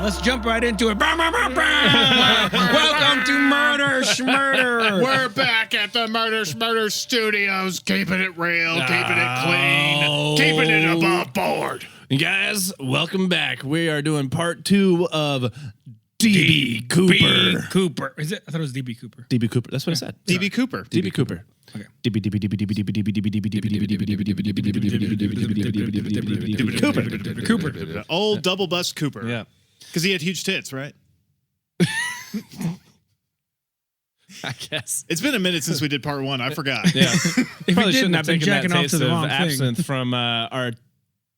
let's jump right into it. Welcome to Murder Schmurder. We're back at the Murder Schmurder Studios, keeping it real, keeping it clean, keeping it above board. Guys, welcome back. We are doing part 2 of DB Cooper. Cooper. Is it? I thought it was DB Cooper. DB Cooper. That's what I said. DB Cooper. DB Cooper. Okay. DB Cooper. The old double bust Cooper. Yeah. Because he had huge tits, right? I guess. It's been a minute since we did part 1. I forgot. Yeah. If Probably you didn't, shouldn't I've have been taken that jacking off taste to the of wrong thing. absinthe from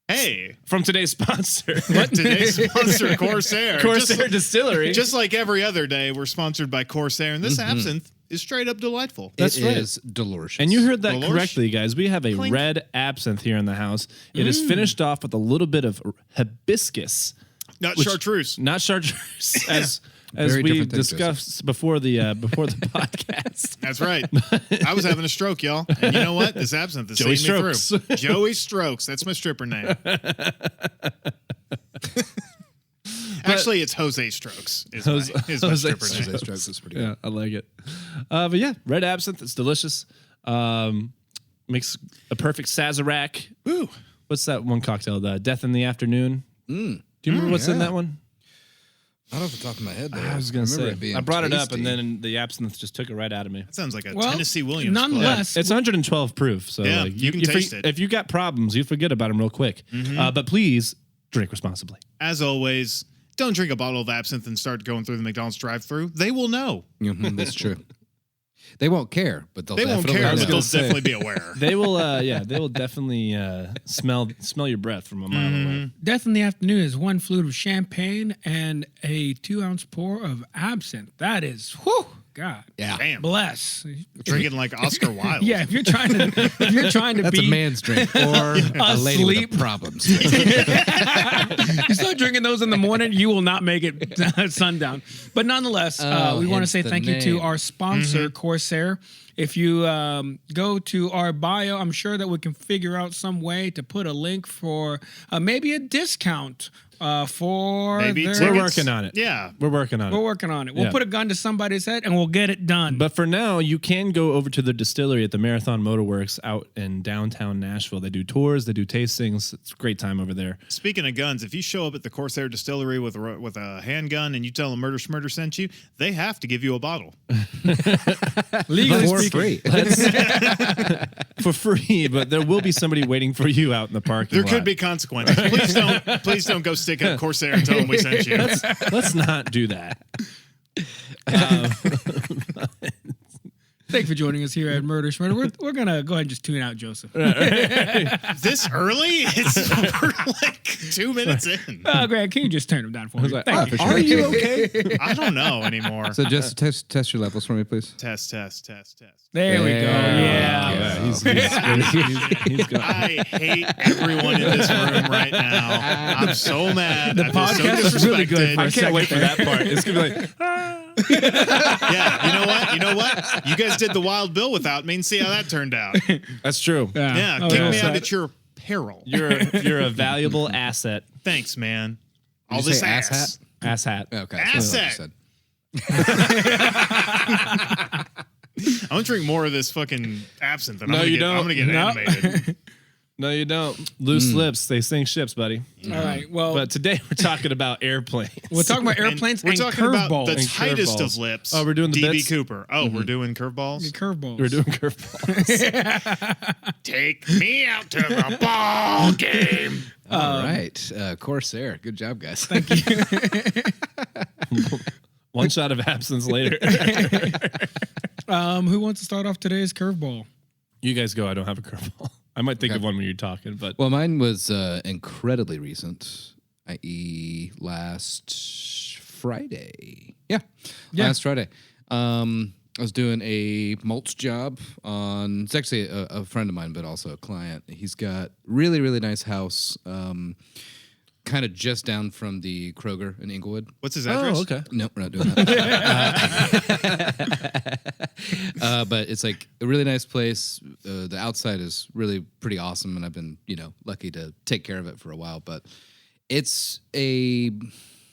Hey, from today's sponsor. today's sponsor, Corsair. Corsair Distillery. Just like every other day, we're sponsored by Corsair, and this absinthe is straight up delightful. That's It right. is delicious. And you heard that Dolores? correctly, guys. We have a Clink. red absinthe here in the house. It is finished off with a little bit of hibiscus. Not Which- chartreuse. Not chartreuse, as Very we different thing, discussed before the podcast. That's right. I was having a stroke, y'all. And you know what? This absinthe is Joey seeing me Strokes. through. Joey Strokes. That's my stripper name. Actually, it's Jose Strokes. Is my Jose stripper name. Jose Strokes is pretty Yeah, I like it. But yeah, red absinthe. It's delicious. Makes a perfect Sazerac. Woo. What's that one cocktail? The Death in the Afternoon. Do you remember what's in yeah. that one? Not off the top of my head, though. I was going to remember say. it being I brought it up, and tasty. then the absinthe just took it right out of me. That sounds like a Well, Tennessee Williams. nonetheless, It's 112 proof, so Yeah, like, you can taste it. If you got problems, you forget about them real quick. But please drink responsibly. As always, don't drink a bottle of absinthe and start going through the McDonald's drive-thru. They will know. That's true. They won't care, but they'll They won't definitely care, know. but they'll definitely be aware. They will, they will definitely smell your breath from a mile away. Death in the Afternoon is 1 flute of champagne and a 2-ounce pour of absinthe. That is, whew, God. Yeah. Damn. Bless. Drinking like Oscar Wilde. Yeah, if you're trying to That's be a man's drink or a lady Asleep. with problems. you start drinking those in the morning, you will not make it sundown. But nonetheless, we want to hence say the thank you to name. our sponsor, Corsair. If you go to our bio, I'm sure that we can figure out some way to put a link for maybe a discount for Maybe their... tickets. We're working on it. Yeah. We're working on it. We're working on it. We'll Yeah. put a gun to somebody's head and we'll get it done. But for now, you can go over to the distillery at the Marathon Motorworks out in downtown Nashville. They do tours, they do tastings. It's a great time over there. Speaking of guns, if you show up at the Corsair Distillery with a handgun and you tell them Murder Schmurder sent you, they have to give you a bottle. legally For speaking, free. For free, but there will be somebody waiting for you out in the parking There lot. could be consequences. Please don't go stick up Corsair and tell them we sent you. Let's not do that. thanks for joining us here at Murder Schmurder. We're going to go ahead and just tune out Joseph. This early? We're like 2 minutes in. Oh, Greg, can you just turn him down for me? like, Thank you. for sure. Are you okay? I don't know anymore. So just test your levels for me, please. Test. There we go. Yeah. Yeah, he's gone. I hate everyone in this room right now. I'm so mad. The I feel so podcast is really good. disrespected. I can't wait for that part. It's gonna be like, Yeah, you know what? You guys did the Wild Bill without me and see how that turned out. that's true. Yeah, Oh, kick well me out said. at your peril. You're a valuable asset. Thanks, man. Did All you this say ass. ass Ass hat. Okay. Asset. I'm gonna drink more of this fucking absinthe. And No, you don't. I'm gonna get No. animated. No, you don't. Loose lips, they sink ships, buddy. All right. Well, But today we're talking about airplanes. we're talking about airplanes We're and talking about curveballs. the And tightest curveballs. of lips. Oh, we're doing the DB bits? Cooper. Oh, we're doing curveballs. Curveballs. We're doing curveballs. Take me out to the ball game. All right. Corsair. Good job, guys. Thank you. One shot of absence later. Who wants to start off today's curveball? You guys go. I don't have a curveball. I might think of one when you're talking, but Well, mine was incredibly recent, i.e. last Friday. Yeah. Last Friday. I was doing a mulch job on, it's actually a friend of mine, but also a client. He's got really, really nice house, kind of just down from the Kroger in Inglewood. What's his address? oh, okay. Nope, we're not doing that. But it's like a really nice place. The outside is really pretty awesome, and I've been, lucky to take care of it for a while. But it's a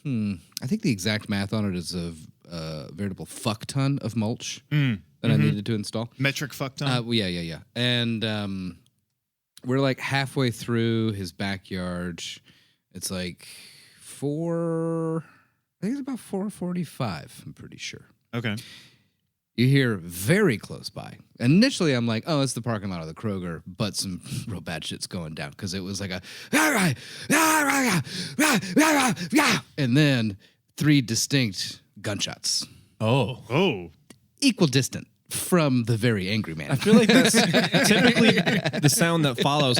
I think the exact math on it is a veritable fuck ton of mulch that I needed to install. Metric fuck ton? Yeah. And we're like halfway through his backyard. It's like I think it's about 4:45, I'm pretty sure. Okay. You hear very close by. Initially, I'm like, oh, it's the parking lot of the Kroger, but some real bad shit's going down because it was like and then 3 distinct gunshots. Oh. Equal distant from the very angry man. I feel like that's typically the sound that follows.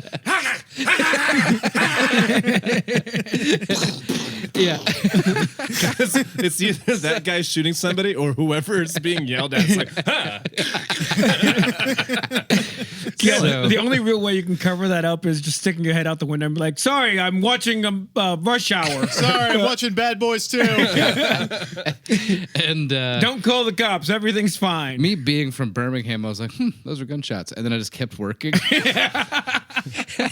Yeah. It's either that guy shooting somebody or whoever is being yelled at. It's like, Yeah, the only real way you can cover that up is just sticking your head out the window and be like, sorry, I'm watching Rush Hour. Sorry, I'm watching Bad Boys too. And Don't call the cops. Everything's fine. me being from Birmingham, I was like, those are gunshots. And then I just kept working.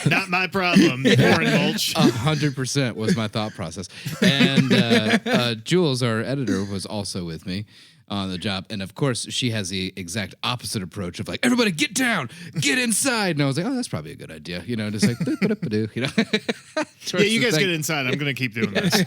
Not my problem. Pouring mulch. 100% was my thought process. And Jules, our editor, was also with me on the job. And of course, she has the exact opposite approach of like, everybody get down, get inside. And I was like, oh, that's probably a good idea. You know, just like, you know. Yeah, you guys get inside. I'm going to keep doing this.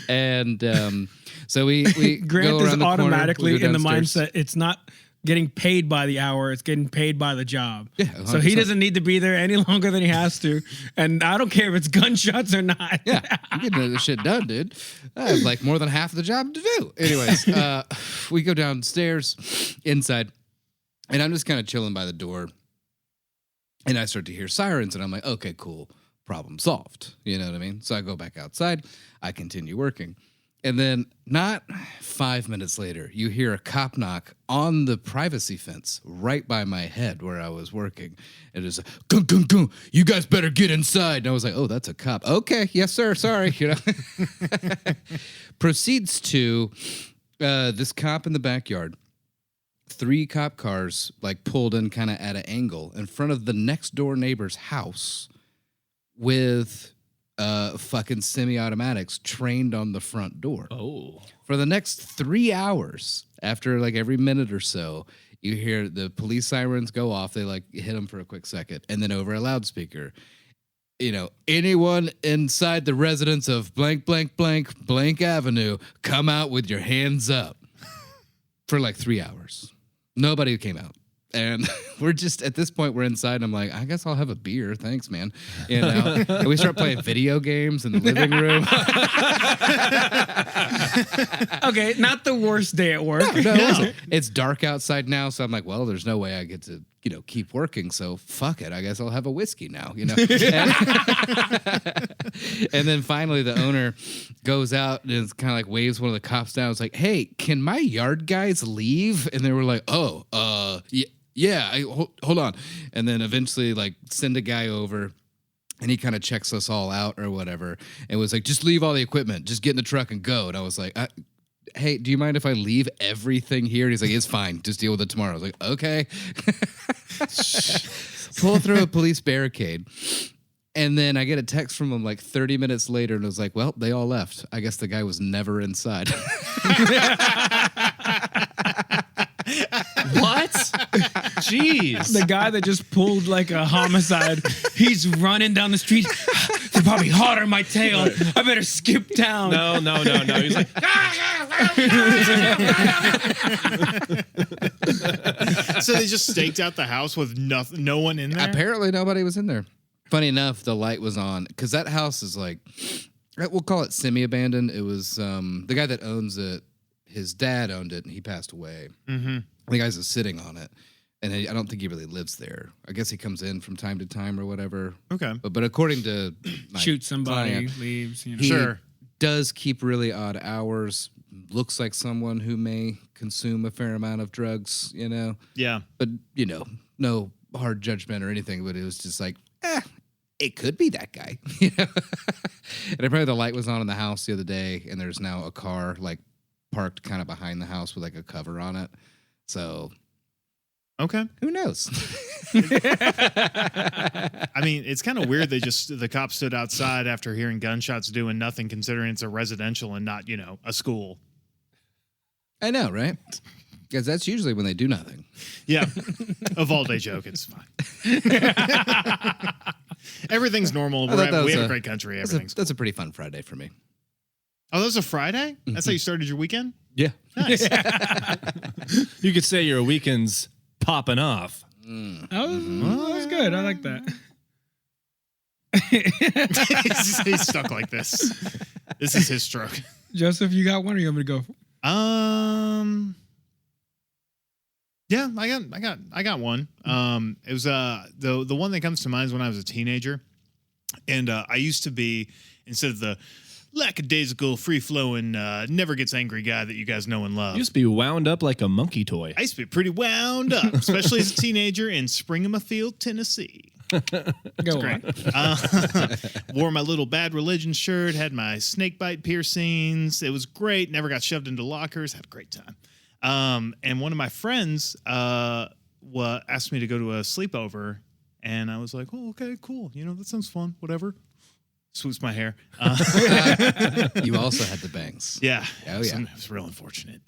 And so we Grant go is around the corner, automatically we go in the downstairs. mindset it's not getting paid by the hour, it's getting paid by the job. Yeah, so he 100%. doesn't need to be there any longer than he has to. And I don't care if it's gunshots or not. Yeah, I'm getting this shit done, dude. I have like more than half of the job to do. Anyways, we go downstairs, inside, and I'm just kind of chilling by the door. And I start to hear sirens, and I'm like, okay, cool. Problem solved. You know what I mean? So I go back outside. I continue working. And then not 5 minutes later, you hear a cop knock on the privacy fence right by my head where I was working. It is, gung, gung, gung, you guys better get inside. And I was like, oh, that's a cop. Okay, yes, sir, sorry. You know, proceeds to this cop in the backyard. 3 cop cars like pulled in kind of at an angle in front of the next door neighbor's house with fucking semi-automatics trained on the front door. oh. For the next 3 hours, after like every minute or so, you hear the police sirens go off. They like hit them for a quick second. And then over a loudspeaker, you know, anyone inside the residence of blank, blank, blank, blank Avenue, come out with your hands up. For like 3 hours. Nobody came out. And we're just, at this point, we're inside, and I'm like, I guess I'll have a beer. Thanks, man. You know? And we start playing video games in the living room. Okay, not the worst day at work. No. It's dark outside now, so I'm like, well, there's no way I get to, you know, keep working, so fuck it. I guess I'll have a whiskey now, you know? And then finally the owner goes out and kind of like waves one of the cops down. It's like, hey, can my yard guys leave? And they were like, hold on. And then eventually like send a guy over. And he kind of checks us all out or whatever. And was like, just leave all the equipment. Just get in the truck and go. And I was like, hey, do you mind if I leave everything here? And he's like, it's fine. Just deal with it tomorrow. I was like, okay. Pull through a police barricade. And then I get a text from him like 30 minutes later. And it was like, well, they all left. I guess the guy was never inside. What? Jeez. The guy that just pulled like a homicide, he's running down the street. They're probably hot on my tail. I better skip town. No. He's like, So they just staked out the house with no one in there? Apparently nobody was in there. Funny enough, the light was on because that house is like, we'll call it semi-abandoned. It was the guy that owns it. His dad owned it, and he passed away. Mm-hmm. The guy's just sitting on it, and I don't think he really lives there. I guess he comes in from time to time or whatever. Okay. But according to my Shoot somebody, client, leaves. You know. he does keep really odd hours. Looks like someone who may consume a fair amount of drugs, you know? Yeah. But, you know, no hard judgment or anything, but it was just like, it could be that guy. You know? And apparently the light was on in the house the other day, and there's now a car, like, parked kind of behind the house with, like, a cover on it. So, Okay. Who knows? I mean, it's kind of weird. The cops stood outside after hearing gunshots doing nothing, considering it's a residential and not, a school. I know, right? Because that's usually when they do nothing. Yeah. A Valde joke. It's fine. Everything's normal. We have a great country. That's a pretty fun Friday for me. Oh, that was a Friday? That's how you started your weekend? Yeah. Nice. You could say your weekend's popping off. That was good. I like that. He's stuck like this. This is his stroke. Joseph, you got one, or you want me to go? Yeah, I got one. It was the one that comes to mind is when I was a teenager, and I used to be, instead of the lackadaisical, free-flowing, never gets angry guy that you guys know and love. You used to be wound up like a monkey toy. I used to be pretty wound up, especially as a teenager in Springerfield, Tennessee. Go Great. on. Wore my little Bad Religion shirt, had my snake bite piercings. It was great. Never got shoved into lockers. Had a great time. And one of my friends asked me to go to a sleepover, and I was like, "Oh, okay, cool. That sounds fun. Whatever." Swoops my hair. You also had the bangs. Yeah. Oh, it yeah. was real unfortunate.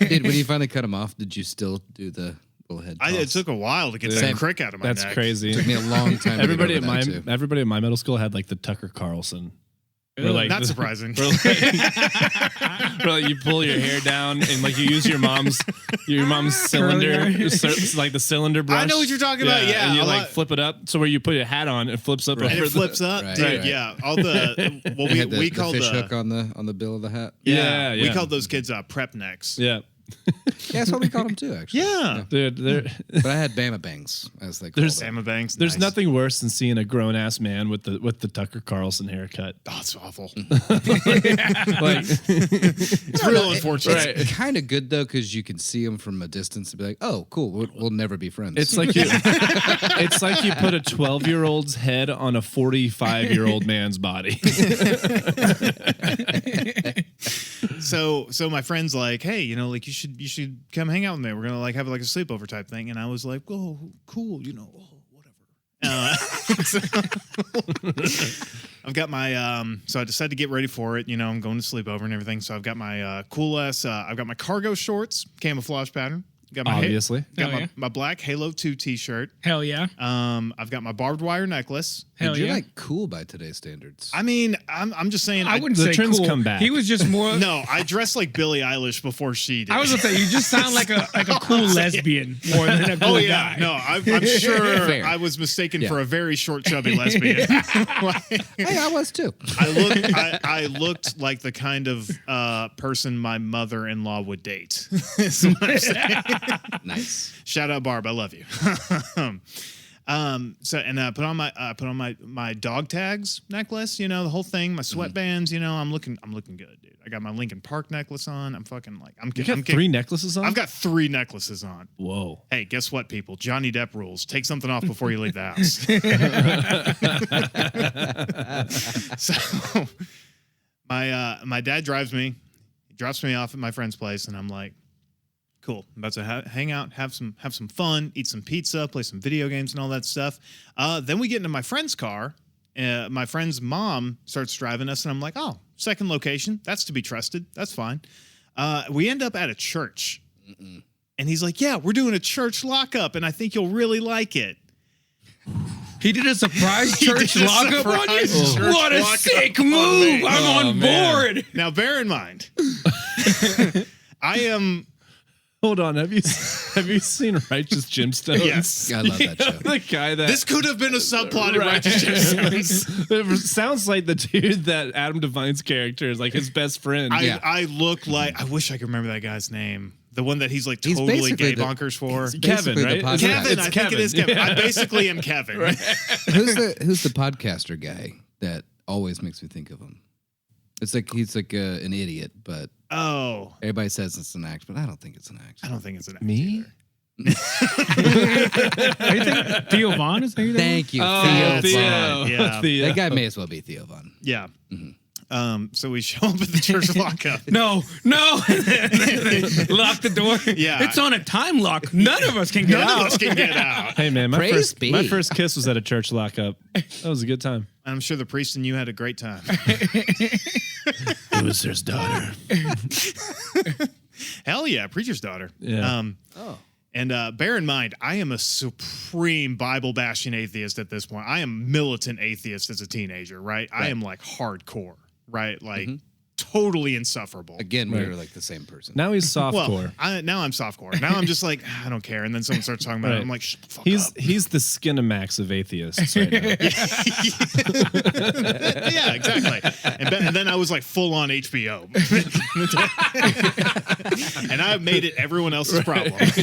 When you finally cut them off, did you still do the little head toss? It took a while to get that crick out of my That's neck. crazy. It took me a long time. Everybody to get over that, too. at my middle school had like the Tucker Carlson. Not surprising. Where you pull your hair down and like you use your mom's cylinder, like the cylinder brush. I know what you're talking about. Yeah, and you like flip it up so where you put your hat on, it flips up. And it flips up, Right, dude. right. Yeah, all the we the called fish hook on the bill of the hat. Yeah, we called those kids prep necks. Yeah. Yeah, that's what we called them too, actually. Yeah. Dude, But I had Bama bangs, as they called them. Bama bangs. there's nice. nothing worse than seeing a grown ass man with the Tucker Carlson haircut. Oh, it's awful. Like, It's real unfortunate. right. It's kind of good though, because you can see them from a distance and be like, "Oh, cool, we'll never be friends." it's like you put a 12-year-old's head on a 45-year-old man's body. So my friend's like, hey, like you should come hang out with me. We're gonna like have like a sleepover type thing. And I was like, oh, cool, whatever. I've got my so I decided to get ready for it. I'm going to sleepover and everything. So I've got my cool ass. I've got my cargo shorts, camouflage pattern. Got my Obviously. my black Halo 2 t-shirt. Hell yeah. I've got my barbed wire necklace. Hell You're yeah. like cool by today's standards. I mean, I'm just saying. I wouldn't the say trends cool. come back. He was just more. No, I dressed like Billie Eilish before she did. I was gonna say you just sound like a cool lesbian more than a cool Oh yeah, guy. no, I'm sure Fair. I was mistaken Yeah. for a very short, chubby lesbian. Hey, I was too. I looked like the kind of person my mother-in-law would date. Is what I'm saying. Nice. Shout out Barb, I love you. So I put on my dog tags necklace, the whole thing, my sweatbands, I'm looking good, dude. I got my Lincoln Park necklace on. I'm fucking like I'm You got 3 necklaces on? I've got 3 necklaces on. Whoa. Hey, guess what, people? Johnny Depp rules. Take something off before you leave the house. So my dad drives me, he drops me off at my friend's place, and I'm like, cool. I'm about to hang out, have some fun, eat some pizza, play some video games and all that stuff. Then we get into my friend's car. My friend's mom starts driving us, and I'm like, oh, second location. That's to be trusted. That's fine. We end up at a church. And he's like, yeah, we're doing a church lockup, and I think you'll really like it. He did a surprise church did a surprise on you? church What a lockup sick on move! me. I'm on man. board. Now, bear in mind, I am... Hold on. Have you seen Righteous Gemstones? Yes. I love that show. The guy that This could have been a subplot in Right. Righteous Gemstones. It sounds like the dude that Adam Devine's character is like his best friend. I look like... I wish I could remember that guy's name. The one that he's like He's totally basically gay the- bonkers for. Kevin, Basically the right? podcast. Kevin, It's I think Kevin. it is Kevin. Yeah. I basically am Kevin. Who's the podcaster guy that always makes me think of him? It's like he's like an idiot, but Oh, everybody says it's an act, but I don't think it's an act. I don't think it's an act Me? either. Theo Vaughn is that who that Thank you, Oh, Theo Theo. Vaughn. Yeah. Theo. That guy may as well be Theo Vaughn. Yeah. So we show up at the church lockup. No. Lock the door. Yeah. It's on a time lock. None of us can get None out. of us can get out. Hey man, Praise be. my first kiss was at a church lockup. That was a good time. I'm sure the priest and you had a great time. It was his daughter. Hell yeah, preacher's daughter. Yeah. And bear in mind, I am a supreme Bible bashing atheist at this point. I am militant atheist as a teenager, right? I am like hardcore, right? Like totally insufferable. Again, we were like the same person. Now he's softcore. Well, now I'm softcore. Now I'm just like, I don't care. And then someone starts talking about it. I'm like, shut the fuck up. He's the Skinamax of atheists right now. Yeah, exactly. And then I was like full on HBO. And I made it everyone else's problem. Is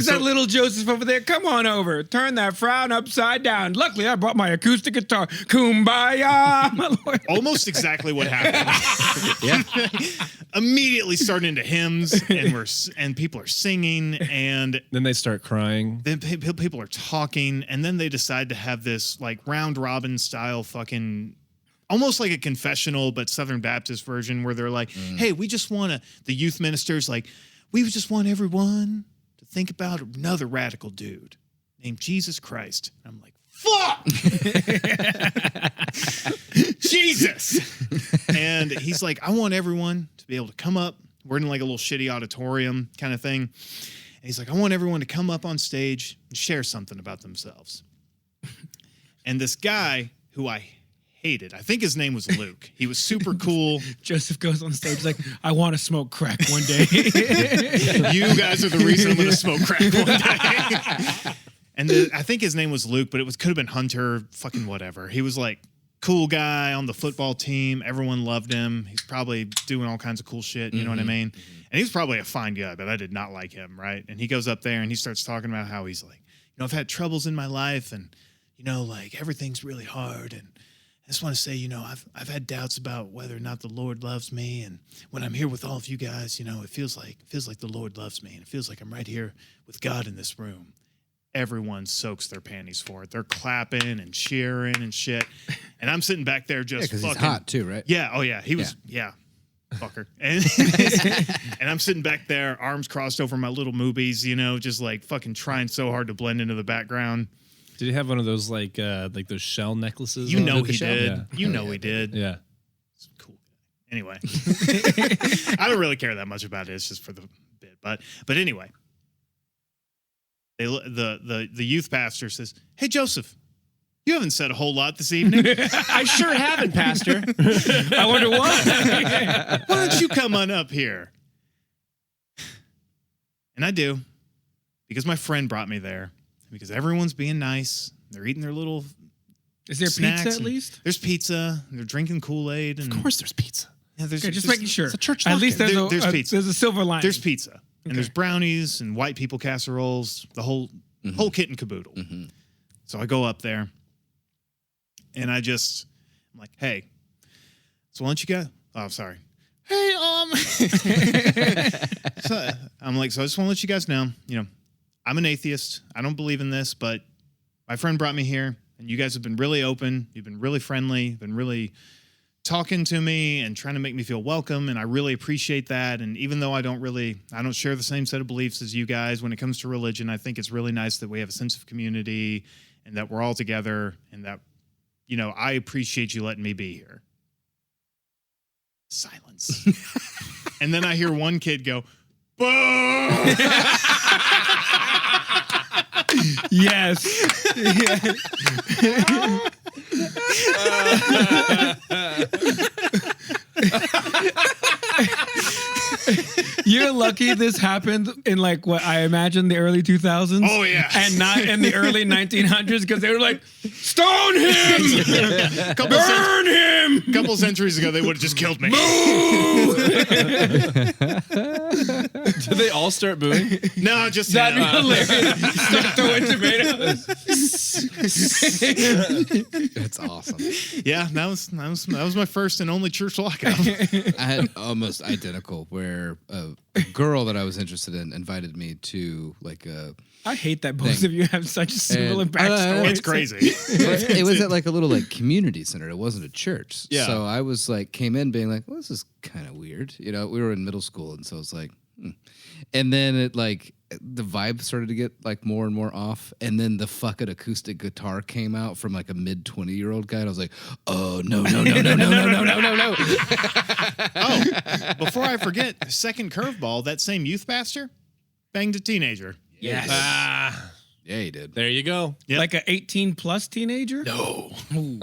that little Joseph over there? Come on over. Turn that frown upside down. Luckily, I brought my acoustic guitar. Kumbaya, my lord. Almost exactly what happened. Immediately starting into hymns, and people are singing, and Then they start crying. then people are talking, and then they decide to have this like round robin style fucking. Almost like a confessional, but Southern Baptist version where they're like, hey, we just want to, the youth ministers, like, we just want everyone to think about another radical dude named Jesus Christ. And I'm like, fuck! Jesus! And he's like, I want everyone to be able to come up. We're in like a little shitty auditorium kind of thing. And he's like, I want everyone to come up on stage and share something about themselves. And this guy who I hated, I think his name was Luke. He was super cool. Joseph goes on stage like, I want to smoke crack one day. You guys are the reason I'm going to smoke crack one day. And I think his name was Luke, but could have been Hunter, fucking whatever. He was like cool guy on the football team. Everyone loved him. He's probably doing all kinds of cool shit. You know what I mean? And he was probably a fine guy, but I did not like him, right? And he goes up there and he starts talking about how he's like, I've had troubles in my life and, like everything's really hard. And I just want to say, I've had doubts about whether or not the Lord loves me. And when I'm here with all of you guys, it feels like the Lord loves me. And it feels like I'm right here with God in this room. Everyone soaks their panties for it. They're clapping and cheering and shit. And I'm sitting back there just because fucking. he's hot too, right? Yeah. Oh, yeah. He was, fucker. And, and I'm sitting back there, arms crossed over my little moobies, just like fucking trying so hard to blend into the background. Did he have one of those like those shell necklaces? You know on? he did. Yeah. You know he did. Yeah. Cool. Anyway, I don't really care that much about it. It's just for the bit. But anyway, the youth pastor says, "Hey Joseph, you haven't said a whole lot this evening." I sure haven't, Pastor. I wonder why. Why don't you come on up here? And I do, because my friend brought me there. Because everyone's being nice. They're eating their little Is there snacks pizza at least? There's pizza. They're drinking Kool-Aid. And Of course there's pizza. yeah, there's Okay, just there's- making sure. it's a church At least lock-in. there's There's pizza. a silver lining. There's pizza. And there's brownies and white people casseroles, the whole kit and caboodle. So I go up there and I'm like, hey, so why don't you go? Oh, sorry. Hey, so I'm like, so I just want to let you guys know, I'm an atheist. I don't believe in this, but my friend brought me here, and you guys have been really open. You've been really friendly. Been really talking to me and trying to make me feel welcome, and I really appreciate that. And even though I don't share the same set of beliefs as you guys when it comes to religion, I think it's really nice that we have a sense of community and that we're all together, and that, I appreciate you letting me be here. Silence. And then I hear one kid go, "Boo!" Yes. You're lucky this happened in like what I imagine the early 2000s. Oh, yeah. And not in the early 1900s because they were like, stone him! Burn him! A couple centuries ago, they would have just killed me. Did they all start booing? No, just That'd be him. hilarious. Start throwing tomatoes. That's awesome. Yeah, that was my first and only church lockout. I had almost identical where a girl that I was interested in invited me to like a. I hate that both of you have such similar And- backstories. It's crazy. It was at like a little like community center. It wasn't a church. Yeah. So I was like, came in being like, well, this is kind of weird. You know, we were in middle school, and so I was like, and then it like the vibe started to get like more and more off, and then the fucking acoustic guitar came out from like a mid 20-year-old guy. And I was like, oh no. Oh, before I forget, the second curveball, that same youth pastor banged a teenager. Yes. Yeah, he did. There you go. Yep. Like an 18+ teenager? No. Ooh.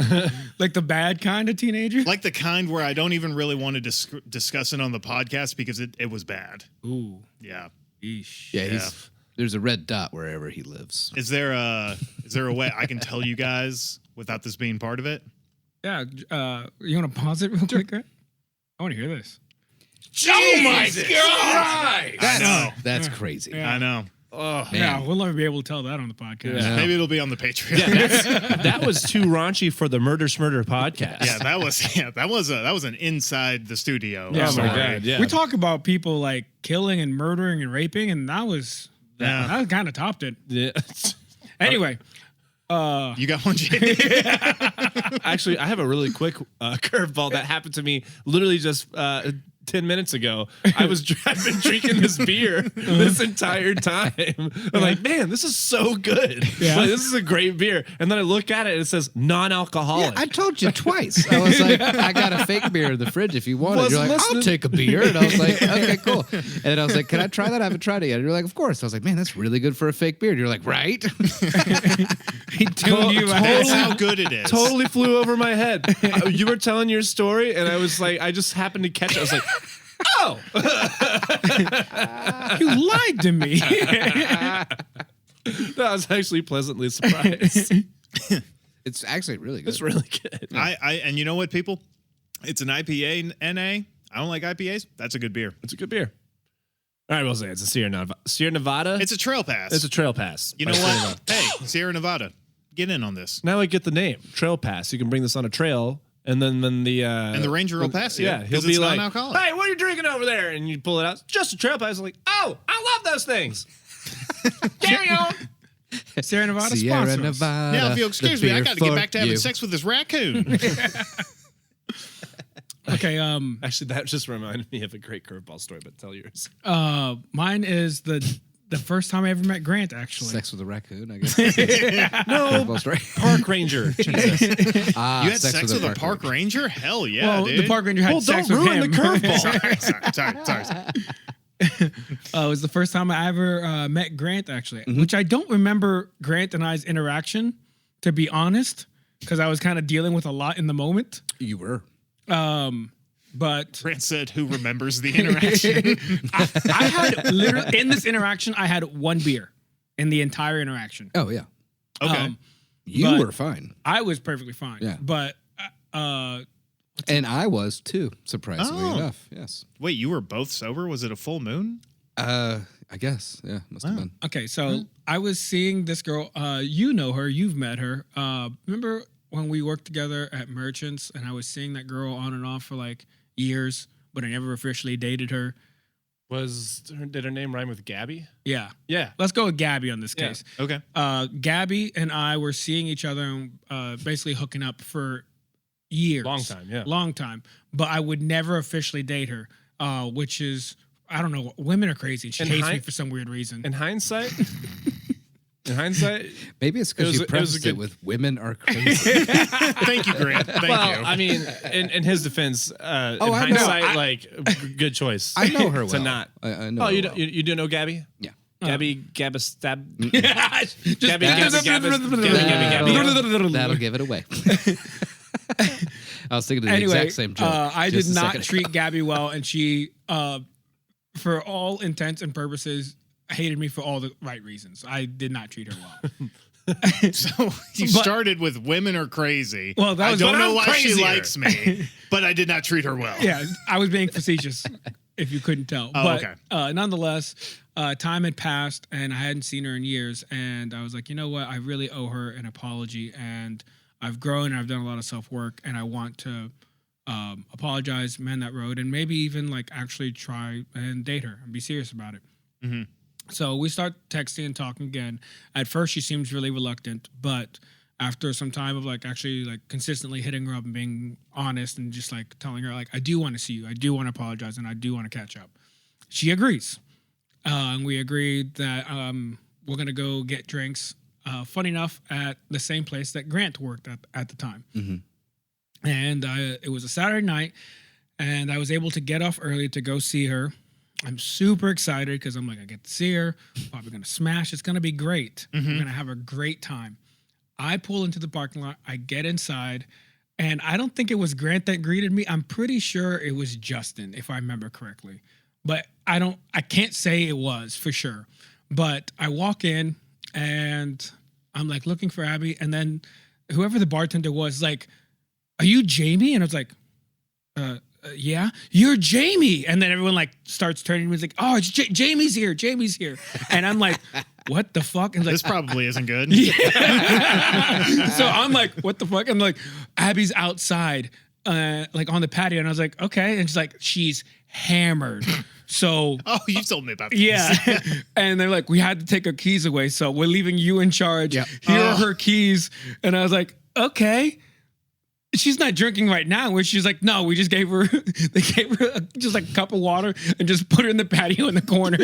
Like the bad kind of teenager? Like the kind where I don't even really want to discuss it on the podcast because it was bad. Ooh. Yeah. Yeesh. Yeah, there's a red dot wherever he lives. Is there a way I can tell you guys without this being part of it? Yeah. You want to pause it real quick, Grant? I want to hear this. Oh my God! I know. That's crazy. Yeah. I know. Oh, Yeah, we'll never be able to tell that on the podcast. Yeah. Maybe it'll be on the Patreon. Yeah, that was too raunchy for the Murder Smurder podcast. Yeah, that was an inside the studio. Yeah, Oh my story. God! Yeah, We talk about people like killing and murdering and raping, and that kind of topped it. Yeah. Anyway, You got one, JD? Actually, I have a really quick curveball that happened to me literally just 10 minutes ago. I've been drinking this beer this entire time. I'm like, man, this is so good. Yeah. Like, this is a great beer. And then I look at it and it says non-alcoholic. I told you twice. I was like, I got a fake beer in the fridge if you want it. You're Wasn't like, I'll listening. take a beer. And I was like, okay, cool. And then I was like, can I try that? I haven't tried it yet. And you're like, of course. I was like, man, that's really good for a fake beer. And you're like, right? he tuned you out. That's how good it is. Totally flew over my head. You were telling your story, and I was like, I just happened to catch it. I was like, oh, You lied to me. I was actually pleasantly surprised. It's actually really good. It's really good. And you know what, people? It's an IPA NA. I don't like IPAs. That's a good beer. It's a good beer. All right, we'll say it's a Sierra Nevada. It's a trail pass. It's a trail pass. You know what? Hey, Sierra Nevada, get in on this. Now I get the name Trail Pass. You can bring this on a trail, and then when the And the ranger will pass you. yeah, he'll 'cause be it's like, non-alcoholic. "Hey, what are you drinking over there?" And you pull it out. It's just a trail pass. I'm like, oh, I love those things. Carry on. Sierra Nevada Sierra sponsor us. Nevada. Now, if you'll excuse me, I got to get back to having you. sex with this raccoon. Okay, Actually, that just reminded me of a great curveball story. But tell yours. mine is the first time I ever met Grant, actually. Sex with a raccoon, I guess. No, Curveball story. park ranger. Jesus. Ah, You had sex with a park ranger? Hell yeah, Well, dude. the park ranger had Well, sex don't with ruin him. the curveball. sorry. It was the first time I ever met Grant, actually, Mm-hmm. which I don't remember Grant and I's interaction, to be honest, because I was kind of dealing with a lot in the moment. You were. But Grant said, "Who remembers the interaction?" I had literally in this interaction, I had one beer in the entire interaction. Oh, yeah. Okay. You But- were fine. I was perfectly fine. Yeah. But And I was too, surprisingly Oh. enough. Yes. Wait, you were both sober? Was it a full moon? I guess. Yeah, must have been. okay, so I was seeing this girl. You know her. You've met her. Remember when we worked together at Merchants, and I was seeing that girl on and off for like years, but I never officially dated her. Did her name rhyme with Gabby? Yeah. Yeah. Let's go with Gabby on this Yeah. case. Okay. Gabby and I were seeing each other and basically hooking up for years. Long time, yeah. Long time. But I would never officially date her, which is, I don't know, women are crazy. She In hates me hi- for some weird reason. In hindsight, Maybe it's because It you was a prefaced it good- with women are crazy. Thank you, Grant. Thank well, you. I mean, in his defense, in I know. hindsight, like good choice. I know her to well. not. I know Oh, her you well. you do know Gabby? Yeah. Gabby Gabastab. Just Gabby That'll give it away. I was thinking of the Anyway, exact same joke. I just did a not second ago. treat Gabby well, and she, for all intents and purposes, hated me for all the right reasons. I did not treat her well. So you started with women are crazy. Well, that was- I don't but know I'm why she crazier. likes me, but I did not treat her well. Yeah, I was being facetious. if you couldn't tell. Oh, But okay. nonetheless, time had passed and I hadn't seen her in years. And I was like, you know what? I really owe her an apology. And I've grown and I've done a lot of self-work and I want to apologize, mend that road, and maybe even like actually try and date her and be serious about it. Mm-hmm. So we start texting and talking again. At first, she seems really reluctant, but after some time of like actually like consistently hitting her up and being honest and just like telling her like, I do want to see you, I do want to apologize, and I do want to catch up, she agrees. And we agreed that we're gonna go get drinks. Funny enough, at the same place that Grant worked at the time. Mm-hmm. And it was a Saturday night, and I was able to get off early to go see her. I'm super excited because I'm like, I get to see her. Probably gonna smash. It's gonna be great. Mm-hmm. We're gonna have a great time. I pull into the parking lot. I get inside, and I don't think it was Grant that greeted me. I'm pretty sure it was Justin, if I remember correctly. But I can't say it was for sure. But I walk in, and I'm like looking for Abby, and then whoever the bartender was like, "Are you Jamie?" And I was like, yeah, you're Jamie. And then everyone like starts turning to me, like, oh, it's Jamie's here. Jamie's here. And I'm like, what the fuck? And This like, probably isn't good. yeah. So I'm like, what the fuck? And like, Abby's outside, like on the patio. And I was like, okay. And she's like, she's hammered. So Oh, you've told me about this. yeah. And they're like, we had to take her keys away. So we're leaving you in charge. Yep. Here are her keys. And I was like, okay. She's not drinking right now. Where she's like, no, we just gave her, they gave her just like a cup of water and just put her in the patio in the corner.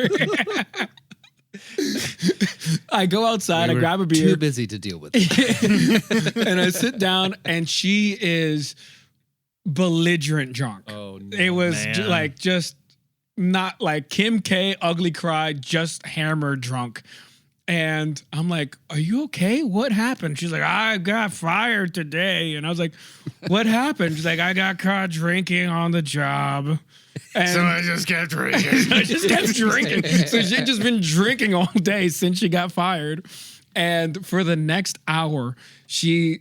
I go outside, I grab a beer. Too busy to deal with it. And I sit down and she is belligerent drunk. Oh, no. It was man. like just not like Kim K, ugly cry, just hammered drunk. And I'm like, are you okay? What happened? She's like, I got fired today. And I was like, what happened? She's like, I got caught drinking on the job. And So I just kept drinking. I just kept drinking. So she'd just been drinking all day since she got fired. And for the next hour, it's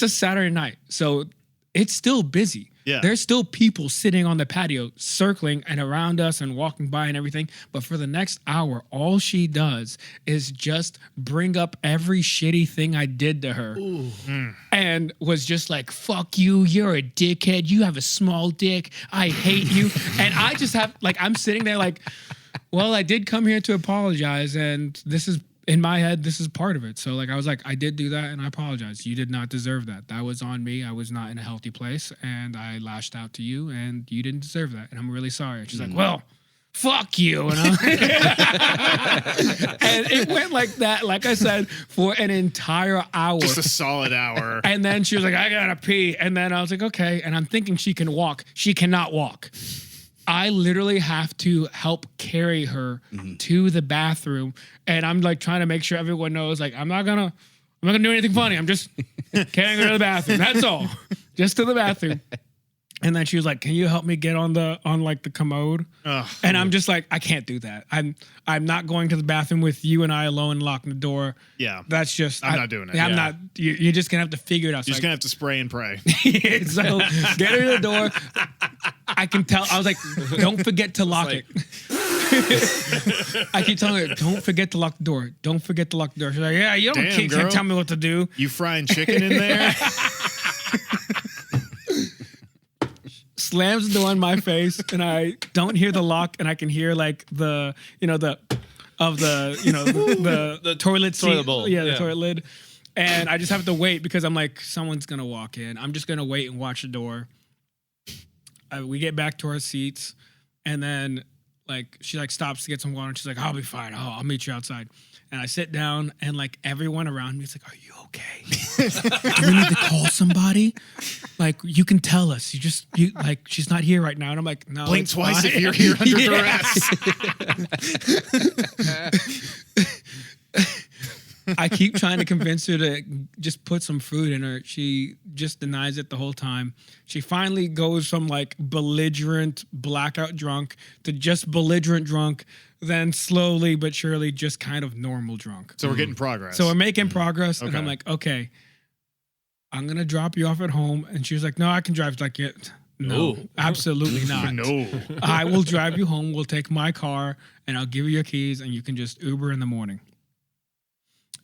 a Saturday night. So it's still busy. Yeah. There's still people sitting on the patio, circling and around us and walking by and everything. But for the next hour, all she does is just bring up every shitty thing I did to her. And was just like, fuck you. You're a dickhead. You have a small dick. I hate you. And I just have, like, I'm sitting there like, well, I did come here to apologize. And this is, in my head, this is part of it. So like, I was like, I did do that and I apologize. You did not deserve that. That was on me. I was not in a healthy place and I lashed out to you and you didn't deserve that. And I'm really sorry. And she's like, well, fuck you. And, and it went like that, like I said, for an entire hour. Just a solid hour. And then she was like, I gotta pee. And then I was like, okay. And I'm thinking she can walk. She cannot walk. I literally have to help carry her to the bathroom. And I'm like trying to make sure everyone knows, like, I'm not gonna do anything funny. I'm just carrying her to the bathroom. That's all. Just to the bathroom. And then she was like, can you help me get on the commode? Ugh. And I'm just like, I can't do that. I'm not going to the bathroom with you and I alone, locking the door. Yeah. That's just, I'm not doing it. I'm Yeah. not, you're just gonna have to figure it out. So You're just going to have to spray and pray. so get her to the door. I can tell. I was like, don't forget to lock it. I keep telling her, don't forget to lock the door. Don't forget to lock the door. She's like, yeah, you don't Damn, can't girl. tell me what to do. You frying chicken in there? Slams the door in my face, and I don't hear the lock, and I can hear like the toilet seat. Toilet bowl. Yeah, the Yeah. toilet lid. And I just have to wait because I'm like, someone's gonna walk in. I'm just gonna wait and watch the door. We get back to our seats, and then like she like stops to get some water, and she's like, I'll be fine. I'll meet you outside. And I sit down, and like everyone around me is like, are you okay? Do we need to call somebody? Like, you can tell us. You like, she's not here right now. And I'm like, no. Blink it's twice fine. if you're here under Yeah. duress. I keep trying to convince her to just put some food in her. She just denies it the whole time. She finally goes from like belligerent, blackout drunk to just belligerent drunk, then slowly but surely just kind of normal drunk. So we're getting progress. So we're making progress, and Okay. I'm like, okay, I'm gonna drop you off at home. And she was like, no, I can drive. It's like, yeah, No, Oh. absolutely not. No. I will drive you home. We'll take my car and I'll give you your keys and you can just Uber in the morning.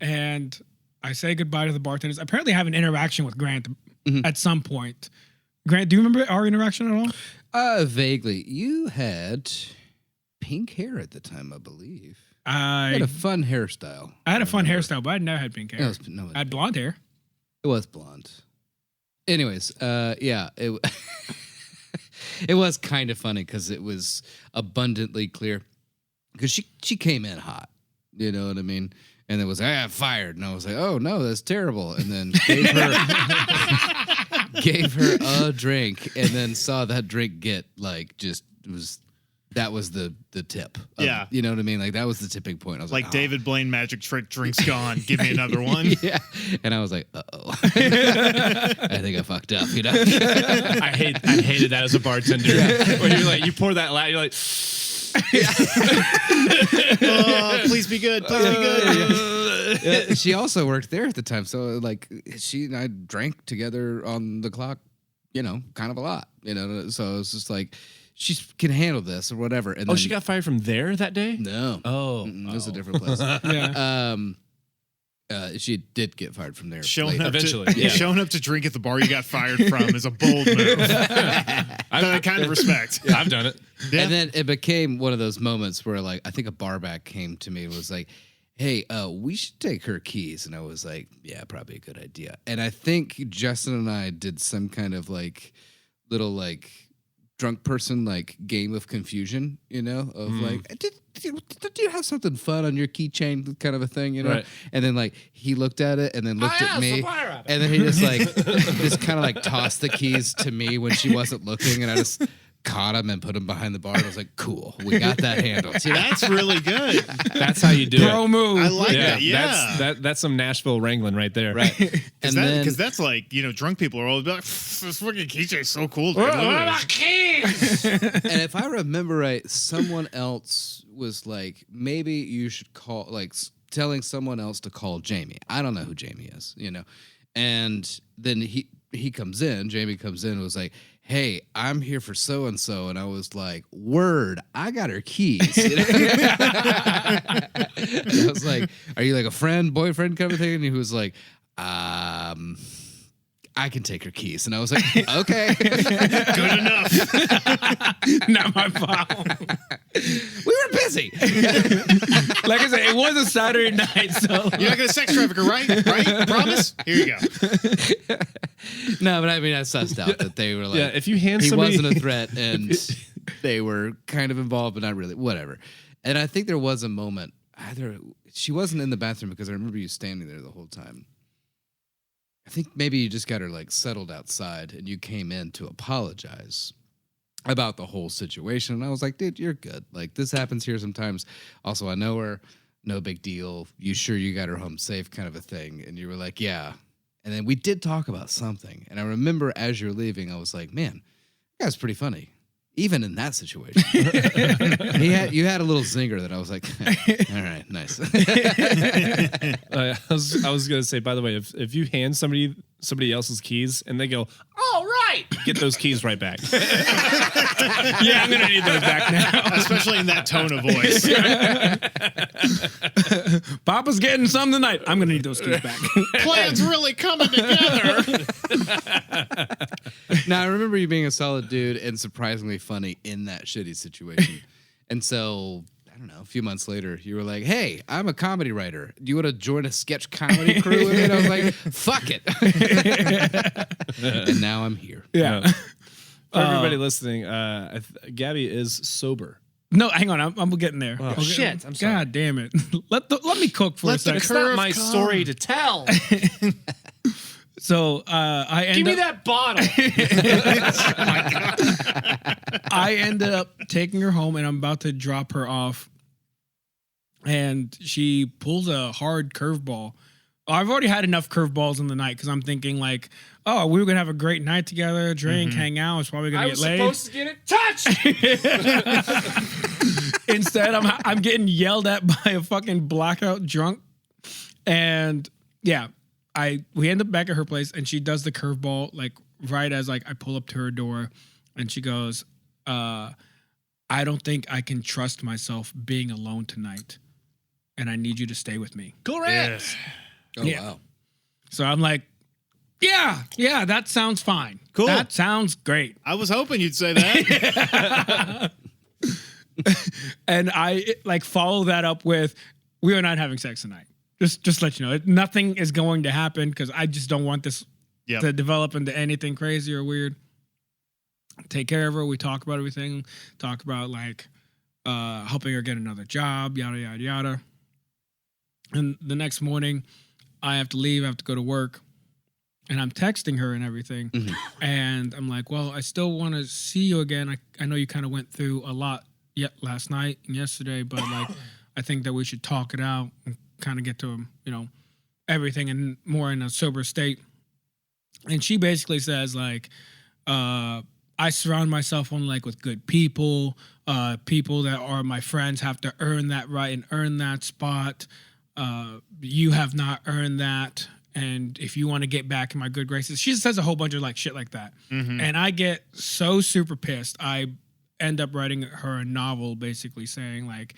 And I say goodbye to the bartenders. Apparently I have an interaction with Grant at some point. Grant, do you remember our interaction at all? Vaguely. You had pink hair at the time, I believe. You had I a fun hairstyle. had a fun hairstyle, but I never had pink hair. No, I had blonde hair. it was blonde. Anyways, yeah, it it was kind of funny because it was abundantly clear because she came in hot, you know what I mean? And it was fired, and I was like, oh no, that's terrible. And then gave her a drink, and then saw that drink get like that was the tip. Yeah. You know what I mean? Like that was the tipping point. I was Like like, David Blaine magic trick drink's gone. Give me another one. yeah. And I was like, uh-oh. I think I fucked up, you know? I hated that as a bartender. When you're like, you pour that loud, you're like, Oh, please be good. Please be good. Yeah, she also worked there at the time. So like she and I drank together on the clock, you know, kind of a lot, you know? So it's just like, she can handle this or whatever. And then, she got fired from there that day? no. Oh. It was a different place. Yeah. She did get fired from there. Showing later. up Eventually, to, yeah. showing up to drink at the bar you got fired from is a bold move. That I kind of respect. Yeah, I've done it. Yeah. And then it became one of those moments where, like, I think a barback came to me and was like, hey, we should take her keys. And I was like, yeah, probably a good idea. And I think Justin and I did some kind of, like, little, like, drunk person, like, game of confusion, you know, of like, did you have something fun on your keychain kind of a thing, you know? Right. And then, like, he looked at it and then looked at me. And then he just, like, just kind of, like, tossed the keys to me when she wasn't looking. And I just caught him and put him behind the bar. And I was like, cool, we got that handled. See, that's really good. That's how you do Bro it. move. I like that. Yeah. That's some Nashville wrangling right there. Right. And then, Because that's like, you know, drunk people are always like, this fucking keychain's so cool. Dude. and if I remember right, someone else was like, maybe you should call, like, telling someone else to call Jamie. I don't know who Jamie is, you know. And then he comes in, Jamie comes in and was like, hey, I'm here for so-and-so. And I was like, word, I got her keys. You know? I was like, are you like a friend, boyfriend kind of thing? And he was like, I can take her keys. And I was like, okay. Good enough. Not my fault. We were busy. Like I said, it was a Saturday night, so You're not going to sex traffic her, right? Right? Promise? Here you go. No, but I mean, I sussed out that they were like, Yeah, if you hand he somebody wasn't a threat and they were kind of involved, but not really, whatever. And I think there was a moment, she wasn't in the bathroom because I remember you standing there the whole time. I think maybe you just got her like settled outside and you came in to apologize about the whole situation. And I was like, dude, you're good. Like, this happens here sometimes. Also, I know her. No big deal. You sure you got her home safe kind of a thing? And you were like, yeah. And then we did talk about something. And I remember as you're leaving, I was like, man, that guy's pretty funny. Even in that situation. You had a little zinger that I was like, all right, nice. I was gonna say, by the way, if you hand somebody else's keys and they go, all right, get those keys right back. yeah, I'm gonna need those back now. Especially in that tone of voice. Papa's getting some tonight. I'm gonna need those keys back. Plan's really coming together. Now, I remember you being a solid dude and surprisingly funny in that shitty situation. And so, I don't know, a few months later, you were like, hey, I'm a comedy writer. Do you want to join a sketch comedy crew with me? And I was like, fuck it. And now I'm here. Yeah. For everybody listening, Gabby is sober. No, hang on. I'm getting there. Oh, Okay. shit. I'm sorry. God damn it. Let me cook for a second. It's not my story to tell. So I Give me that bottle. I ended up taking her home and I'm about to drop her off. And she pulls a hard curveball. I've already had enough curveballs in the night because I'm thinking like, oh, we were going to have a great night together, drink, hang out. It's probably going to get laid. I was supposed to get it touched. Instead, I'm getting yelled at by a fucking blackout drunk. And yeah, we end up back at her place and she does the curveball like right as like I pull up to her door. And she goes, I don't think I can trust myself being alone tonight. And I need you to stay with me. Correct. Yes. Oh, Yeah. wow. So I'm like, yeah, that sounds fine. Cool. That sounds great. I was hoping you'd say that. And I like follow that up with, we are not having sex tonight. Just let you know, nothing is going to happen because I just don't want this Yep. to develop into anything crazy or weird. Take care of her. We talk about everything. Talk about like helping her get another job, yada, yada, yada. And the next morning, I have to leave. I have to go to work. And I'm texting her and everything. And I'm like, well, I still want to see you again. I know you kind of went through a lot last night and yesterday, but like, I think that we should talk it out and kind of get to, everything and more in a sober state. And she basically says like, I surround myself only like with good people. People that are my friends have to earn that right and earn that spot. You have not earned that. And if you want to get back in my good graces, she says a whole bunch of like shit like that. And I get so super pissed. I end up writing her a novel basically saying like,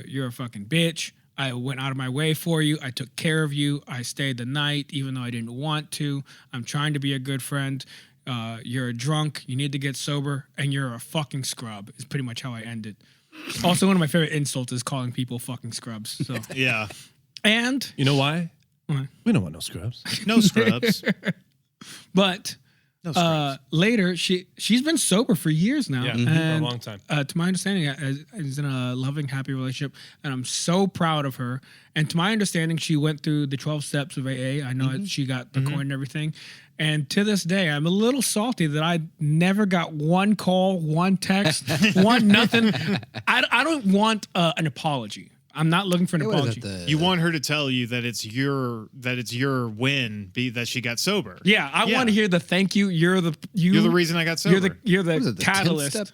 you're a fucking bitch. I went out of my way for you. I took care of you. I stayed the night even though I didn't want to. I'm trying to be a good friend. You're a drunk. You need to get sober. And you're a fucking scrub is pretty much how I end it. Also, one of my favorite insults is calling people fucking scrubs. So Yeah. and You know why? What? We don't want no scrubs. No scrubs. but No scrubs. later she's been sober for years now. Yeah, and, for a long time. to my understanding, is in a loving, happy relationship, and I'm so proud of her. And to my understanding, she went through the 12 steps of AA. I know that she got the coin and everything. And to this day, I'm a little salty that I never got one call, one text, one nothing. I don't want an apology. I'm not looking for an apology. You want her to tell you that it's your win, that she got sober. Yeah, I want to hear the thank you. You're the reason I got sober. You're the What is it, the 10th catalyst. step?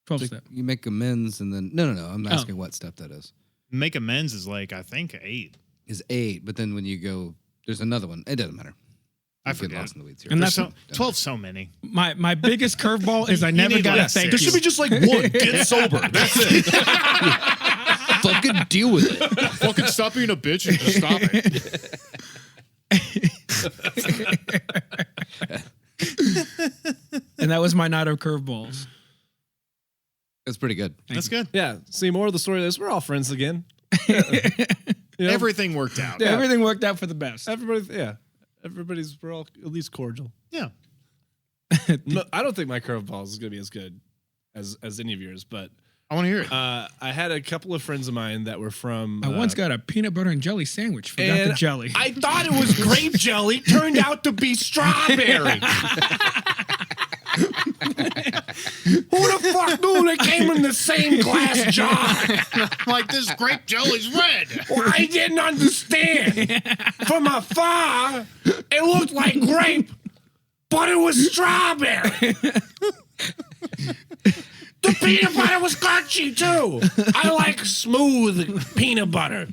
12 step. You make amends and then no. I'm asking what step that is. Make amends is like I think 8. Is 8, but then when you go, there's another one. It doesn't matter. I I'm getting forget. lost in the weeds here. And There's that's 12 so many. my biggest curveball is I never need got a less. thank There you. should be just like one. Get sober. That's it. Fucking deal with it. Fucking stop being a bitch and just stop it. And that was my night of curveballs. That's pretty good. That's good. Yeah. See, more of the story is we're all friends again. You know, Everything worked out. Yeah. Everything worked out for the best. we're all at least cordial. Yeah. No, I don't think my curveball is going to be as good as any of yours, but I want to hear it. I had a couple of friends of mine that were from. I once got a peanut butter and jelly sandwich. Forgot the and jelly. I thought it was grape jelly. Turned out to be strawberry. Who the fuck knew they came in the same glass jar? Like this grape jelly's red. Well, I didn't understand. From afar, it looked like grape, but it was strawberry. The peanut butter was crunchy too. I like smooth peanut butter.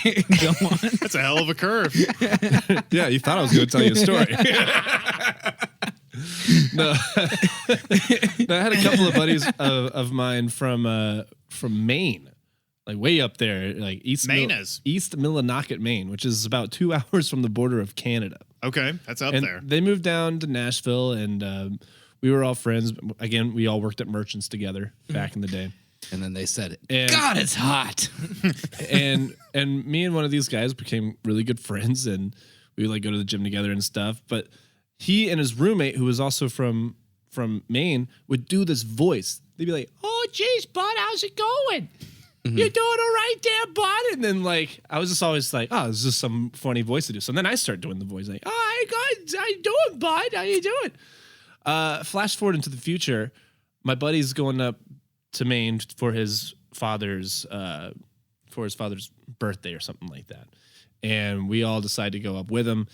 Go on. That's a hell of a curve. Yeah, you thought I was going to tell you a story. No. I had a couple of buddies of mine from Maine, like way up there, like East Millinocket, Maine, which is about 2 hours from the border of Canada. Okay, that's up And there. they moved down to Nashville, and we were all friends. Again, we all worked at Merchants together back in the day. And then they said, And- God, it's hot. and me and one of these guys became really good friends, and we would like go to the gym together and stuff. But he and his roommate, who was also from Maine, would do this voice. They'd be like, "Oh, geez, bud, how's it going? You're doing all right there, bud." And then like I was just always like, "Oh, this is just some funny voice to do." So then I started doing the voice, like, "Oh, hey guys, how you doing, bud? How you doing?" Flash forward into the future, my buddy's going up to Maine for his father's birthday or something like that, and we all decide to go up with him.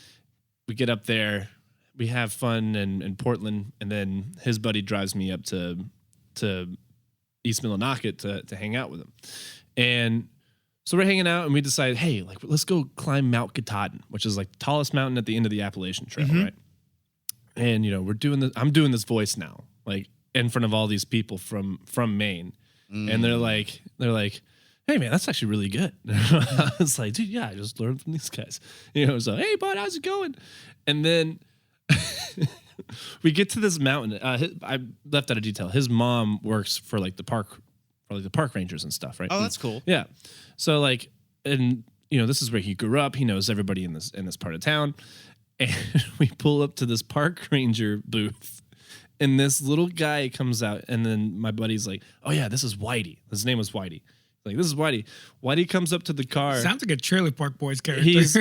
We get up there, we have fun in Portland, and then his buddy drives me up to East Millinocket to hang out with him, and so we're hanging out, and we decide, hey, like let's go climb Mount Katahdin, which is like the tallest mountain at the end of the Appalachian Trail, right? and we're doing this. I'm doing this voice now, like in front of all these people from Maine, and they're like, hey man, that's actually really good. I was like, dude, yeah, I just learned from these guys. So hey bud, how's it going? And then we get to this mountain. I left out a detail. His mom works for like the park rangers and stuff, right? Oh, that's cool. Yeah. So like, and this is where he grew up. He knows everybody in this part of town. And we pull up to this park ranger booth, and this little guy comes out, and then my buddy's like, oh yeah, this is Whitey. His name was Whitey. Like, this is Whitey. Whitey comes up to the car. Sounds like a Trailer Park Boys character. He's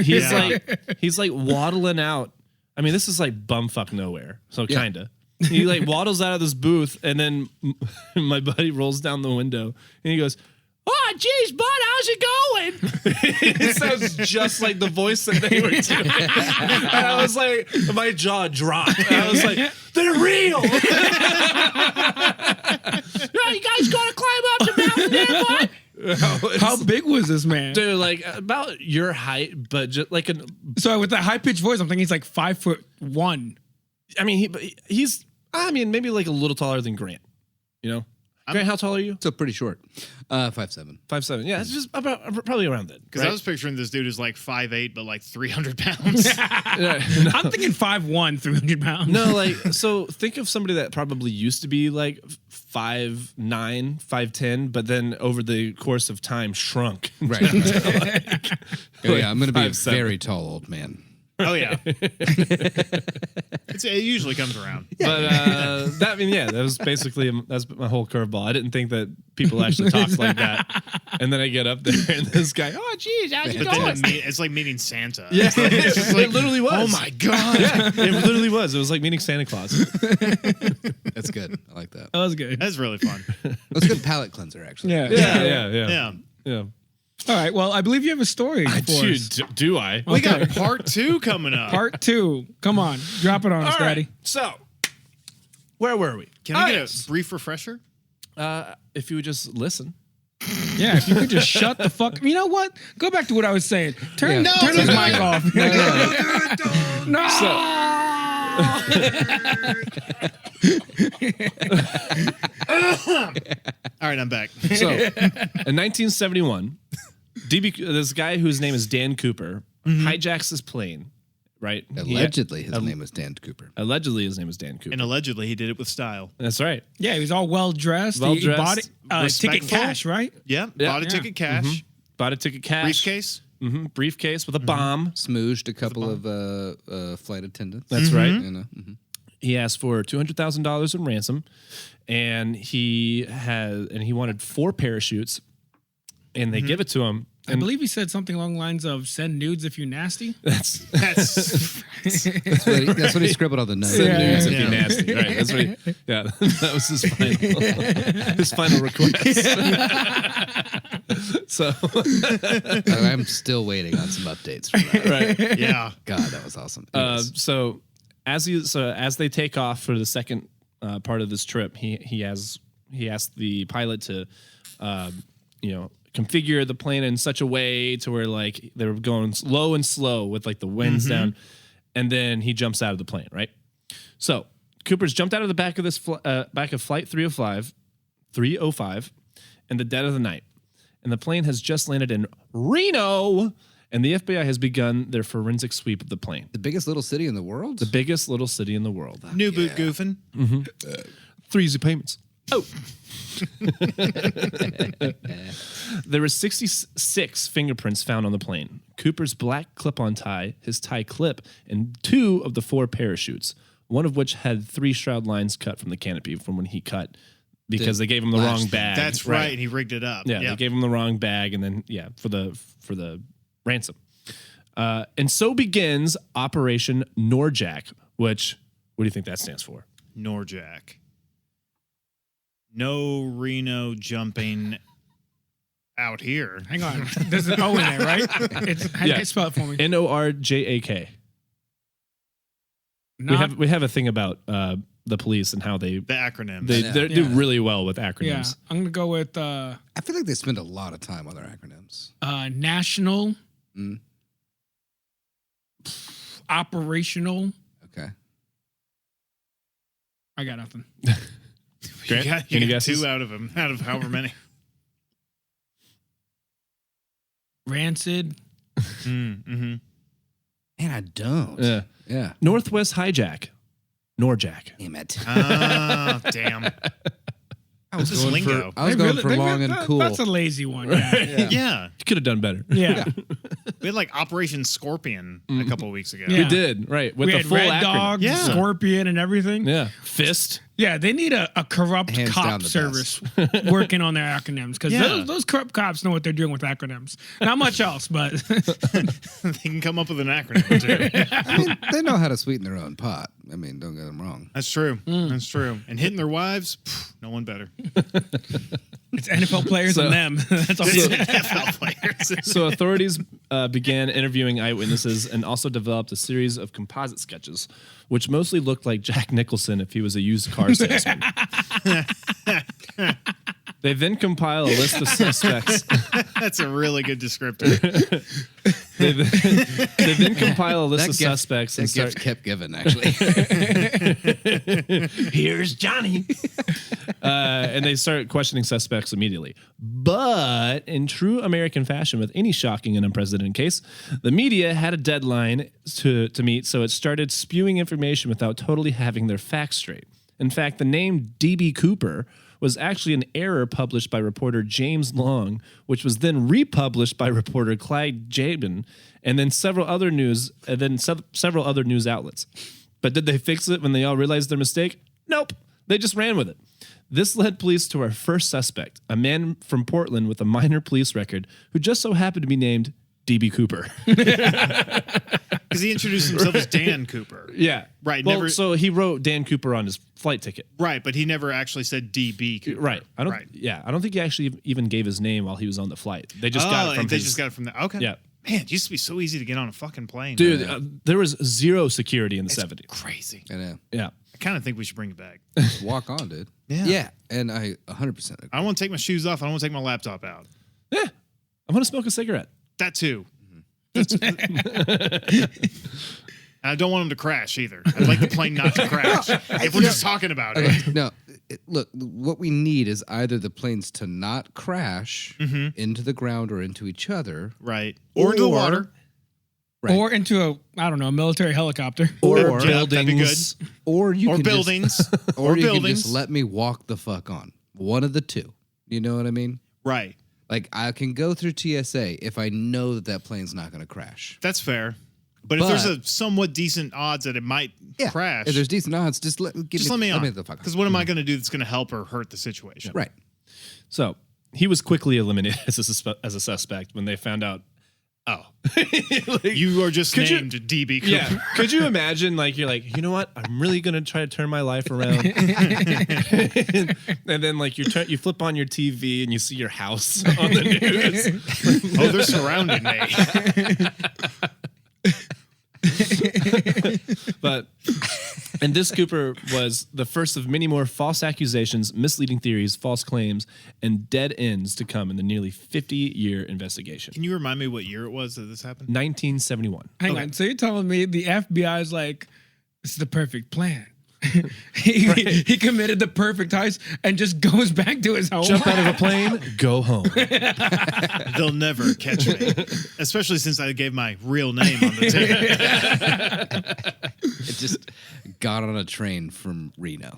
like waddling out. I mean, this is like bumfuck nowhere. So kinda. He like waddles out of this booth, and then my buddy rolls down the window, and he goes, oh, geez, bud, how's it going? It sounds just like the voice that they were doing. And I was like, my jaw dropped. I was like, they're real. Yeah, you guys gotta climb up the mountain there, bud. How big was this man? Dude, like about your height, but just like So with that high pitched voice, I'm thinking he's like 5'1". I mean, he's maybe like a little taller than Grant. Grant, how tall are you? So pretty short. 5'7". 5'7". Yeah, it's just about probably around that. Because I was picturing this dude as like 5'8", but like 300 pounds. I'm thinking 5'1", 300 pounds. No, like, so think of somebody that probably used to be like 5'9", 5'10", but then over the course of time shrunk. Right. Yeah, I'm going to be 5'7". a very tall old man. Oh yeah, it usually comes around. But that was basically that's my whole curveball. I didn't think that people actually talked like that. And then I get up there and this guy, oh geez, how's it going? It's like meeting Santa. Yeah, It's just like, it literally was. Oh my god. Yeah, it literally was. It was like meeting Santa Claus. That's good. I like that. That was good. That's really fun. That's a good palate cleanser, actually. Yeah. Yeah. All right. Well, I believe you have a story for us. Do I? We got part 2 coming up. Part 2. Come on. Drop it on us, All right. Daddy. So, where were we? Can I get a brief refresher? If you would just listen. Yeah, if you could just shut the fuck. You know what? Go back to what I was saying. Turn Yeah. his mic off. No. All right, I'm back. So, in 1971, this guy whose name is Dan Cooper hijacks this plane, right? Allegedly, his name was Dan Cooper. Allegedly, his name is Dan Cooper. And allegedly, he did it with style. That's right. Yeah, he was all well dressed. He Well-dressed, bought it, ticket respectful. cash, right? Yeah, bought a ticket cash. Bought a ticket cash. Briefcase. Briefcase with a bomb. Smooshed a couple of flight attendants. That's right. You know? He asked for $200,000 in ransom, and he wanted 4 parachutes, and they give it to him. I believe he said something along the lines of "send nudes if you nasty." That's That's what he scribbled on the note. Send nudes if Yeah. you're nasty. Right. That's what that was his final request. So I'm still waiting on some updates from that. right. yeah. God, that was awesome. Anyways. So as they take off for the second part of this trip, he asked the pilot to configure the plane in such a way to where like they were going low and slow with like the winds down, and then he jumps out of the plane. Right. So Cooper's jumped out of the back of this back of flight 305 in the dead of the night, and the plane has just landed in Reno. And the FBI has begun their forensic sweep of the plane. The biggest little city in the world? The biggest little city in the world. New boot goofing. 3 easy payments. Oh. There were 66 fingerprints found on the plane. Cooper's black clip-on tie, his tie clip, and 2 of the 4 parachutes, one of which had 3 shroud lines cut from the canopy from when he cut because they gave him the wrong bag. That's right. And he rigged it up. Yeah, they gave him the wrong bag, and then for the ransom. And so begins Operation Norjack, which, what do you think that stands for? Norjack. No Reno jumping out here. Hang on, there's an O in there, right? Spell it for me. Norjak. We have a thing about the police and how they The acronym. they do really well with acronyms. Yeah, I'm gonna go with I feel like they spend a lot of time on their acronyms. national, operational, Okay. I got nothing. Grant, You got any guesses? 2 out of them, out of however many. Rancid. Mm-hmm. Man, I don't. Yeah. Northwest Hijack. Norjack. Damn it. Ah, damn. I was this going lingo? for, I was They going really- for they long really- and that- cool. That's a lazy one. Yeah. Yeah. You could have done better. Yeah. We had like Operation Scorpion a couple of weeks ago. Yeah. We did, right. With We the had full Red acronym. Dog, Yeah. Scorpion, and everything. Yeah. Fist. Yeah, they need a corrupt Hands down cop the service working on their acronyms because Yeah. those corrupt cops know what they're doing with acronyms. Not much else, but They can come up with an acronym or two. I mean, they know how to sweeten their own pot. I mean, don't get them wrong. That's true. That's true. And hitting their wives, no one better. it's NFL players So- and them. That's all. NFL players. So authorities began interviewing eyewitnesses and also developed a series of composite sketches, which mostly looked like Jack Nicholson if he was a used car salesman. They then compile a list of suspects. That's a really good descriptor. They then compile a list of gift- suspects and That gift start. kept giving, actually. Here's Johnny. And they start questioning suspects immediately. But in true American fashion, with any shocking and unprecedented case, the media had a deadline to meet, so it started spewing information without totally having their facts straight. In fact, the name D.B. Cooper was actually an error published by reporter James Long, which was then republished by reporter Clyde Jabin, and then several other news outlets. But did they fix it when they all realized their mistake? Nope. They just ran with it. This led police to our first suspect, a man from Portland with a minor police record who just so happened to be named D.B. Cooper. Because he introduced himself as Dan Cooper. Yeah. Right, Well, never- so he wrote Dan Cooper on his flight ticket. Right, but he never actually said DB Cooper. Right. I don't. Right. Yeah. I don't think he actually even gave his name while he was on the flight. They just got it from they his. just got it from the. Okay. Yeah. Man, it used to be so easy to get on a fucking plane. Dude, there was zero security in the 70s. Crazy. I know. Yeah. I kind of think we should bring it back. Walk on, dude. Yeah. Yeah. And I 100% agree. I don't want to take my shoes off. I don't want to take my laptop out. Yeah. I want to smoke a cigarette. That too. I don't want them to crash either. I'd like the plane not to crash. If we're just talking about it. No, look, what we need is either the planes to not crash into the ground or into each other, Right. Or into the water. Right. Or into a military helicopter. or Yeah, that'd be buildings. or you Or can buildings. just, or Or you can buildings. just let me walk the fuck on. One of the two. You know what I mean? Right. Like I can go through TSA if I know that plane's not going to crash. That's fair. But if there's But- a somewhat decent odds that it might crash, If there's decent odds, just let me on. the fuck. Because what am I going to do that's going to help or hurt the situation? Right. So he was quickly eliminated as a suspect when they found out. Oh, Like, You are just Could you- named DB Cooper. yeah. Could you imagine, like, you're like, you know what? I'm really going to try to turn my life around. And then, like, you flip on your TV and you see your house on the news. Oh, they're surrounding me. But, and this Cooper was the first of many more false accusations, misleading theories, false claims, and dead ends to come in the nearly 50-year investigation. Can you remind me what year it was that this happened? 1971. Hang on. So you're telling me the FBI is like, this is the perfect plan. he committed the perfect heist and just goes back to his home. Jump out of a plane, go home. They'll never catch me. Especially since I gave my real name on the ticket. It just got on a train from Reno.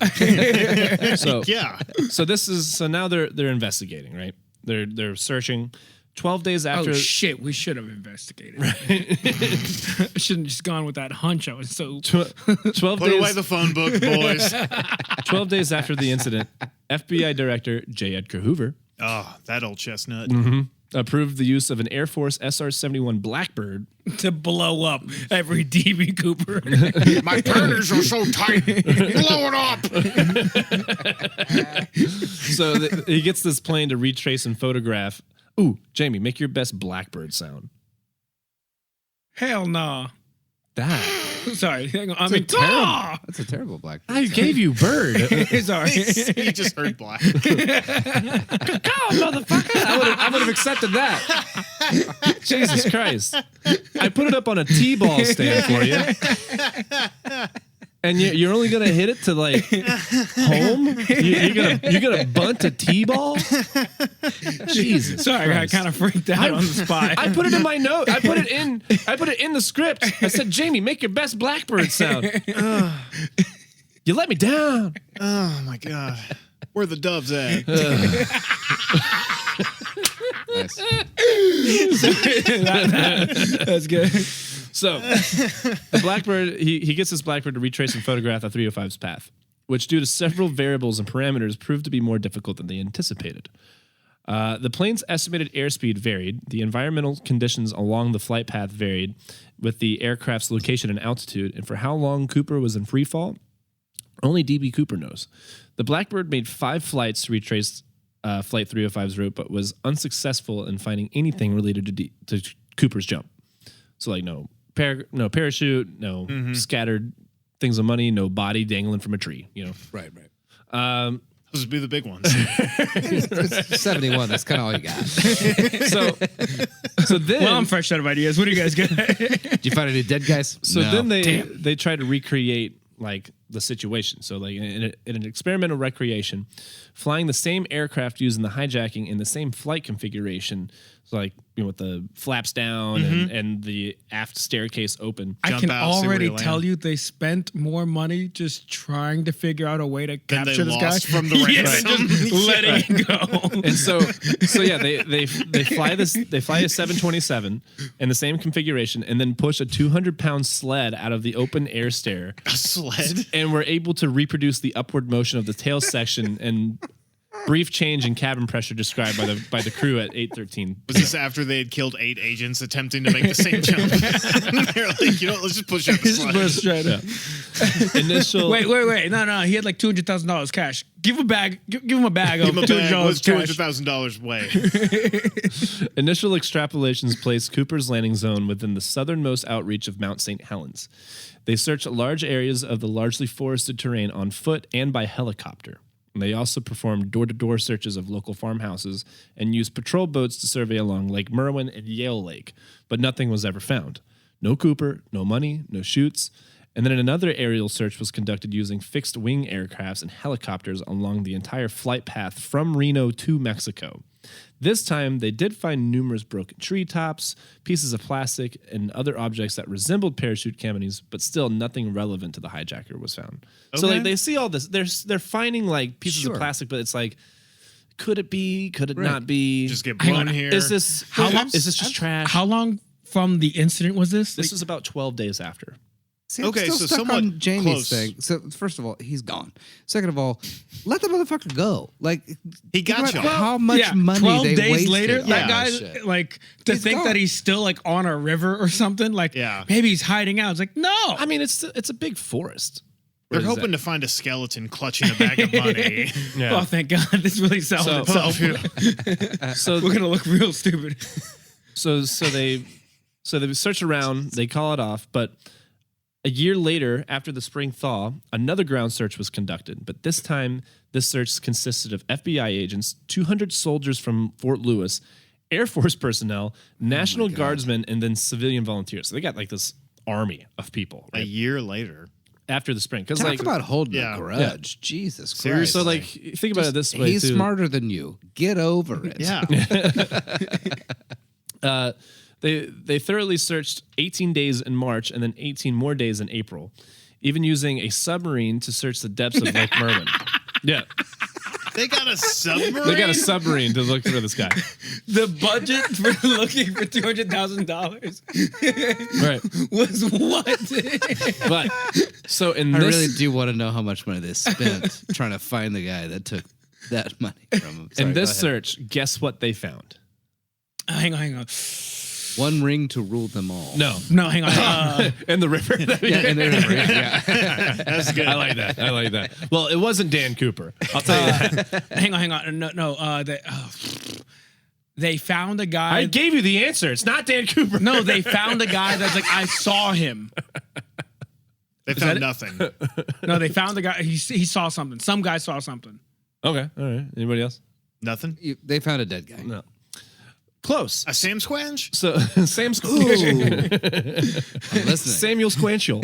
So Yeah. so now they're investigating, right? They're searching. 12 days after. Oh shit! We should have investigated. I shouldn't just gone with that hunch. I was so. 12 Put days. away the phone book, boys. 12 days after the incident, FBI Director J. Edgar Hoover Oh, that old chestnut. approved the use of an Air Force SR-71 Blackbird. to blow up every DB Cooper. My turners are so tight. Blow it up. So he gets this plane to retrace and photograph. Ooh, Jamie, make your best Blackbird sound. Hell no. That. Sorry. Hang on. I That's mean, a terrible. ah! That's a terrible black. I gave you bird. Sorry. He just heard black. Oh, motherfucker. I would have accepted that. Jesus Christ. I put it up on a T-ball stand for you. And you're only gonna hit it to like home. You're gonna bunt a t-ball. Jesus. Sorry, Christ. I kind of freaked out on the spot. I put it in my note. I put it in the script. I said, Jamie, make your best blackbird sound. You let me down. Oh my god, where the doves at? Nice. That's good. So the blackbird, he gets this blackbird to retrace and photograph a 305's path, which due to several variables and parameters proved to be more difficult than they anticipated. The plane's estimated airspeed varied. The environmental conditions along the flight path varied with the aircraft's location and altitude. And for how long Cooper was in free fall, only DB Cooper knows. The Blackbird made 5 flights to retrace Flight 305's route, but was unsuccessful in finding anything related to Cooper's jump. So, like, no parachute, no scattered things of money, no body dangling from a tree, you know. Right. Those would be the big ones. It's 71. That's kind of all you got. So then, Well, I'm fresh out of ideas. What do you guys got? Did you find any dead guys? so No. then they tried to recreate like the situation. So like in an experimental recreation, flying the same aircraft using the hijacking in the same flight configuration. So like, you know, with the flaps down and the aft staircase open. I Jump can out, see where already you land. tell you they spent more money just trying to figure out a way to Then capture they this guy lost from the yeah, ransom. just letting it go. And so yeah, they fly a 727 in the same configuration and then push a 200-pound sled out of the open air stair. A sled. And we're able to reproduce the upward motion of the tail section and brief change in cabin pressure described by the crew at 813. Was this after they had killed 8 agents attempting to make the same jump? They're like, you know, let's just push up the sled. Initial Wait. No. He had like $200,000 cash. Give him a bag. Give him a bag of Give him a bag. What's $200 cash. $200,000 way? Initial extrapolations placed Cooper's landing zone within the southernmost outreach of Mount St. Helens. They searched large areas of the largely forested terrain on foot and by helicopter. They also performed door-to-door searches of local farmhouses and used patrol boats to survey along Lake Merwin and Yale Lake, but nothing was ever found. No Cooper, no money, no chutes. And then another aerial search was conducted using fixed-wing aircrafts and helicopters along the entire flight path from Reno to Mexico. This time, they did find numerous broken treetops, pieces of plastic, and other objects that resembled parachute canopies, but still nothing relevant to the hijacker was found. So, Okay. like, they see all this. They're finding like pieces of plastic, but it's like, could it be? Could it not be? Just get Hang blown on. here. Is this How long- Is this just trash? How long from the incident was this? This was about 12 days after. See, I'm Okay, still so stuck somewhat on Jamie's close. thing. So first of all, he's gone. Second of all, let the motherfucker go. Like He think got about you. how much money 12 they days wasted later, on that this guy, shit. like, to He's think gone. that he's still, like, on a river or something, like, Yeah. maybe he's hiding out. It's like, no. I mean, it's a big forest. They're What is hoping that? to find a skeleton clutching a bag of money. Yeah. Oh, thank God. This really sells So- itself. So We're going to look real stupid. So they search around, they call it off, but a year later, after the spring thaw, another ground search was conducted. But this time, this search consisted of FBI agents, 200 soldiers from Fort Lewis, Air Force personnel, National Guardsmen, and then civilian volunteers. So they got like this army of people A right, year later. after the spring. Because Talk like, about holding Yeah. a grudge. Jesus Christ. Seriously. so like, think about it this way. He's too. smarter than you. Get over it. Yeah. They thoroughly searched 18 days in March and then 18 more days in April, even using a submarine to search the depths of Lake Merwin. Yeah, They got a submarine? they got a submarine to look for this guy. The budget for looking for $200,000 Right, was what? but so in I this, really do want to know how much money they spent trying to find the guy that took that money from him. Sorry, in this go ahead. search, guess what they found? hang on. One ring to rule them all. No, No, hang on. in the river. Yeah, and they're yeah. That's good. I like that. I like that. Well, it wasn't Dan Cooper. I'll tell you that. Hang on. No. They found a guy. I gave you the answer. It's not Dan Cooper. No, they found a guy that's like, I saw him. They found nothing. No, they found the guy. He saw something. Some guy saw something. Okay. All right. Anybody else? Nothing? They found a dead guy. No. Close. A Sam Squanch? So Sam Squanch. I'm listening. Samuel Squanchel.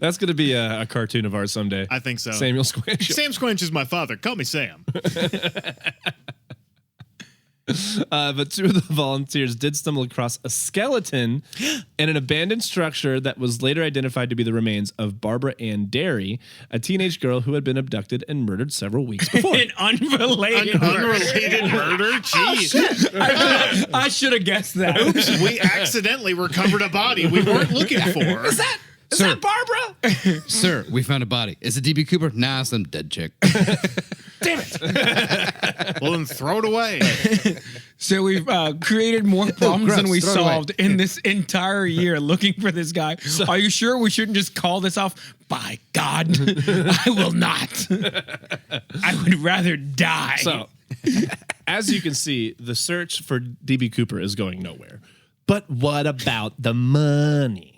That's going to be a cartoon of ours someday. I think so. Samuel Squanchel. Sam Squanch is my father. Call me Sam. But two of the volunteers did stumble across a skeleton in an abandoned structure that was later identified to be the remains of Barbara Ann Derry, a teenage girl who had been abducted and murdered several weeks before. An unrelated Unrelated murder? Jeez. I should have guessed that. Oops, we accidentally recovered a body we weren't looking for. Is that Barbara? Sir, we found a body. Is it DB Cooper? Nah, some dead chick. Damn it. Well, then throw it away. So we've created more problems gross. than we Throw it away. solved in this entire year looking for this guy. Are you sure we shouldn't just call this off? By God, I will not. I would rather die. So, as you can see, the search for DB Cooper is going nowhere. But what about the money?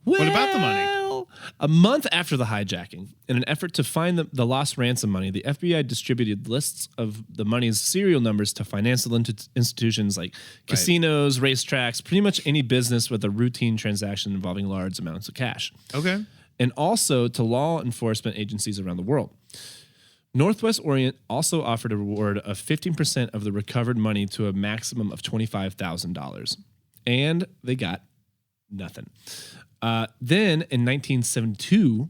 What about the money? Well, a month after the hijacking, in an effort to find the lost ransom money, the FBI distributed lists of the money's serial numbers to financial institutions like casinos, racetracks, pretty much any business with a routine transaction involving large amounts of cash. Okay. And also to law enforcement agencies around the world. Northwest Orient also offered a reward of 15% of the recovered money to a maximum of $25,000. And they got nothing. Then in 1972,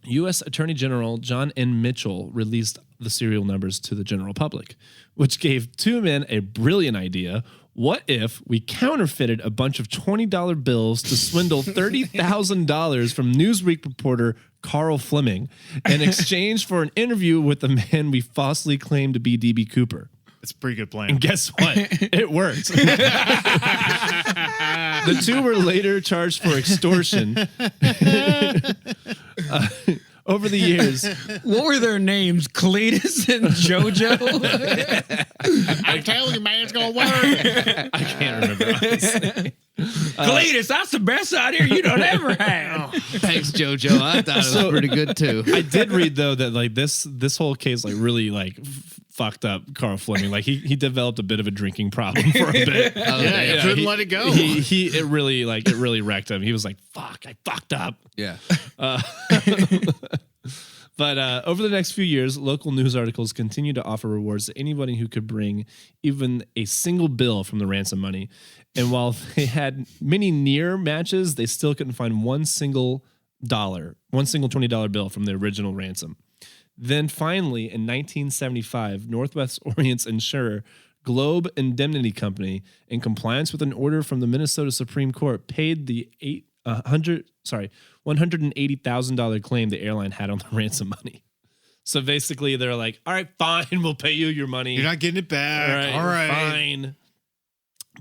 U.S. Attorney General John N. Mitchell released the serial numbers to the general public, which gave two men a brilliant idea. What if we counterfeited a bunch of $20 bills to swindle $30,000 from Newsweek reporter Carl Fleming in exchange for an interview with the man we falsely claimed to be DB Cooper? It's a pretty good plan. And guess what? It worked. The two were later charged for extortion. Over the years. What were their names? Cletus and JoJo? I'm telling you, man, it's going to work. I can't remember, honestly. Cletus, that's the best idea you don't ever have. Thanks, JoJo. I thought it was pretty good too. I did read though that like this whole case like really like fucked up Carl Fleming. Like he developed a bit of a drinking problem for a bit. Yeah, couldn't let it go. It really wrecked him. He was like, "Fuck, I fucked up." Yeah. But over the next few years, local news articles continued to offer rewards to anybody who could bring even a single bill from the ransom money. And while they had many near matches, they still couldn't find one single $20 bill from the original ransom. Then finally, in 1975, Northwest Orient's insurer, Globe Indemnity Company, in compliance with an order from the Minnesota Supreme Court, paid the $180,000 claim the airline had on the ransom money. So basically, they're like, "All right, fine, we'll pay you your money. You're not getting it back. All right. Fine."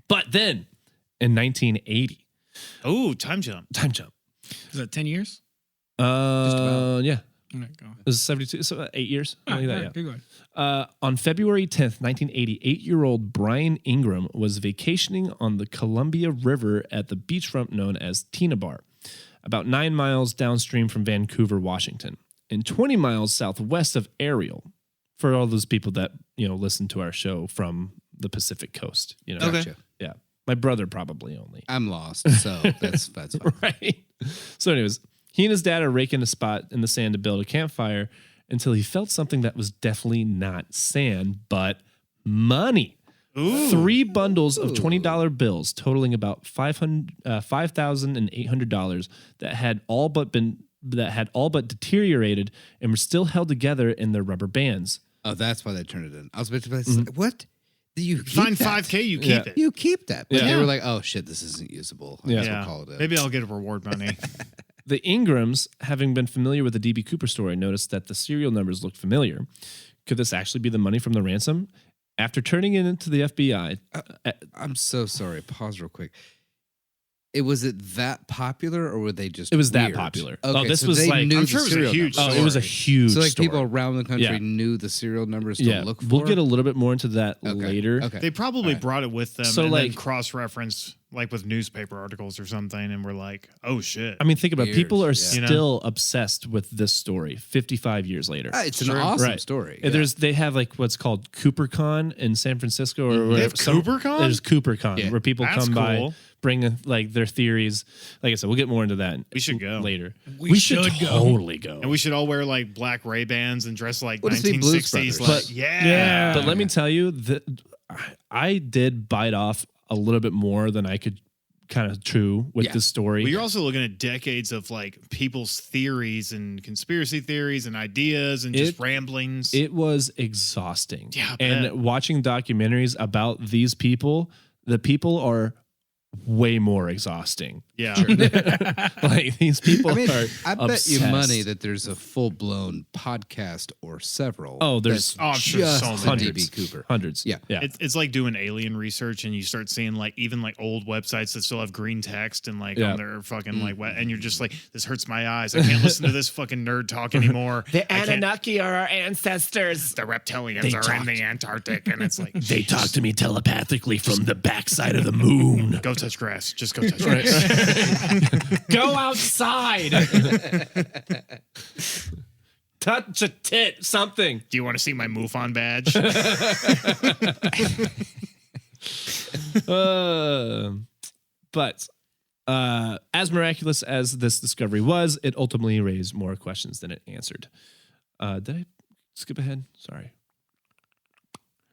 But then, in 1980, Oh, time jump. Is that 10 years? Yeah, All right, go. it was 72, so 8 years. Something like that, yeah. Keep going. On February 10th, 1980, 8-year-old Brian Ingram was vacationing on the Columbia River at the beachfront known as Tina Bar, about 9 miles downstream from Vancouver, Washington, and 20 miles southwest of Ariel. For all those people that listen to our show from the Pacific Coast, Okay. Gotcha. yeah, my brother probably only. I'm lost, so that's fine. Right. So, anyways, he and his dad are raking a spot in the sand to build a campfire until he felt something that was definitely not sand, but money. Ooh. 3 bundles of $20 bills totaling about $5,800 that had all but deteriorated and were still held together in their rubber bands. Oh, that's why they turned it in. I was about to say, what? You keep Find that? $5K, you keep it. You keep that. But Yeah. they were like, oh shit, this isn't usable. I guess we'll call it in. Maybe I'll get a reward money. The Ingrams, having been familiar with the DB Cooper story, noticed that the serial numbers looked familiar. Could this actually be the money from the ransom? After turning it into the FBI, I'm so sorry. Pause real quick. Was it that popular, or were they just? It was that weird? popular. Okay, Oh, this so was they like knew I'm the sure it was a serial huge numbers. Oh, it was a huge So like story. people around the country Yeah. knew the serial numbers to Yeah, look for. we'll get a little bit more into that Okay. later. Okay. They probably brought it with them So, and then like- cross-reference like with newspaper articles or something, and we're like, oh shit. I mean, think about it. People are Years, yeah. still obsessed with this story 55 years later. It's an awesome Right. story. And they have like what's called CooperCon in San Francisco, or They whatever. have CooperCon? There's CooperCon Yeah. where people That's come by, cool. bring like their theories. Like I said, we'll get more into that. We should go. later. We should go. totally go. And we should all wear like black Ray-Bans and dress like We'll just be Blues 1960s. Brothers. Like, But- yeah. But let me tell you that I did bite off a little bit more than I could kind of chew with Yeah. this story. Well, you're also looking at decades of like people's theories and conspiracy theories and ideas and just ramblings. It was exhausting. Yeah, I and bet. watching documentaries about these people, the people are way more exhausting. yeah. Like these people I mean, are I bet you obsessed. money that there's a full blown podcast or several. Oh, there's that's Oh, I'm sure just so to many. hundreds. DB Cooper. Hundreds. Yeah. Yeah. It's like doing alien research, and you start seeing like even like old websites that still have green text and like Yeah. on their fucking like and you're just like, this hurts my eyes. I can't listen to this fucking nerd talk anymore. The I can't- Anunnaki are our ancestors. the reptilians They are in talked. the Antarctic, and it's like They talk to me telepathically from the backside of the moon. go touch grass. Just go touch grass. Go outside. Touch a tit, something. Do you want to see my MUFON badge? But as miraculous as this discovery was, it ultimately raised more questions than it answered. Did I skip ahead? Sorry.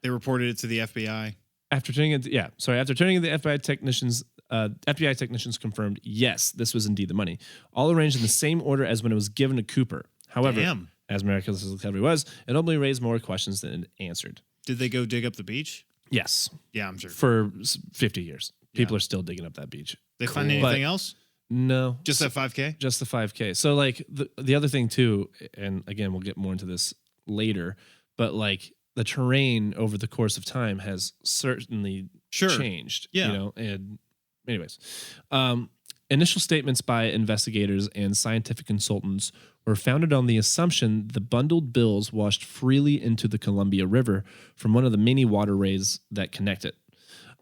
They reported it to the FBI. After turning it, after turning it, the FBI technicians confirmed, yes, this was indeed the money, all arranged in the same order as when it was given to Cooper. However, Damn. as miraculous as the discovery was, it ultimately raised more questions than it answered. Did they go dig up the beach? Yes, Yeah, I'm sure. for 50 years, people are still digging up that beach. They find Cool. anything But- else? No, Just that 5K? just the 5K. So like the other thing too, and again we'll get more into this later, but like the terrain over the course of time has certainly Sure. changed. Yeah. You know, and anyways. Initial statements by investigators and scientific consultants were founded on the assumption the bundled bills washed freely into the Columbia River from one of the many waterways that connect it.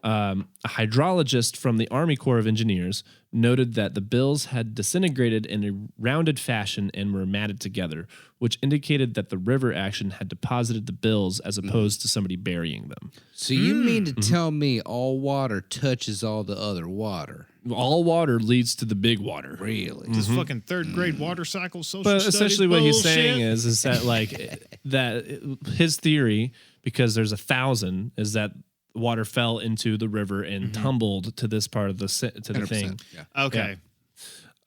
A hydrologist from the Army Corps of Engineers noted that the bills had disintegrated in a rounded fashion and were matted together, which indicated that the river action had deposited the bills as opposed to somebody burying them. So you mean to tell me all water touches all the other water? All water leads to the big water. Really? This fucking third grade water cycle social But studies essentially what he's bullshit. saying is that like that his theory, because there's 1,000, is that water fell into the river and tumbled to this part of the thing. Yeah. Okay.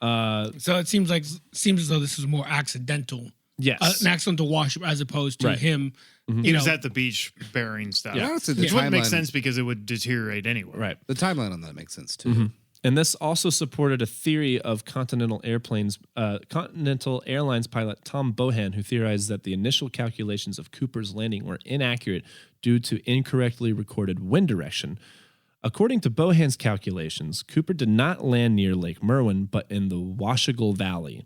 So it seems as though this is more accidental, Yes. an accidental wash as opposed to Right. him. He You was know, at the beach burying stuff. Yeah. Honestly, the Which wouldn't make timeline- sense because it would deteriorate anyway. Right. The timeline on that makes sense too. And this also supported a theory of Continental Airlines pilot Tom Bohan, who theorized that the initial calculations of Cooper's landing were inaccurate due to incorrectly recorded wind direction. According to Bohan's calculations, Cooper did not land near Lake Merwin, but in the Washagal Valley.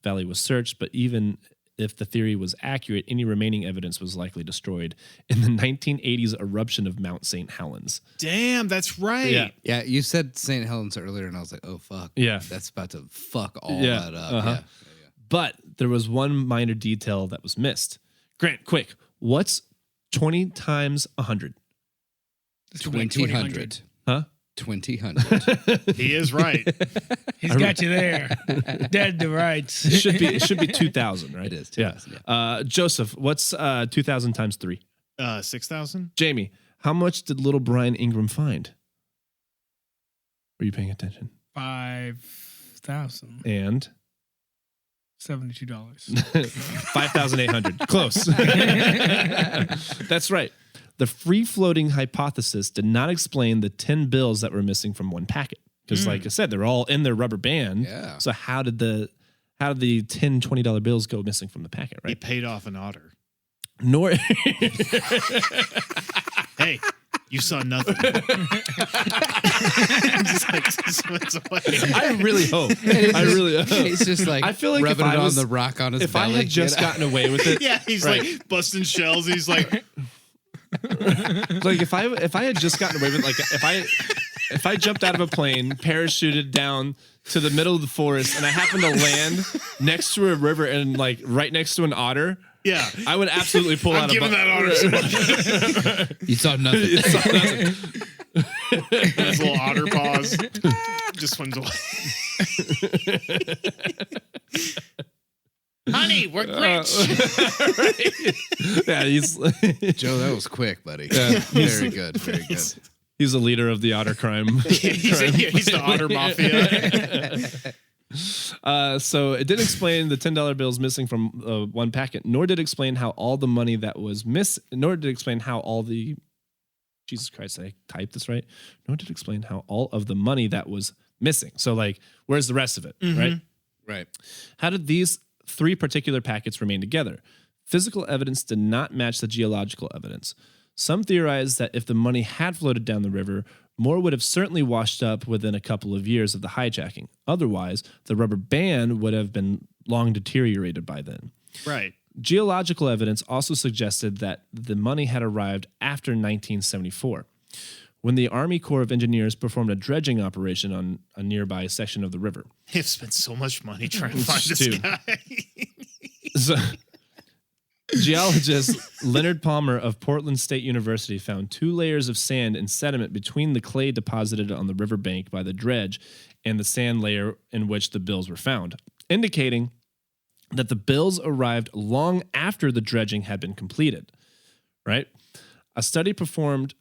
The valley was searched, but even if the theory was accurate, any remaining evidence was likely destroyed in the 1980s eruption of Mount St. Helens. Damn, that's right. Yeah. Yeah, you said St. Helens earlier, and I was like, oh fuck. Yeah. That's about to fuck all Yeah, that up. uh-huh. Yeah. But there was one minor detail that was missed. Grant, quick, what's 20 times 100? 2000. Huh? 2000. He is right. he's got you there, dead to rights. It should be 2,000, right? It is Yeah. 2000, Joseph, what's 2,000 times 3? 6,000? Jamie, how much did little Brian Ingram find? Were you paying attention? $5,072. And $5,800. 5,800. Close. That's right. The free-floating hypothesis did not explain the 10 bills that were missing from one packet. Because like I said, they're all in their rubber band. Yeah. So how did the $10, $20 bills go missing from the packet, He right? paid off an otter. Nor Hey, You saw nothing. Just swims away. I really hope. It's just like I feel like rubbing if it I on was- the rock on his If belly. I had just gotten away with it, Yeah, he's Right. like busting shells. He's like, like if I had just gotten away with like if I jumped out of a plane, parachuted down to the middle of the forest, and I happened to land next to a river and like right next to an otter, yeah. I would absolutely pull I'm out giving that otter some money. You saw nothing. His little otter paws just swims away. Honey, we're rich. Yeah, he's Joe, that was quick, buddy. Very good. Very good. he's the leader of the otter crime. He's the otter mafia. So it didn't explain the $10 bills missing from one packet, nor did it explain how all the money that was nor did it explain how all the Jesus Christ, I typed this right. Nor did it explain how all of the money that was missing. So like, where's the rest of it, right? Right. How did these 3 particular packets remain together? Physical evidence did not match the geological evidence. Some theorize that if the money had floated down the river, more would have certainly washed up within a couple of years of the hijacking. Otherwise, the rubber band would have been long deteriorated by then. Right. Geological evidence also suggested that the money had arrived after 1974, when the Army Corps of Engineers performed a dredging operation on a nearby section of the river. They've spent so much money trying to find this Dude. guy. So, geologist Leonard Palmer of Portland State University found 2 layers of sand and sediment between the clay deposited on the riverbank by the dredge and the sand layer in which the bills were found, indicating that the bills arrived long after the dredging had been completed. Right? A study performed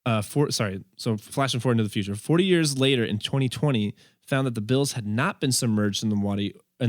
flashing forward into the future, 40 years later in 2020, found that the bills had not been submerged in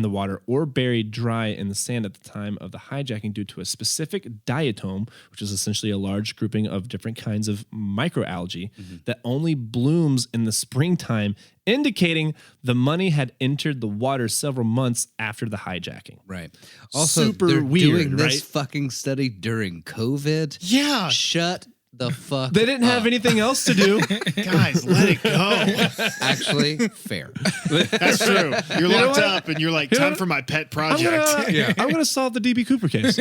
the water or buried dry in the sand at the time of the hijacking due to a specific diatom, which is essentially a large grouping of different kinds of microalgae that only blooms in the springtime, indicating the money had entered the water several months after the hijacking. Right. Also, Super they're weird, doing this right? fucking study during COVID. Yeah. Shut the fuck They didn't have up. anything else to do. Guys, let it go. Actually, fair. That's true. You're know locked what? up and you're like, time for my pet I'm project. gonna solve the DB Cooper case.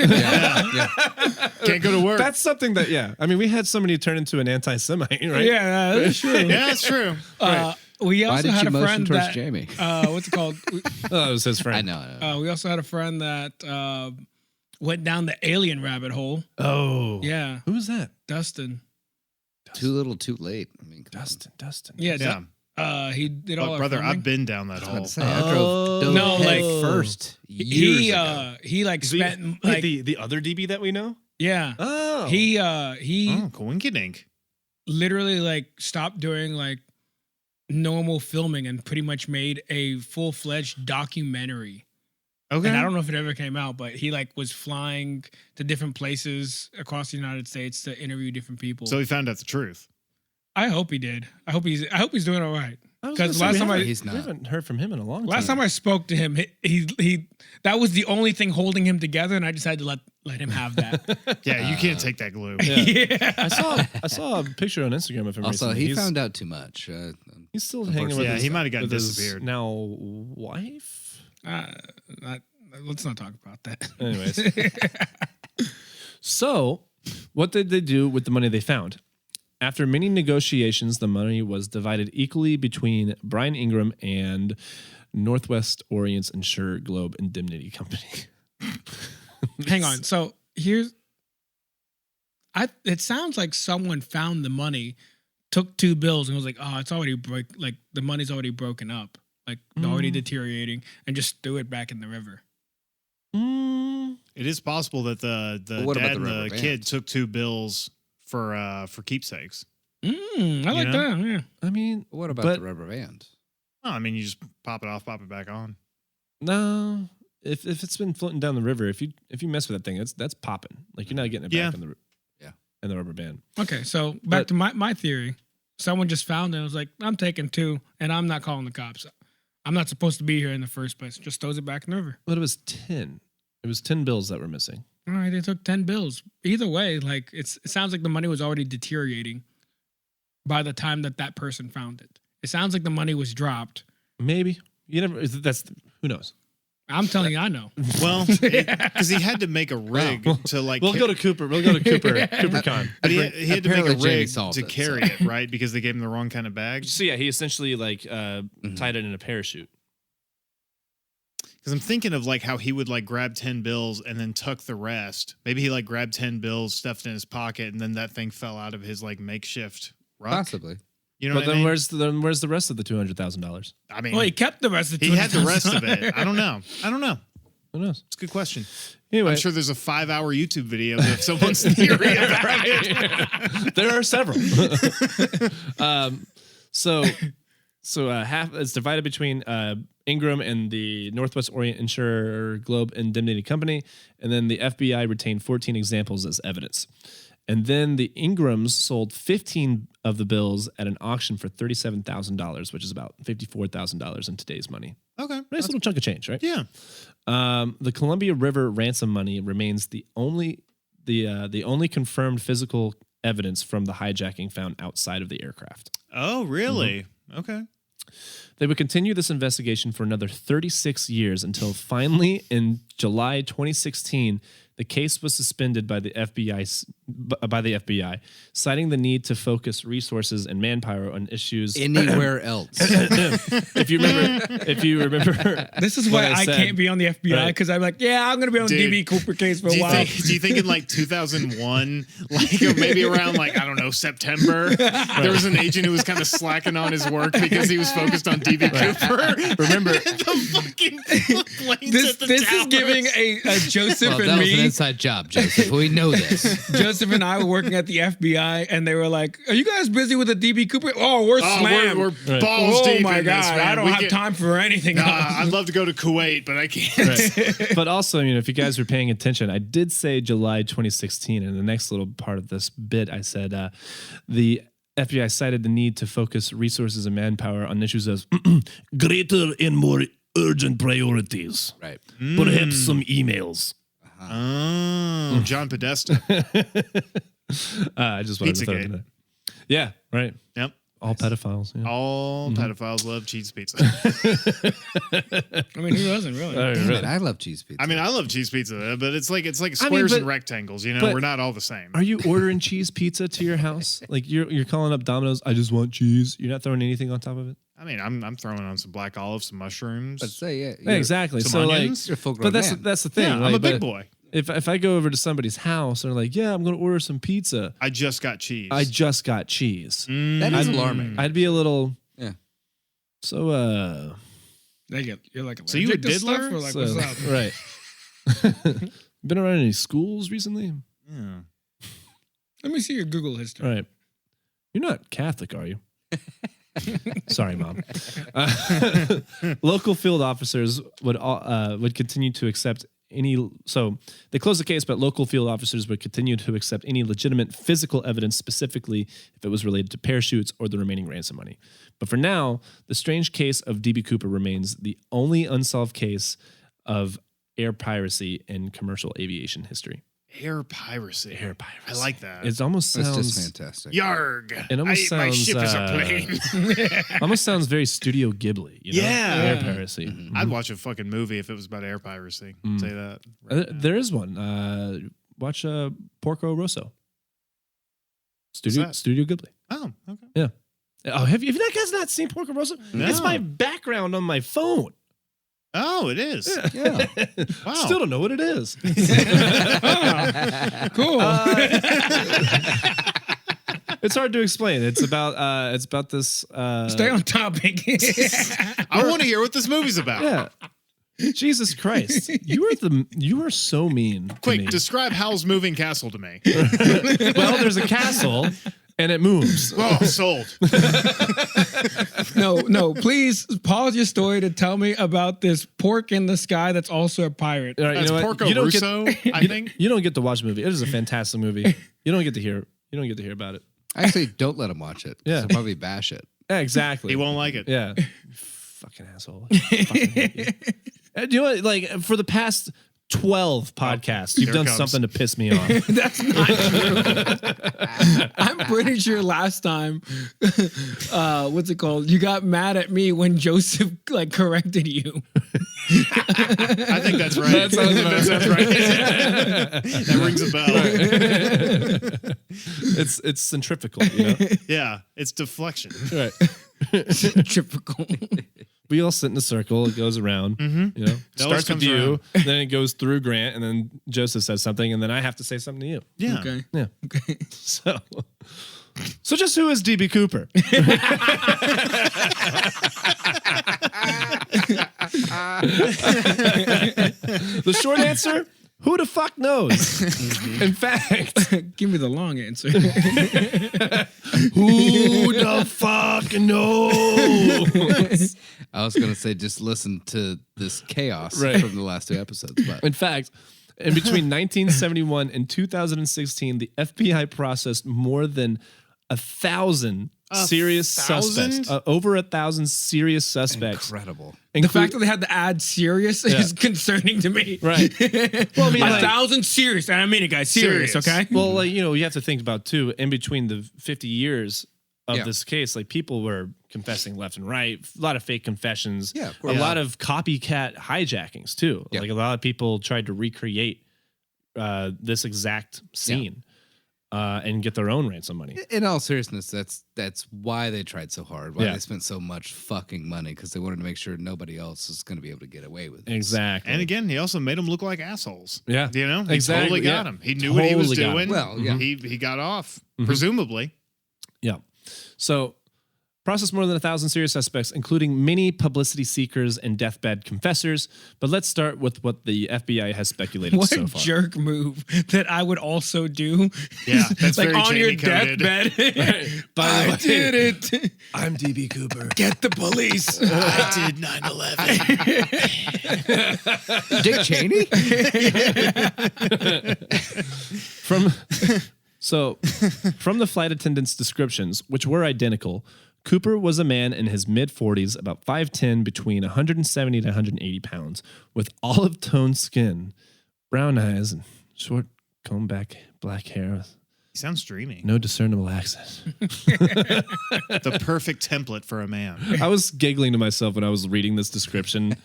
Can't go to work. That's something that, I mean, we had somebody turn into an anti-Semite, right? Yeah, that's true. yeah, that's true. We Why also did had you a motion friend towards that Jamie? what's it called? Oh, it was his friend. I know. We also had a friend that went down the alien rabbit hole. Oh. Yeah, Who was that? Dustin. Too little, too late. I mean, come on. Dustin. Yeah, Yeah. he did all But our brother, filming. I've been down that I was hole. about to say, I drove No, head like- first. Years ago. he like spent like the other DB that we know? yeah. Oh. He Oh, coinkydink. literally like stopped doing like normal filming and pretty much made a full-fledged documentary. Okay. And I don't know if it ever came out, but he like was flying to different places across the United States to interview different people. So he found out the truth. I hope he did. I hope he's doing all right. I was 'Cause gonna say, last time I- He's we not. haven't heard from him in a long time. Last time I spoke to him, he that was the only thing holding him together, and I decided to let him have that. Yeah, you can't take that glue. Yeah. I saw a picture on Instagram of him Also, recently. he found out too much. He's still hanging with Yeah, his, he might have gotten with his disappeared. now wife. Let's not talk about that. Anyways. So, what did they do with the money they found? After many negotiations, the money was divided equally between Brian Ingram and Northwest Orient's Insure Globe Indemnity Company. Hang on. So it sounds like someone found the money, took 2 bills, and was like, "Oh, it's already the money's already broken up, like already deteriorating," and just threw it back in the river. It is possible that the But what dad about the and rubber the kid band? took 2 bills for keepsakes. I like know? that. Yeah. I mean, What about But- the rubber band? Oh, I mean, you just pop it off, pop it back on. no. If it's been floating down the river, if you mess with that thing, that's popping. Like you're not getting it Yeah. back in the rubber band. Okay, so back to my theory. Someone just found it and was like, "I'm taking 2, and I'm not calling the cops. I'm not supposed to be here in the first place." Just throws it back in the river. But it was 10. It was 10 bills that were missing. All right, they took 10 bills. Either way, like it sounds like the money was already deteriorating. by the time that person found it. It sounds like the money was dropped. Maybe. You never. That's who knows. I'm telling you, I know. Well, because he had to make a rig to like. We'll go to Cooper. We'll go to CooperCon. But he had to make a Apparently Jamie rig solved to it, carry so. it, right? Because they gave him the wrong kind of bag. So yeah, he essentially like tied it in a parachute. Because I'm thinking of like how he would like grab 10 bills and then tuck the rest. Maybe he like grabbed 10 bills, stuffed in his pocket, and then that thing fell out of his like makeshift ruck. Possibly. You know But what then I mean? where's the rest of the $200,000? I mean, Well, he kept the rest of the he had the rest of $200,000. it. I don't know. Who knows? It's a good question. Anyway, I'm sure there's a 5-hour YouTube video of someone's theory about it. there are several. So half it's divided between Ingram and the Northwest Orient Insurer Globe Indemnity Company, and then the FBI retained 14 examples as evidence. And then the Ingrams sold 15 of the bills at an auction for $37,000, which is about $54,000 in today's money. Okay. Nice little chunk of change, right? Yeah. The Columbia River ransom money remains the only confirmed physical evidence from the hijacking found outside of the aircraft. Oh, really? Okay. They would continue this investigation for another 36 years until finally in July 2016, the case was suspended by the FBI, citing the need to focus resources and manpower on issues Anywhere else. If you remember, This is what why I said. can't be on the FBI Right. because I'm like, yeah, I'm gonna be on the Dude, DB Cooper case for a Do you, while. think, do you think in like 2001, like or maybe around like, I don't know, September, there was an agent who was kind of slacking on his work because he was focused on DB Cooper? remember The fucking planes This at the this is towers. giving a Joseph Well, and that was an me. inside job, Joseph. We know this. Joseph and I were working at the FBI, and they were like, "Are you guys busy with the DB Cooper? Oh, we're Oh, slammed. we're Right. balls Oh deep my in god, this, man. I don't We have can- time for anything Nah, else." I'd love to go to Kuwait, but I can't. Right. But also, if you guys were paying attention, I did say July 2016. In the next little part of this bit, I said the FBI cited the need to focus resources and manpower on issues as greater and more urgent priorities. Right. Perhaps some emails. Oh, John Podesta. I just wanted to throw it Pizzagate. in there. Yeah, right. Yep. All pedophiles. Yeah. All pedophiles love cheese pizza. I mean, who doesn't really? Damn it, I love cheese pizza. I mean, I love cheese pizza, but it's like squares but- and rectangles. You know, but- we're not all the same. Are you ordering cheese pizza to your house? Like you're calling up Domino's. I just want cheese. You're not throwing anything on top of it. I mean, I'm throwing on some black olives, some mushrooms. Let's say, yeah. Yeah, exactly. Some So onions? You're a full but grown man. that's the thing. Yeah, I'm like, a big but boy. If I go over to somebody's house and they're like, yeah, I'm going to order some pizza. I just got cheese. I just got cheese. That is alarming. I'd be a little. Yeah. So You're like, So you a allergic to stuff, diddler? or like, so- what's up? right. Been around any schools recently? Yeah. Let me see your Google history. All right. You're not Catholic, are you? Sorry, Mom. Local field officers would continue to accept any. So they closed the case, but local field officers would continue to accept any legitimate physical evidence, specifically if it was related to parachutes or the remaining ransom money. But for now, the strange case of DB Cooper remains the only unsolved case of air piracy in commercial aviation history. Air piracy. Air piracy. I like that. It almost That's sounds just fantastic. Yarg. It almost my sounds, ship is a plane. almost sounds very Studio Ghibli. You know? Yeah. Air piracy. I'd watch a fucking movie if it was about air piracy. Say that. There is one. Watch Porco Rosso. that? Studio Ghibli. Oh, okay. Yeah. Oh, have you guys not seen Porco Rosso? No. It's my background on my phone. Oh, it is. Yeah. Wow. Still don't know what it is. Cool. It's hard to explain. It's about this. Stay on topic. I want to hear what this movie's about. Yeah. Jesus Christ, you are so mean. To Quick, me. describe Hal's moving castle to me. Well, there's a castle and it moves. Oh, sold. No, please pause your story to tell me about this pork in the sky that's also a pirate. All right, That's you know what? Porco You don't Russo, I think. You don't get to watch the movie. It is a fantastic movie. You don't get to hear about it. Actually, don't let him watch it. Yeah. He'll probably bash it. Yeah, exactly. He won't like it. Yeah. You fucking asshole. I fucking hate you. And you know what? Like for the past 12 podcasts, you've here done it comes. something to piss me off. That's not true. I'm pretty sure last time, what's it called? You got mad at me when Joseph like corrected you. I think that's right. That sounds right. That rings a bell. It's centrifugal, you know? Yeah, it's deflection. Right. Typical. We all sit in a circle. It goes around. Mm-hmm. You know, always starts with comes you, around. then it goes through Grant, and then Joseph says something, and then I have to say something to you. Yeah. Okay. Yeah. Okay. So just who is DB Cooper? The short answer: who the fuck knows? In fact, Give me the long answer. who the fuck knows? I was gonna say just listen to this chaos Right. from the last 2 episodes, but In fact, in between 1971 and 2016, the FBI processed more than 1,000 serious 1,000? suspects. Over 1,000 serious suspects. incredible. The fact that they had to add serious is concerning to me. Right. Well, I mean, 1,000 serious. And I mean it, guys. Serious, Serious. okay? Well, like, you know, you have to think about too. In between the 50 years of Yeah. this case, like people were confessing left and right. A lot of fake confessions. Yeah, of a course. lot of copycat hijackings too. Yeah. Like a lot of people tried to recreate this exact scene and get their own ransom money. In all seriousness, that's why they tried so hard. Why Yeah. they spent so much fucking money, because they wanted to make sure nobody else is going to be able to get away with it. Exactly. And again, he also made them look like assholes. Yeah. You know, he Exactly, totally got yeah. him. He knew what he was Totally got him. doing. Well, yeah. He got off, presumably. Yeah. So, processed more than 1,000 serious suspects, including many publicity seekers and deathbed confessors. But let's start with what the FBI has speculated What so a far. jerk move that I would also do. Yeah, that's like very on your Jamie coded. deathbed. By the I way, did it. I'm DB Cooper. Get the police. I did 9/11. Dick Cheney? From the flight attendants' descriptions, which were identical, Cooper was a man in his mid-40s, about 5'10", between 170 to 180 pounds, with olive-toned skin, brown eyes, and short combed-back black hair. He sounds dreamy. No discernible accent. The perfect template for a man. I was giggling to myself when I was reading this description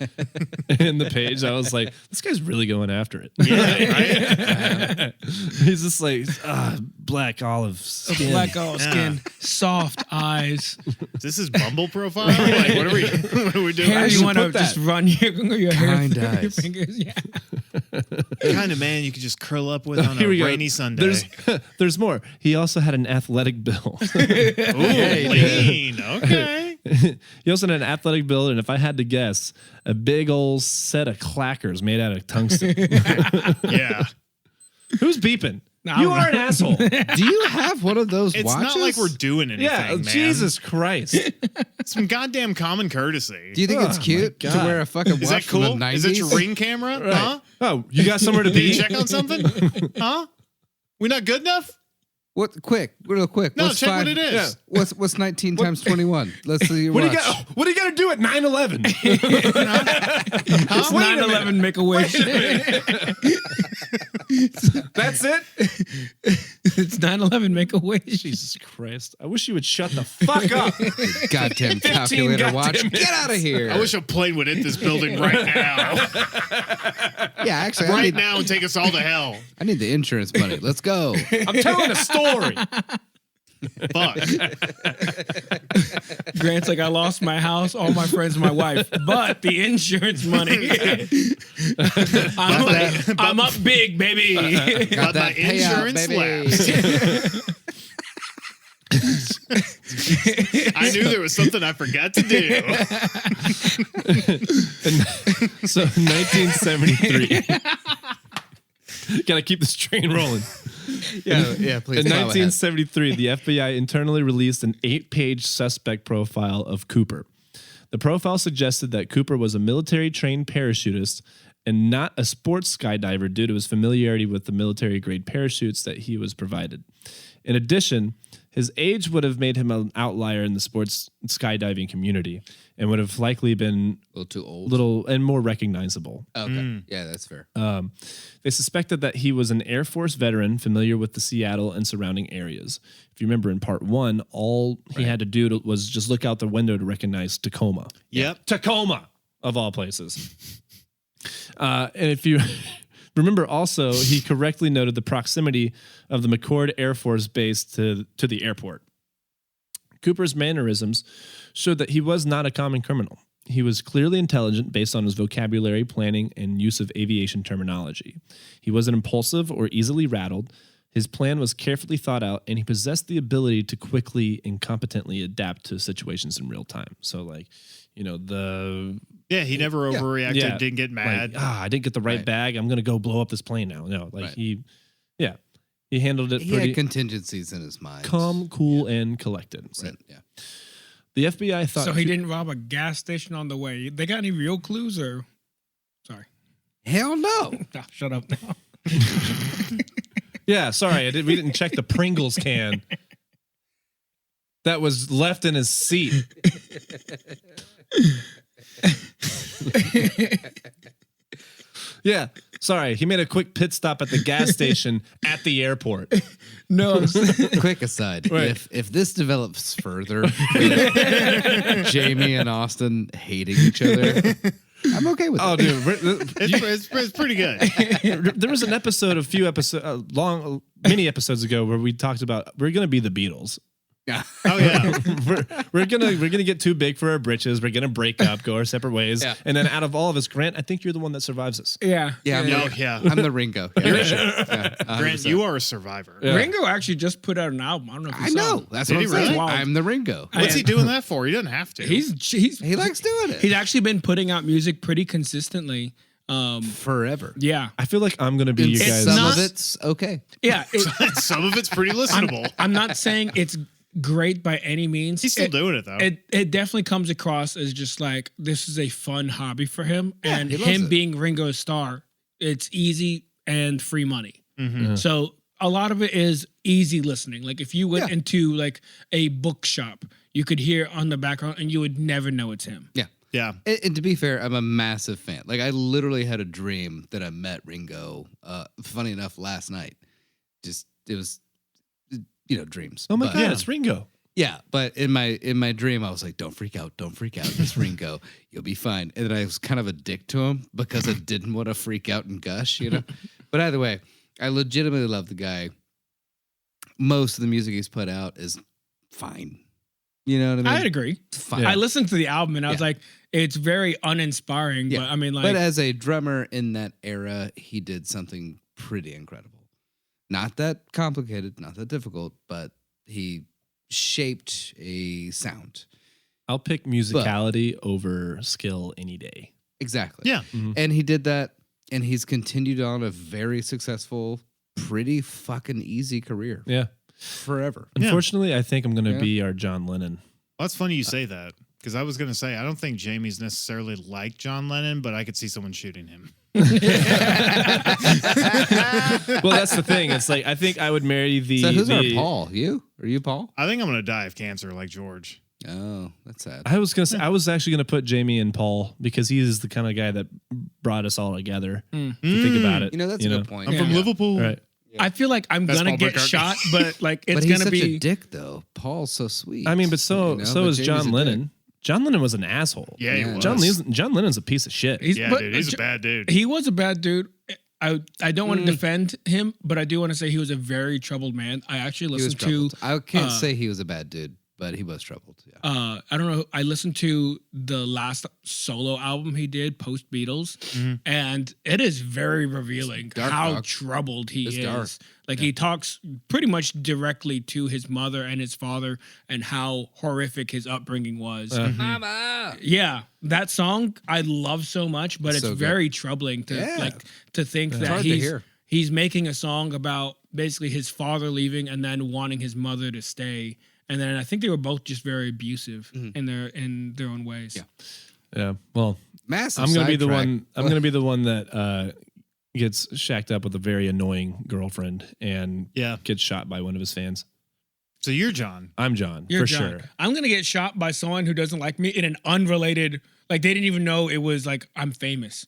in the page. I was like, this guy's really going after it. Yeah, right? He's just like, black olive skin. Black olive skin, soft eyes. Is this his Bumble profile? Like, what are we doing? Hair, you want to just run your hair Kind through your eyes. fingers? Yeah. The kind of man you could just curl up with on Here a we go. rainy Sunday. There's more. He also had an athletic build. Ooh, lean. Okay. He also had an athletic build, and if I had to guess, a big old set of clackers made out of tungsten. Yeah. Who's beeping? I You don't are an asshole. Do you have one of those It's watches? not like we're doing anything, Yeah, man. Jesus Christ. Some goddamn common courtesy. Do you think it's Oh, cute my to God. wear a fucking watch Is that from the cool? 90s? Is that your ring camera? Huh? Oh, you got somewhere to Did you be? check on something? Huh? We not good enough? What? Real quick. No, What's check five- what it is. Yeah. What's 19 times 21? Let's see your What do watch. you got to do at 9/11? It's 9/11 Make a Wish. That's it? It's 9/11 Make a Wish. Jesus Christ. I wish you would shut the fuck up. Goddamn calculator goddamn watch. minutes. Get out of here. I wish a plane would hit this building right now. Yeah, actually, Right now and take us all to hell. I need the insurance money. Let's go. I'm telling a story. Fuck. Grant's like, I lost my house, all my friends, and my wife, but the insurance money. I'm up big, baby. But Got my that payout, insurance baby. lapsed. I knew there was something I forgot to do. So 1973. Gotta keep this train rolling. Yeah, please. In plow ahead. 1973, the FBI internally released an 8-page suspect profile of Cooper. The profile suggested that Cooper was a military-trained parachutist and not a sports skydiver due to his familiarity with the military-grade parachutes that he was provided. In addition, His age would have made him an outlier in the sports skydiving community and would have likely been A little too old. and more recognizable. Okay. Yeah, that's fair. They suspected that he was an Air Force veteran familiar with the Seattle and surrounding areas. If you remember in part 1, all he had to do was just look out the window to recognize Tacoma. Yep. Tacoma, of all places. And if you remember also, he correctly noted the proximity of the McCord Air Force Base to the airport. Cooper's mannerisms showed that he was not a common criminal. He was clearly intelligent based on his vocabulary, planning, and use of aviation terminology. He wasn't impulsive or easily rattled. His plan was carefully thought out, and he possessed the ability to quickly and competently adapt to situations in real time. So, like, you know, he never overreacted, Yeah. didn't get mad. like, I didn't get the right bag. I'm going to go blow up this plane now. No, like he handled it He pretty had contingencies in his mind. calm, cool, and collected. So, Right, yeah. the FBI thought So he didn't rob a gas station on the way. They got any real clues or? Sorry. Hell no. No, shut up now. Yeah, sorry, we didn't check the Pringles can that was left in his seat. Yeah, sorry. He made a quick pit stop at the gas station at the airport. No, Quick aside: Right. if this develops further, with Jamie and Austin hating each other, I'm okay with Oh, it. dude, It's pretty good. there was an episode, many episodes ago, where we talked about we're gonna be the Beatles. Oh yeah. we're gonna get too big for our britches. We're gonna break up, go our separate ways, Yeah. and then out of all of us, Grant, I think you're the one that survives us. yeah. Yeah, I'm, No, the, yeah. I'm the Ringo. Yeah, for sure. Yeah, Grant, 100%. you are a survivor. Yeah. Ringo actually just put out an album. I don't know if you I saw know. it. That's Did what he I'm saying. really? I'm the Ringo. What's he doing that for? He doesn't have to. He He likes doing it. He's actually been putting out music pretty consistently. Forever. Yeah. I feel like I'm gonna be And you guys. some not- of it's okay. Yeah. Some of it's pretty listenable. I'm not saying it's great by any means. He's still doing it though. It definitely comes across as just like this is a fun hobby for him, Yeah, and he loves him it. being Ringo's star, it's easy and free money. Mm-hmm. So a lot of it is easy listening. Like if you went Yeah. into like a bookshop, you could hear on the background, and you would never know it's him. Yeah. Yeah. And to be fair, I'm a massive fan. Like I literally had a dream that I met Ringo. Funny enough, last night. Just it was, dreams. Oh my But- god, it's Ringo. Yeah, but in my dream, I was like, "Don't freak out, don't freak out. It's Ringo. You'll be fine." And then I was kind of a dick to him because I didn't want to freak out and gush, But either way, I legitimately love the guy. Most of the music he's put out is fine. You know what I mean? I'd agree. It's fine. I listened to the album and I was Yeah. like, it's very uninspiring. Yeah. But I mean, like, But as a drummer in that era, he did something pretty incredible. Not that complicated, not that difficult, but he shaped a sound. I'll pick musicality over skill any day. Exactly. Yeah. And he did that, and he's continued on a very successful, pretty fucking easy career Yeah. forever. Yeah. Unfortunately, I think I'm gonna Yeah. be our John Lennon. Well, that's funny you say that because I was going to say I don't think Jamie's necessarily like John Lennon, but I could see someone shooting him. Well, that's the thing. It's like I think I would marry the. So who's our the- Paul? You? Are you Paul? I think I'm going to die of cancer like George. Oh, that's sad. I was gonna. Say, I was actually gonna put Jamie and Paul because he is the kind of guy that brought us all together. If you think about it, That's a good point. I'm from Yeah. Liverpool. Right. I feel like I'm That's gonna Paul get McCartney. shot, but like it's But he's gonna such be a dick, though. Paul's so sweet. I mean, but so But is Jamie's a John dick. Lennon. John Lennon was an asshole. Yeah, he Yeah. was. John Lennon's a piece of shit. Yeah, but dude, he's a bad dude. He was a bad dude. I don't want to defend him, but I do want to say he was a very troubled man. I actually He was listened to troubled. I can't say he was a bad dude, but he was troubled. Yeah. I don't know. I listened to the last solo album he did post Beatles, and it is very revealing dark, how dog. troubled he It's is. dark. Like he talks pretty much directly to his mother and his father and how horrific his upbringing was. Mama. Yeah, that song I love so much, but It's it's so good. very troubling to Yeah. to think that hard to hear. he's making a song about basically his father leaving and then wanting his mother to stay. And then I think they were both just very abusive in their own ways. Yeah. Yeah. Well, Massive. I'm gonna be the sidetrack. one. I'm gonna be the one that gets shacked up with a very annoying girlfriend and Yeah. gets shot by one of his fans. So you're John. I'm John, You're for John. sure. I'm gonna get shot by someone who doesn't like me in an unrelated. Like they didn't even know it was like I'm famous.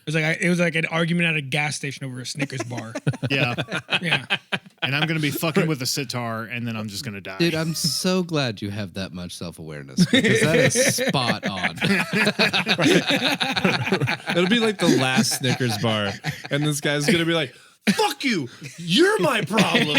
It was like an argument at a gas station over a Snickers bar. Yeah. Yeah. And I'm going to be fucking with a sitar, and then I'm just going to die. Dude, I'm so glad you have that much self-awareness because that is spot on. It'll be like the last Snickers bar, and this guy's gonna be like, "Fuck you! You're my problem.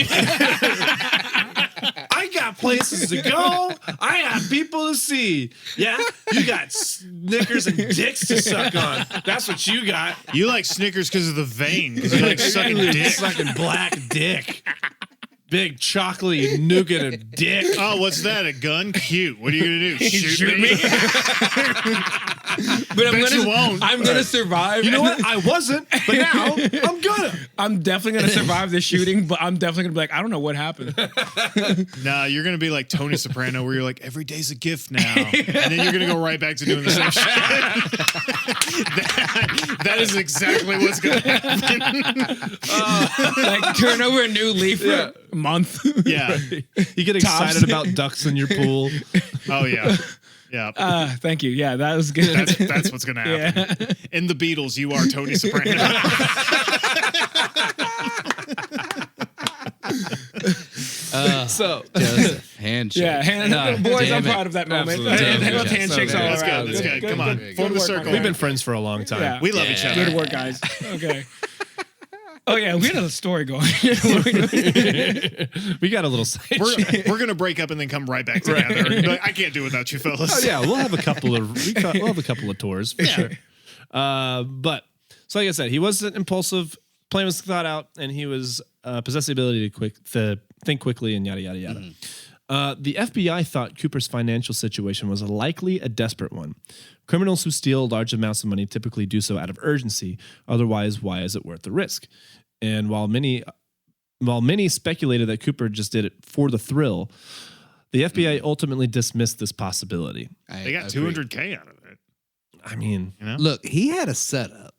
I got places to go. I have people to see. Yeah, you got Snickers and dicks to suck on. That's what you got. You like Snickers because of the vein, because you like sucking dick. Sucking black dick." Big chocolatey nougat of dick. Oh, what's that? A gun? Cute. What are you gonna do? Shoot me? But I'm gonna survive. You know what? I wasn't, but now I'm gonna. I'm definitely gonna survive this shooting, but I'm definitely gonna be like, I don't know what happened. Nah, you're gonna be like Tony Soprano, where you're like, every day's a gift now, and then you're gonna go right back to doing the same shit. that is exactly what's gonna happen. Like turn over a new leaf for a month. Yeah. You get excited about ducks in your pool. Oh yeah. Yeah. Thank you. Yeah, that was good. That's what's gonna happen. Yeah. In the Beatles, you are Tony Soprano. So Joseph, handshake. Yeah, boys, I'm damn it. proud of that moment. Absolutely. Handshakes all That's around. good. That's good. Come on. Good Form the work, circle. my we've guy. been friends for a long time. Yeah. We love each other. Good work, guys. Okay. Oh yeah, we had a story going. We got a little side check. We're gonna break up and then come right back together. And be like, I can't do without you, fellas. Oh, yeah, we'll have a couple of tours for sure. But so like I said, he wasn't impulsive. Plan was thought out, and he was possessed the ability to think quickly and yada yada yada. The FBI thought Cooper's financial situation was likely a desperate one. Criminals who steal large amounts of money typically do so out of urgency. Otherwise, why is it worth the risk? And while many speculated that Cooper just did it for the thrill, the FBI ultimately dismissed this possibility. They got $200K out of it. I mean, You know? Look, he had a setup.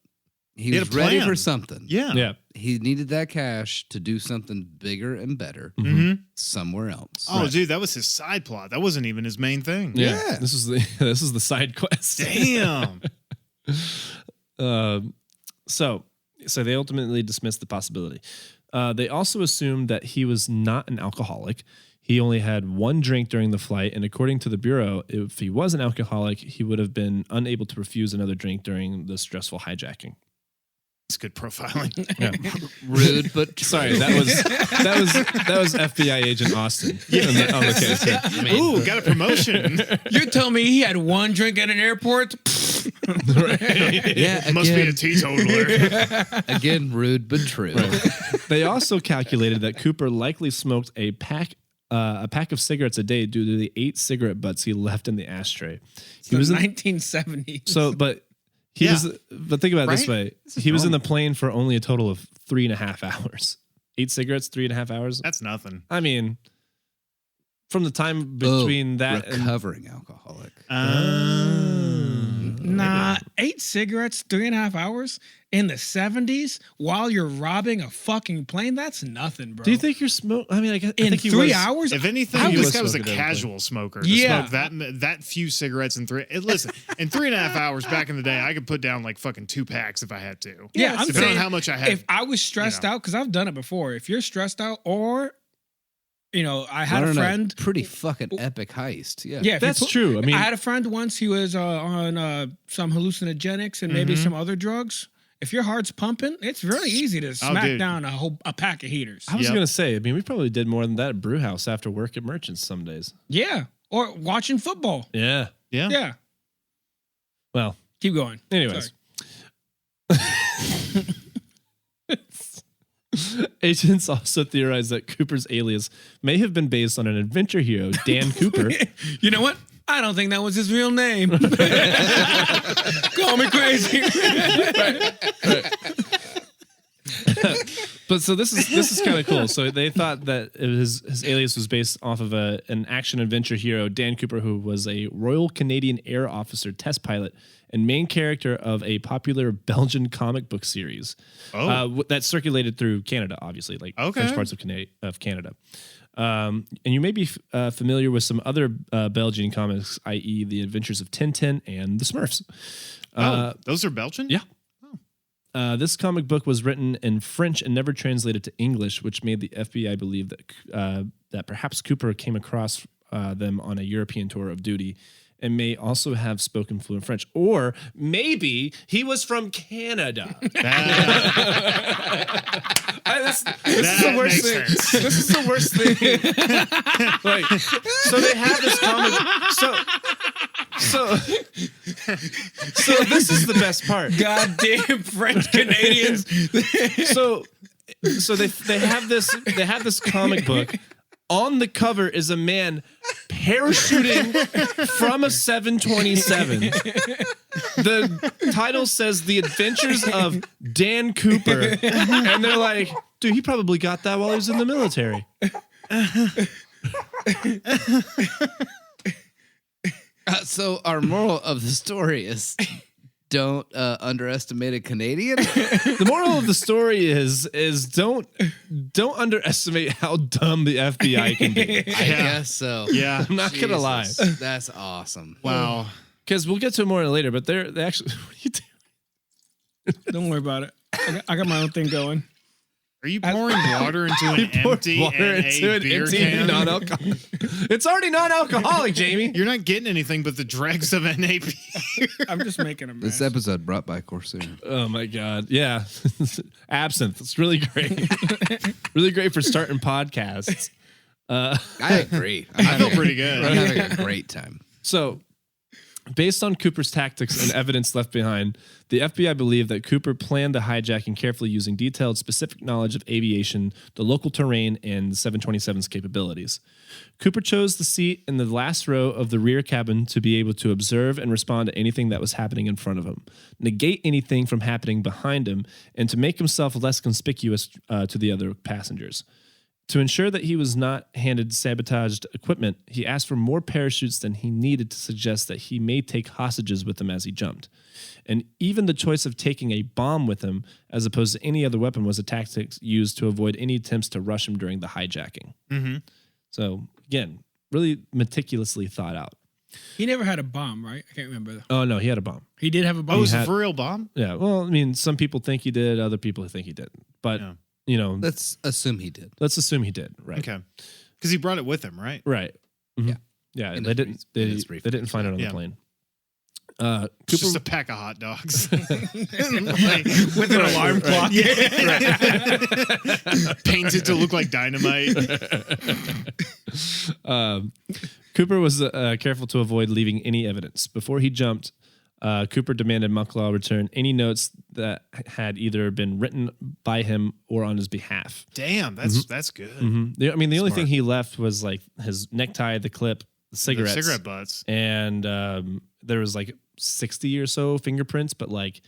He had was a ready plan. for something. Yeah. yeah. He needed that cash to do something bigger and better somewhere else. Oh, dude, that was his side plot. That wasn't even his main thing. Yeah. This is the side quest. Damn. So they ultimately dismissed the possibility. They also assumed that he was not an alcoholic. He only had one drink during the flight, and according to the Bureau, if he was an alcoholic, he would have been unable to refuse another drink during the stressful hijacking. It's good profiling. Yeah. Rude, but true. Sorry, that was FBI agent Austin on the case. Yeah. Ooh, got a promotion. You're telling me he had one drink at an airport? Yeah, Must be a teetotaler. again, rude but true. They also calculated that Cooper likely smoked a pack of cigarettes a day due to the 8 cigarette butts he left in the ashtray. He was 1970s. But think about it this Right? way. He was in the plane for only a total of 3.5 hours. 8 cigarettes, 3.5 hours. That's nothing. I mean, from the time between that and recovering alcoholic. Nah, 8 cigarettes, 3.5 hours in the 70s while you're robbing a fucking plane? That's nothing, bro. do you think you're smoking? I mean, I in think he 3 was, hours? If anything, How this was guy was a smoking casual smoker. To Yeah. smoke that few cigarettes in listen, in 3.5 hours back in the day, I could put down like fucking 2 packs if I had to. Yeah, I'm Depending saying on how much I had. if I was stressed out, because I've done it before. If you're stressed out, or I had Running a friend. pretty fucking epic heist. Yeah. Yeah, if you That's put- true. I mean, I had a friend once. He was on some hallucinogenics and maybe some other drugs. If your heart's pumping, it's really easy to smack dude. down a pack of heaters. I was Yep. gonna say. I mean, we probably did more than that at Brew House after work at Merchants some days. Yeah, or watching football. Yeah. yeah. Yeah, Well, keep going. anyways. Agents also theorized that Cooper's alias may have been based on an adventure hero, Dan Cooper. You know what? I don't think that was his real name. Call me crazy. But so this is kind of cool. So they thought that his alias was based off of an action adventure hero, Dan Cooper, who was a Royal Canadian Air Officer test pilot and main character of a popular Belgian comic book series that circulated through Canada, obviously, like Okay. French parts of Canada. And you may be familiar with some other Belgian comics, i.e., The Adventures of Tintin and The Smurfs. Those are Belgian? Yeah. This comic book was written in French and never translated to English, which made the FBI believe that perhaps Cooper came across them on a European tour of duty and may also have spoken fluent French. Or maybe he was from Canada. This is the worst thing. This is the worst thing. Like, so they have this comic. So this is the best part. Goddamn French Canadians. So they have this comic book. On the cover is a man parachuting from a 727. The title says The Adventures of Dan Cooper. And they're like, dude, he probably got that while he was in the military. So our moral of the story is don't underestimate a Canadian. The moral of the story is don't underestimate how dumb the FBI can be. I guess so. Yeah. I'm not gonna lie. That's awesome. Wow. Because we'll get to it more later, but they actually what are you doing? Don't worry about it. I got my own thing going. Are you pouring water into an empty beer can? Non-alcoholic. It's already non-alcoholic, Jamie. You're not getting anything but the dregs of NAP. I'm just making a mess. This episode brought by Corsair. Oh my God. Yeah. Absinthe. It's really great. Really great for starting podcasts. I agree. I feel pretty good. I'm having a great time. So, based on Cooper's tactics and evidence left behind, the FBI believed that Cooper planned the hijacking carefully using detailed, specific knowledge of aviation, the local terrain, and the 727's capabilities. Cooper chose the seat in the last row of the rear cabin to be able to observe and respond to anything that was happening in front of him, negate anything from happening behind him, and to make himself less conspicuous to the other passengers. To ensure that he was not handed sabotaged equipment, he asked for more parachutes than he needed to suggest that he may take hostages with him as he jumped. And even the choice of taking a bomb with him, as opposed to any other weapon, was a tactic used to avoid any attempts to rush him during the hijacking. Mm-hmm. So, again, really meticulously thought out. He never had a bomb, right? I can't remember. Oh, no, he had a bomb. He did have a bomb. Oh, was it for real bomb? Yeah, well, I mean, some people think he did, other people think he didn't. But, you know, Let's assume he did. let's assume he did, right? Okay. Because he brought it with him, right? Right. Mhm. Yeah. Yeah, In they his didn't. brief- They, in his they didn't find it on Yeah. the plane. It's just a pack of hot dogs. with an alarm clock. Painted to look like dynamite. Cooper was careful to avoid leaving any evidence. Before he jumped, Cooper demanded Mucklaw return any notes that had either been written by him or on his behalf. Damn, that's good. I mean, the only thing he left was like his necktie, the clip, the cigarettes, The cigarette butts. and there was like 60 or so fingerprints, but like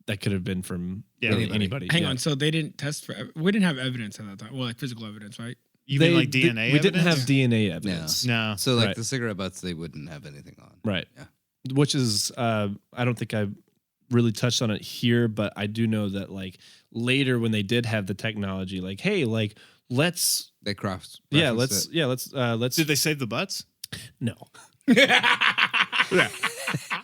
that could have been from really anybody. Hang Yeah. on. So they didn't test for. We didn't have evidence at that time. Well, like physical evidence, right? You mean like DNA We didn't have evidence? DNA evidence. No. So like Right. the cigarette butts, they wouldn't have anything on. Right. Yeah. Which is, I don't think I really touched on it here, but I do know that like later when they did have the technology, like, hey, like let's, They crossed. let's Did they save the butts? no. Yeah.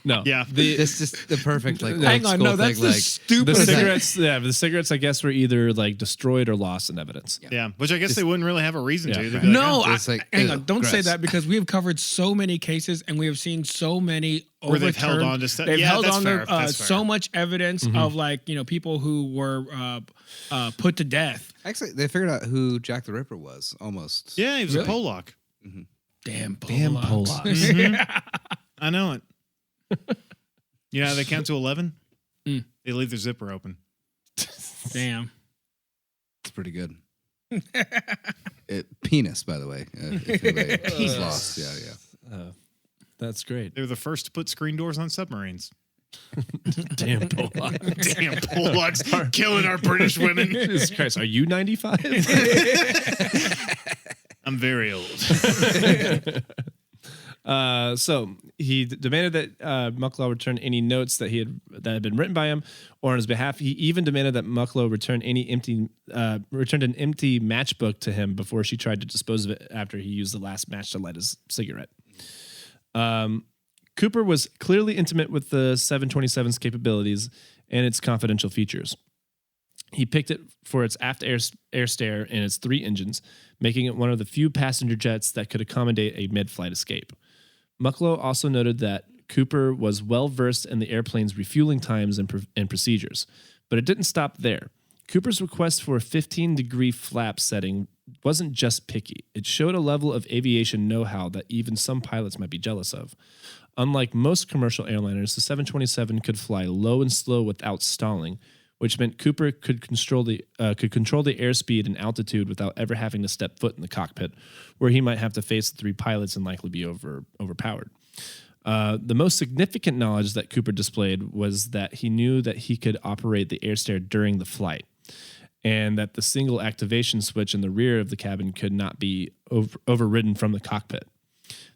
No. Yeah. This is the perfect like. Hang old on, school no, that's thing, the like, stupid. The What is that? cigarettes, the cigarettes, I guess, were either like destroyed or lost in evidence. Yeah. Which I guess they wouldn't really have a reason Yeah. to. They'd be No, like, It's like, hang ew, on. Don't say gross. that because we have covered so many cases and we have seen so many Where they've held overturned- on to stuff. They've Yeah, held that's on fair. to That's fair. so much evidence of like people who were put to death. Actually, they figured out who Jack the Ripper was almost. yeah, he was Really? a Pollock. Damn Polacks. I know it. You know how they count to 11? Mm. They leave their zipper open. Damn. It's pretty good. Penis, by the way. If anybody's lost. Yeah. That's great. They were the first to put screen doors on submarines. Damn Pollock. Damn Pollocks killing our British women. Jesus Christ, are you 95? I'm very old. So he demanded that Mucklow return any notes that had been written by him or on his behalf. He even demanded that Mucklow returned an empty matchbook to him before she tried to dispose of it after he used the last match to light his cigarette. Cooper was clearly intimate with the 727's capabilities and its confidential features. He picked it for its aft air stair and its 3 engines, making it one of the few passenger jets that could accommodate a mid-flight escape. Mucklow also noted that Cooper was well-versed in the airplane's refueling times and procedures, but it didn't stop there. Cooper's request for a 15-degree flap setting wasn't just picky. It showed a level of aviation know-how that even some pilots might be jealous of. Unlike most commercial airliners, the 727 could fly low and slow without stalling, which meant Cooper could control the airspeed and altitude without ever having to step foot in the cockpit, where he might have to face the 3 pilots and likely be overpowered. The most significant knowledge that Cooper displayed was that he knew that he could operate the air stair during the flight, and that the single activation switch in the rear of the cabin could not be overridden from the cockpit.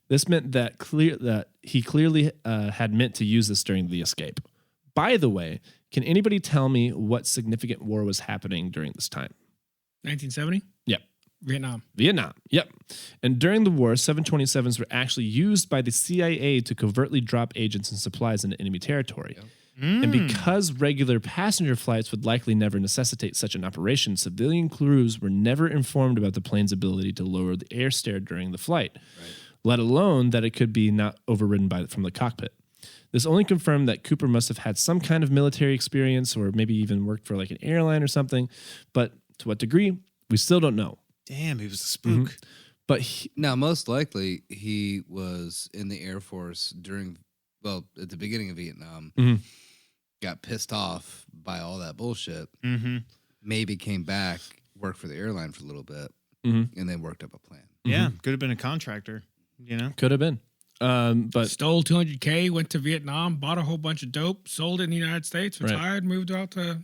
This meant that he clearly had meant to use this during the escape. By the way, can anybody tell me what significant war was happening during this time? 1970? Yep. Vietnam. Yep. And during the war, 727s were actually used by the CIA to covertly drop agents and supplies into enemy territory. Yep. And because regular passenger flights would likely never necessitate such an operation, civilian crews were never informed about the plane's ability to lower the air stair during the flight, let alone that it could be not overridden from the cockpit. This only confirmed that Cooper must have had some kind of military experience or maybe even worked for like an airline or something, but to what degree, we still don't know. Damn, he was a spook. Mm-hmm. But now, most likely, he was in the Air Force at the beginning of Vietnam, got pissed off by all that bullshit, maybe came back, worked for the airline for a little bit, and then worked up a plan. Yeah, could have been a contractor, Could have been. But stole $200K, went to Vietnam, bought a whole bunch of dope, sold it in the United States, retired, moved out to,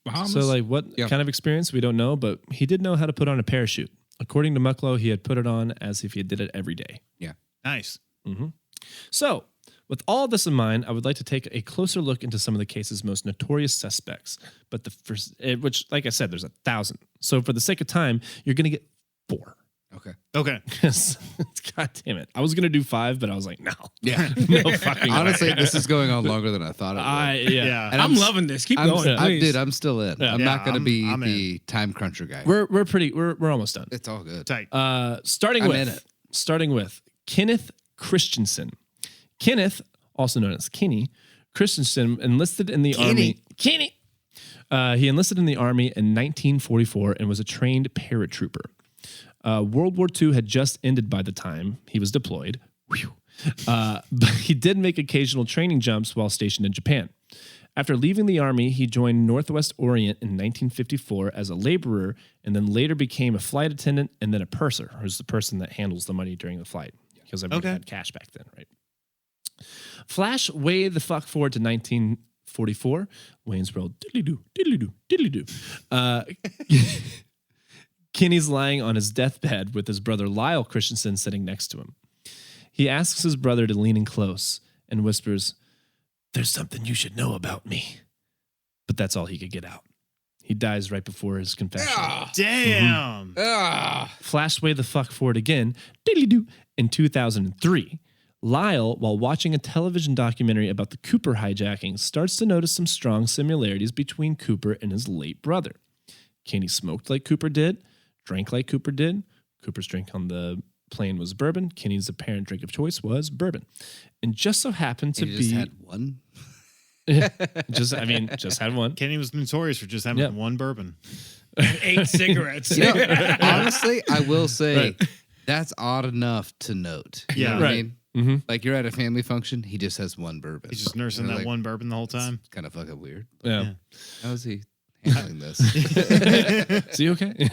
Bahamas. So like what kind of experience, we don't know, but he did know how to put on a parachute. According to Mucklow, he had put it on as if he did it every day. Yeah. Nice. So with all this in mind, I would like to take a closer look into some of the case's most notorious suspects. But the first, which, like I said, there's 1,000. So for the sake of time, you're going to get 4. Okay. God damn it. I was going to do 5, but I was like, no. Yeah. No fucking Honestly, way. this is going on longer than I thought it would. Yeah. And I'm loving this. Keep going, please. I'm still in. Yeah. I'm not going to be I'm the in. time cruncher guy. We're almost done. It's all good. Tight. Starting I'm in it. with Kenneth Christensen. Kenneth, also known as Kenny Christensen, enlisted in the Army. Kenny. He enlisted in the Army in 1944 and was a trained paratrooper. World War II had just ended by the time he was deployed. But he did make occasional training jumps while stationed in Japan. After leaving the Army, he joined Northwest Orient in 1954 as a laborer and then later became a flight attendant and then a purser, who's the person that handles the money during the flight. Because everybody had cash back then, right? Flash way the fuck forward to 1944. Wayne's World. Diddly-doo, diddly-doo, diddly-doo. Kenny's lying on his deathbed with his brother Lyle Christensen sitting next to him. He asks his brother to lean in close and whispers, "There's something you should know about me." But that's all he could get out. He dies right before his confession. Damn. Flash way the fuck forward again, diddly-doo, in 2003. Lyle, while watching a television documentary about the Cooper hijacking, starts to notice some strong similarities between Cooper and his late brother. Kenny smoked like Cooper did, drank like Cooper did. Cooper's drink on the plane was bourbon. Kenny's apparent drink of choice was bourbon. And just so happened to He be... just had one? just had one. Kenny was notorious for just having one bourbon. And 8 cigarettes. Honestly, I will say that's odd enough to note. You know what I mean? Mm-hmm. Like you're at a family function, he just has one bourbon. He's just nursing that one bourbon the whole time. Kind of fucking weird. Yeah. How is he handling this? Is he okay?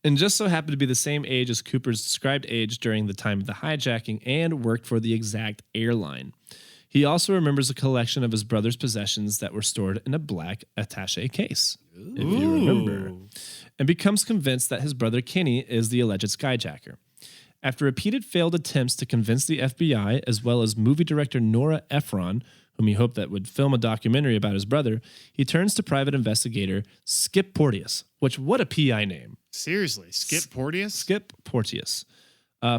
And just so happened to be the same age as Cooper's described age during the time of the hijacking and worked for the exact airline. He also remembers a collection of his brother's possessions that were stored in a black attaché case, if you remember, and becomes convinced that his brother Kenny is the alleged skyjacker. After repeated failed attempts to convince the FBI, as well as movie director Nora Ephron, whom he hoped that would film a documentary about his brother, he turns to private investigator Skip Porteous, which, what a PI name. Seriously, Skip Porteous? Skip Porteous.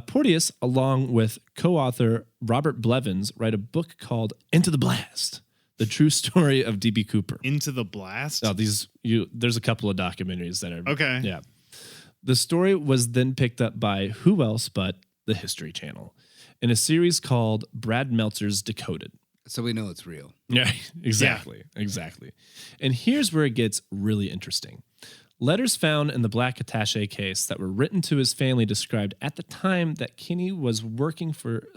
Porteous, along with co-author Robert Blevins, write a book called Into the Blast, the true story of D.B. Cooper. Into the Blast? Oh, there's a couple of documentaries that are... Okay. Yeah. The story was then picked up by who else but the History Channel in a series called Brad Meltzer's Decoded. So we know it's real. Yeah, exactly. And here's where it gets really interesting. Letters found in the black attaché case that were written to his family described at the time that Kinney was working for...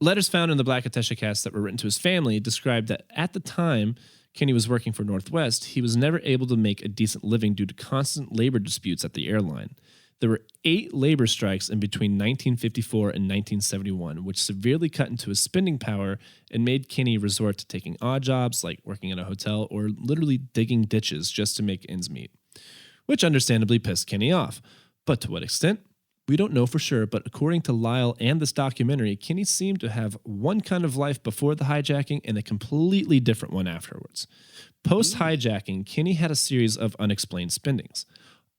Letters found in the black attaché case that were written to his family described that at the time Kinney was working for Northwest, he was never able to make a decent living due to constant labor disputes at the airline. There were 8 labor strikes in between 1954 and 1971, which severely cut into his spending power and made Kinney resort to taking odd jobs like working in a hotel or literally digging ditches just to make ends meet, which understandably pissed Kinney off. But to what extent? We don't know for sure, but according to Lyle and this documentary, Kinney seemed to have one kind of life before the hijacking and a completely different one afterwards. Post-hijacking, Kinney had a series of unexplained spendings.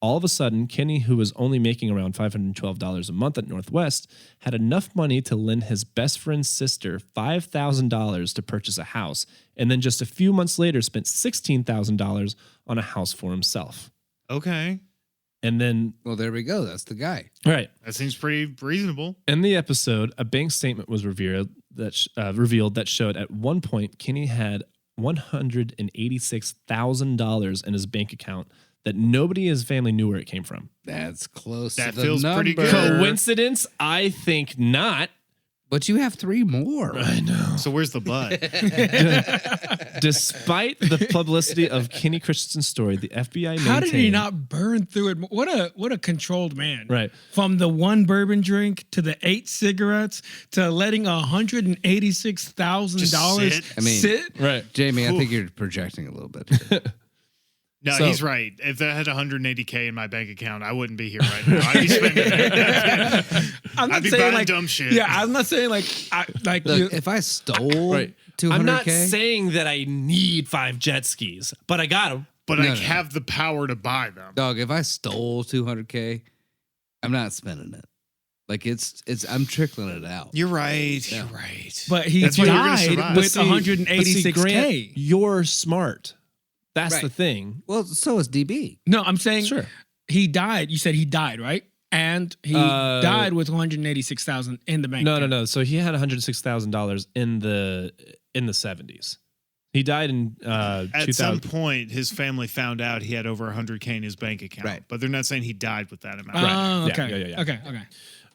All of a sudden, Kinney, who was only making around $512 a month at Northwest, had enough money to lend his best friend's sister $5,000 to purchase a house, and then just a few months later spent $16,000 on a house for himself. Okay. And then... Well, there we go. That's the guy. Right. That seems pretty reasonable. In the episode, a bank statement was revealed that showed at one point Kinney had $186,000 in his bank account that nobody in his family knew where it came from. That's close That to the feels number. pretty good. Coincidence? I think not. But you have 3 more. I know. So where's the but? Despite the publicity of Kinney Christensen's story, the FBI maintained... How did he not burn through it? What a controlled man. Right. From the 1 bourbon drink to the 8 cigarettes to letting $186,000 sit? I mean- sit. Right. Jamie, I think you're projecting a little bit here. No, So- he's right. If I had 180K in my bank account, I wouldn't be here right now. I'd be spending it. I'm I'd be buying dumb shit. Yeah, I'm not saying like Look, if I stole Right. 200K, I'm not saying that I need 5 jet skis, but I got them. But No, I no. have the power to buy them. dog, if I stole 200K, I'm not spending it. Like I'm trickling it out. You're right. Yeah. You're right. but he That's why you're gonna died survive. with But see, 186K. Grant, you're smart. That's Right. the thing. Well, so is DB. No, I'm saying Sure. he died. You said he died, right? And he died with 186,000 in the bank. No. So he had $106,000 in the 70s. He died in At 2000. some point, his family found out he had over 100K in his bank account. Right. But they're not saying he died with that amount. Oh, Right. Yeah, okay. yeah.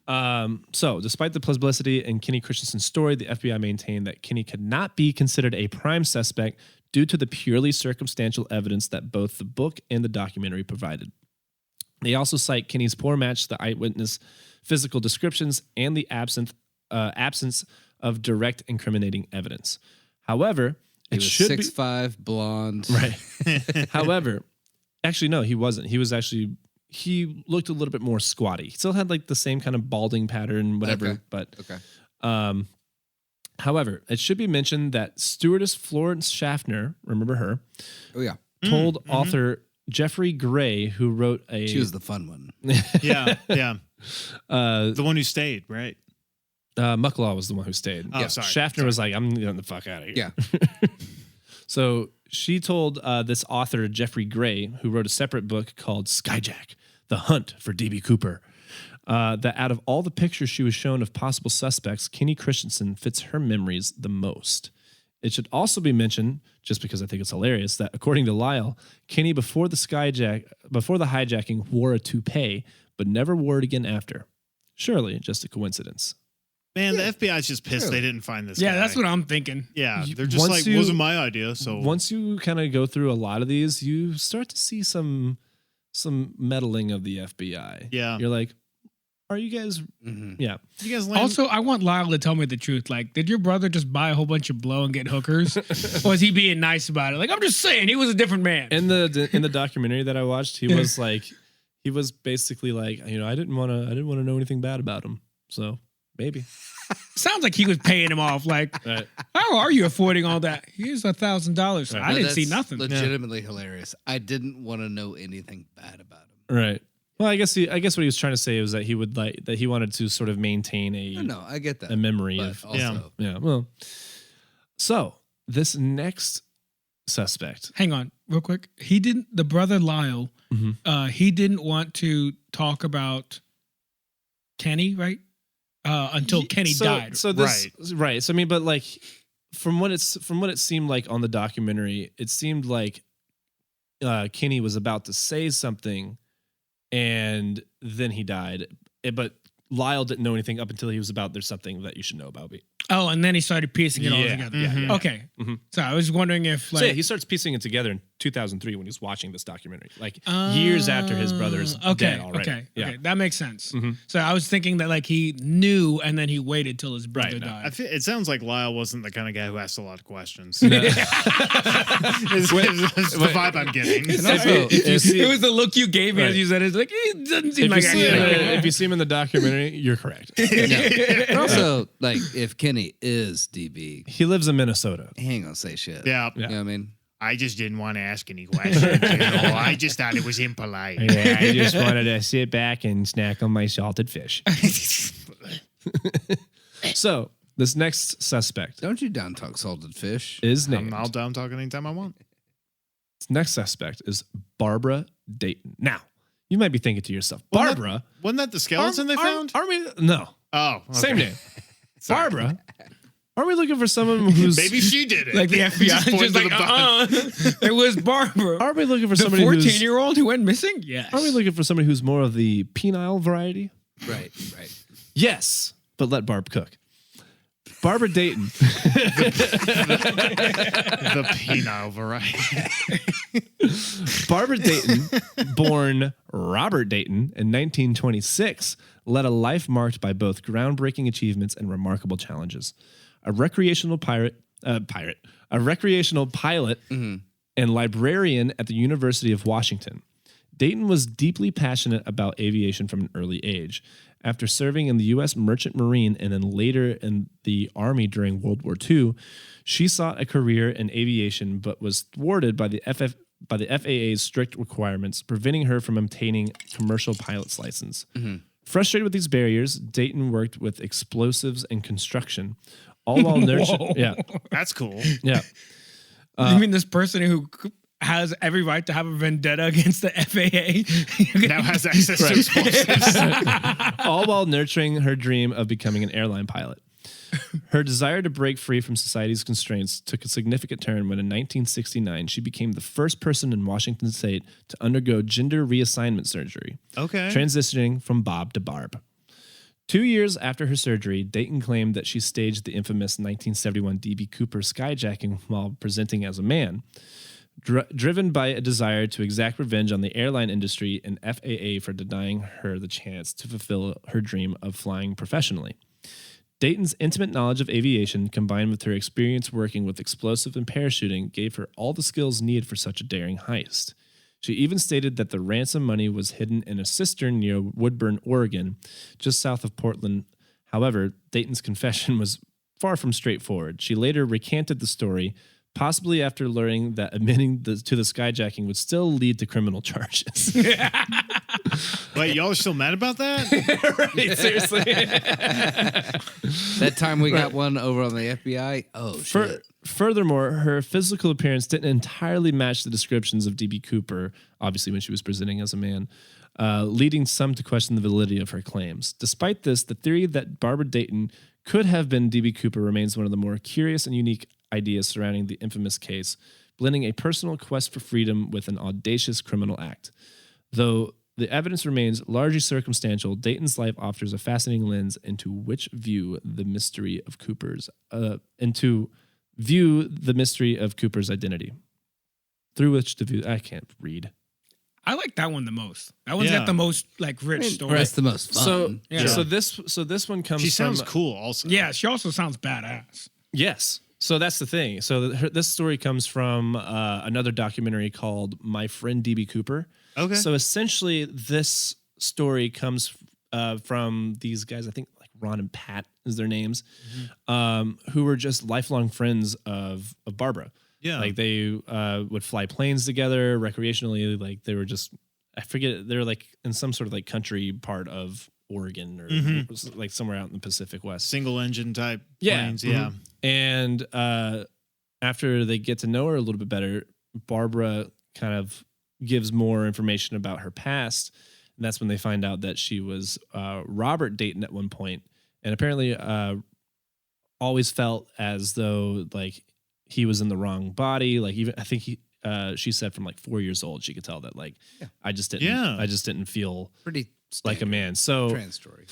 Okay. So, despite the publicity in Kinney Christensen's story, the FBI maintained that Kinney could not be considered a prime suspect due to the purely circumstantial evidence that both the book and the documentary provided. They also cite Kinney's poor match to the eyewitness physical descriptions and the absence of direct incriminating evidence. However, He it was should 6'5", blonde. be right. However, actually, no, he wasn't. He looked a little bit more squatty. He still had like the same kind of balding pattern, whatever. Okay. But Okay. however, it should be mentioned that stewardess Florence Schaffner, remember her, Oh yeah, told author Jeffrey Gray, who wrote a she was the fun one. Yeah. The one who stayed, right? Mucklaw was the one who stayed. Oh, sorry. Schaffner was like, I'm getting the fuck out of here. Yeah. So she told this author, Jeffrey Gray, who wrote a separate book called Skyjack, The Hunt for D.B. Cooper, that out of all the pictures she was shown of possible suspects, Kinney Christensen fits her memories the most. It should also be mentioned, just because I think it's hilarious, that according to Lyle, Kinney before the hijacking wore a toupee, but never wore it again after. Surely just a coincidence. Man, the FBI's just pissed Really? they didn't find this Yeah, guy. that's what I'm thinking. Yeah, You- they're just once like, you- wasn't my idea. So Once you kind of go through a lot of these, you start to see some meddling of the FBI. Yeah. You're like, are you guys? Mhm. Yeah. you guys land. Also, I want Lyle to tell me the truth. Like, did your brother just buy a whole bunch of blow and get hookers? Or is he being nice about it? Like, I'm just saying, he was a different man. In the documentary that I watched, he was like, he was basically like, I didn't want to know anything bad about him. So maybe. Sounds like he was paying him off. Like, Right. how are you affording all that? Here's $1,000. I didn't see nothing. Legitimately hilarious. I didn't want to know anything bad about him. Right. Well, I guess what he was trying to say was that he would that he wanted to sort of maintain No, I get that. a memory But of. also, Yeah. Well, so this next suspect. Hang on, real quick. The brother Lyle, he didn't want to talk about Kenny, right? Until Kenny died. So this, right. So I mean, but like from what it seemed like on the documentary, it seemed like Kenny was about to say something, and then he died. But Lyle didn't know anything up until he was about, there's something that you should know about me. Oh, and then he started piecing it all together. Yeah. Okay. So I was wondering if So he starts piecing it together in 2003 when he's watching this documentary, like years after his brother's dead already. Okay, that makes sense. So I was thinking that like he knew and then he waited till his brother died. It sounds like Lyle wasn't the kind of guy who asked a lot of questions. It's the vibe I'm getting. and also, if you see, It was the look you gave me as you said it. It's like, it doesn't seem like If you see him in the documentary, you're correct. and also, like, if Kenny is DB, He lives in Minnesota. he ain't gonna say shit. Yeah. You know what I mean? I just didn't want to ask any questions. I just thought it was impolite. Yeah, I just wanted to sit back and snack on my salted fish. So this next suspect Don't you down talk salted fish? is named. I'll down talk anytime I want. This next suspect is Barbara Dayton. Now, you might be thinking to yourself, Barbara? Wasn't that the skeleton they found? Are we? No. Oh, okay. Same name. Sorry. Barbara? Are we looking for someone who's... Maybe she did it. like the FBI just like, it was Barbara. Are we looking for The somebody who's... 14-year-old who went missing? Yes. Are we looking for somebody who's more of the penile variety? Right. Yes, but let Barb cook. Barbara Dayton. The penile variety. Barbara Dayton, born Robert Dayton in 1926, led a life marked by both groundbreaking achievements and remarkable challenges. A recreational pilot and librarian at the University of Washington. Dayton was deeply passionate about aviation from an early age. After serving in the U.S. Merchant Marine and then later in the Army during World War II, she sought a career in aviation but was thwarted by the FAA's strict requirements, preventing her from obtaining commercial pilot's license. Frustrated with these barriers, Dayton worked with explosives and construction, all while nurturing. Yeah, That's cool. yeah. You mean this person who has every right to have a vendetta against the FAA? Now has access to explosives. All while nurturing her dream of becoming an airline pilot. Her desire to break free from society's constraints took a significant turn when in 1969 she became the first person in Washington state to undergo gender reassignment surgery, Okay. transitioning from Bob to Barb. 2 years after her surgery, Dayton claimed that she staged the infamous 1971 D.B. Cooper skyjacking while presenting as a man. Driven by a desire to exact revenge on the airline industry and FAA for denying her the chance to fulfill her dream of flying professionally. Dayton's intimate knowledge of aviation, combined with her experience working with explosive and parachuting, gave her all the skills needed for such a daring heist. She even stated that the ransom money was hidden in a cistern near Woodburn, Oregon, just south of Portland. However, Dayton's confession was far from straightforward. She later recanted the story, possibly after learning that admitting to the skyjacking would still lead to criminal charges. Wait, y'all are still mad about that? Right, seriously. That time we got one over on the FBI. Oh, shit. Furthermore, her physical appearance didn't entirely match the descriptions of D.B. Cooper, obviously when she was presenting as a man, leading some to question the validity of her claims. Despite this, the theory that Barbara Dayton could have been D.B. Cooper remains one of the more curious and unique ideas surrounding the infamous case, blending a personal quest for freedom with an audacious criminal act. Though the evidence remains largely circumstantial, Dayton's life offers a fascinating lens into the mystery of Cooper's identity. Through which to view, I can't read. I like that one the most. That one's Yeah. got the most like rich story. That's the most fun. So this one comes She from sounds cool also. Yeah, she also sounds badass. Yes. So that's the thing. So this story comes from another documentary called My Friend D.B. Cooper. Okay. So essentially, this story comes from these guys. I think like Ron and Pat is their names, who were just lifelong friends of Barbara. Yeah. Like they would fly planes together recreationally. Like they were just, I forget, they're like in some sort of like country part of Oregon or like somewhere out in the Pacific West. Single engine type Yeah. planes. Yeah. And after they get to know her a little bit better, Barbara kind of gives more information about her past. And that's when they find out that she was Robert Dayton at one point, and apparently always felt as though like he was in the wrong body. Like even I think she said from like 4 years old, she could tell that like I just didn't feel Pretty like a man. So trans story.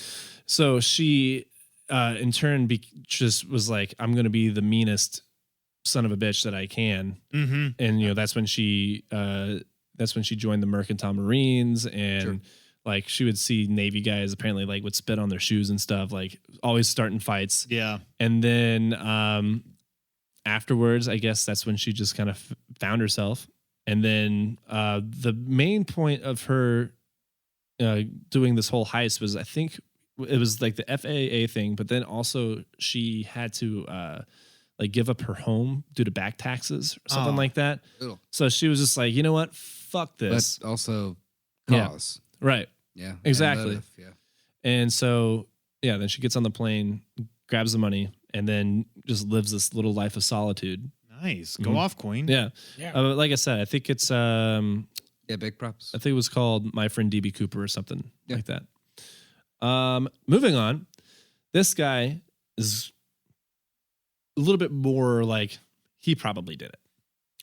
So she in turn just was like, I'm going to be the meanest son of a bitch that I can. Mm-hmm. And that's when she joined the Mercantile Marines, and like she would see Navy guys apparently like would spit on their shoes and stuff, like always starting fights. Yeah. And then afterwards, I guess that's when she just kind of found herself. And then the main point of her doing this whole heist was, I think it was like the FAA thing, but then also she had to like give up her home due to back taxes or something like that. Ew. So she was just like, you know what? Fuck this. But also Yeah. cause. Right. Yeah. Exactly. And motive, yeah. And so, yeah, then she gets on the plane, grabs the money, and then just lives this little life of solitude. Nice. Go off, Queen. Yeah. Yeah. Like I said, I think it's, Yeah, big props. I think it was called My Friend DB Cooper or something Yeah. like that. Moving on, this guy is a little bit more like he probably did it.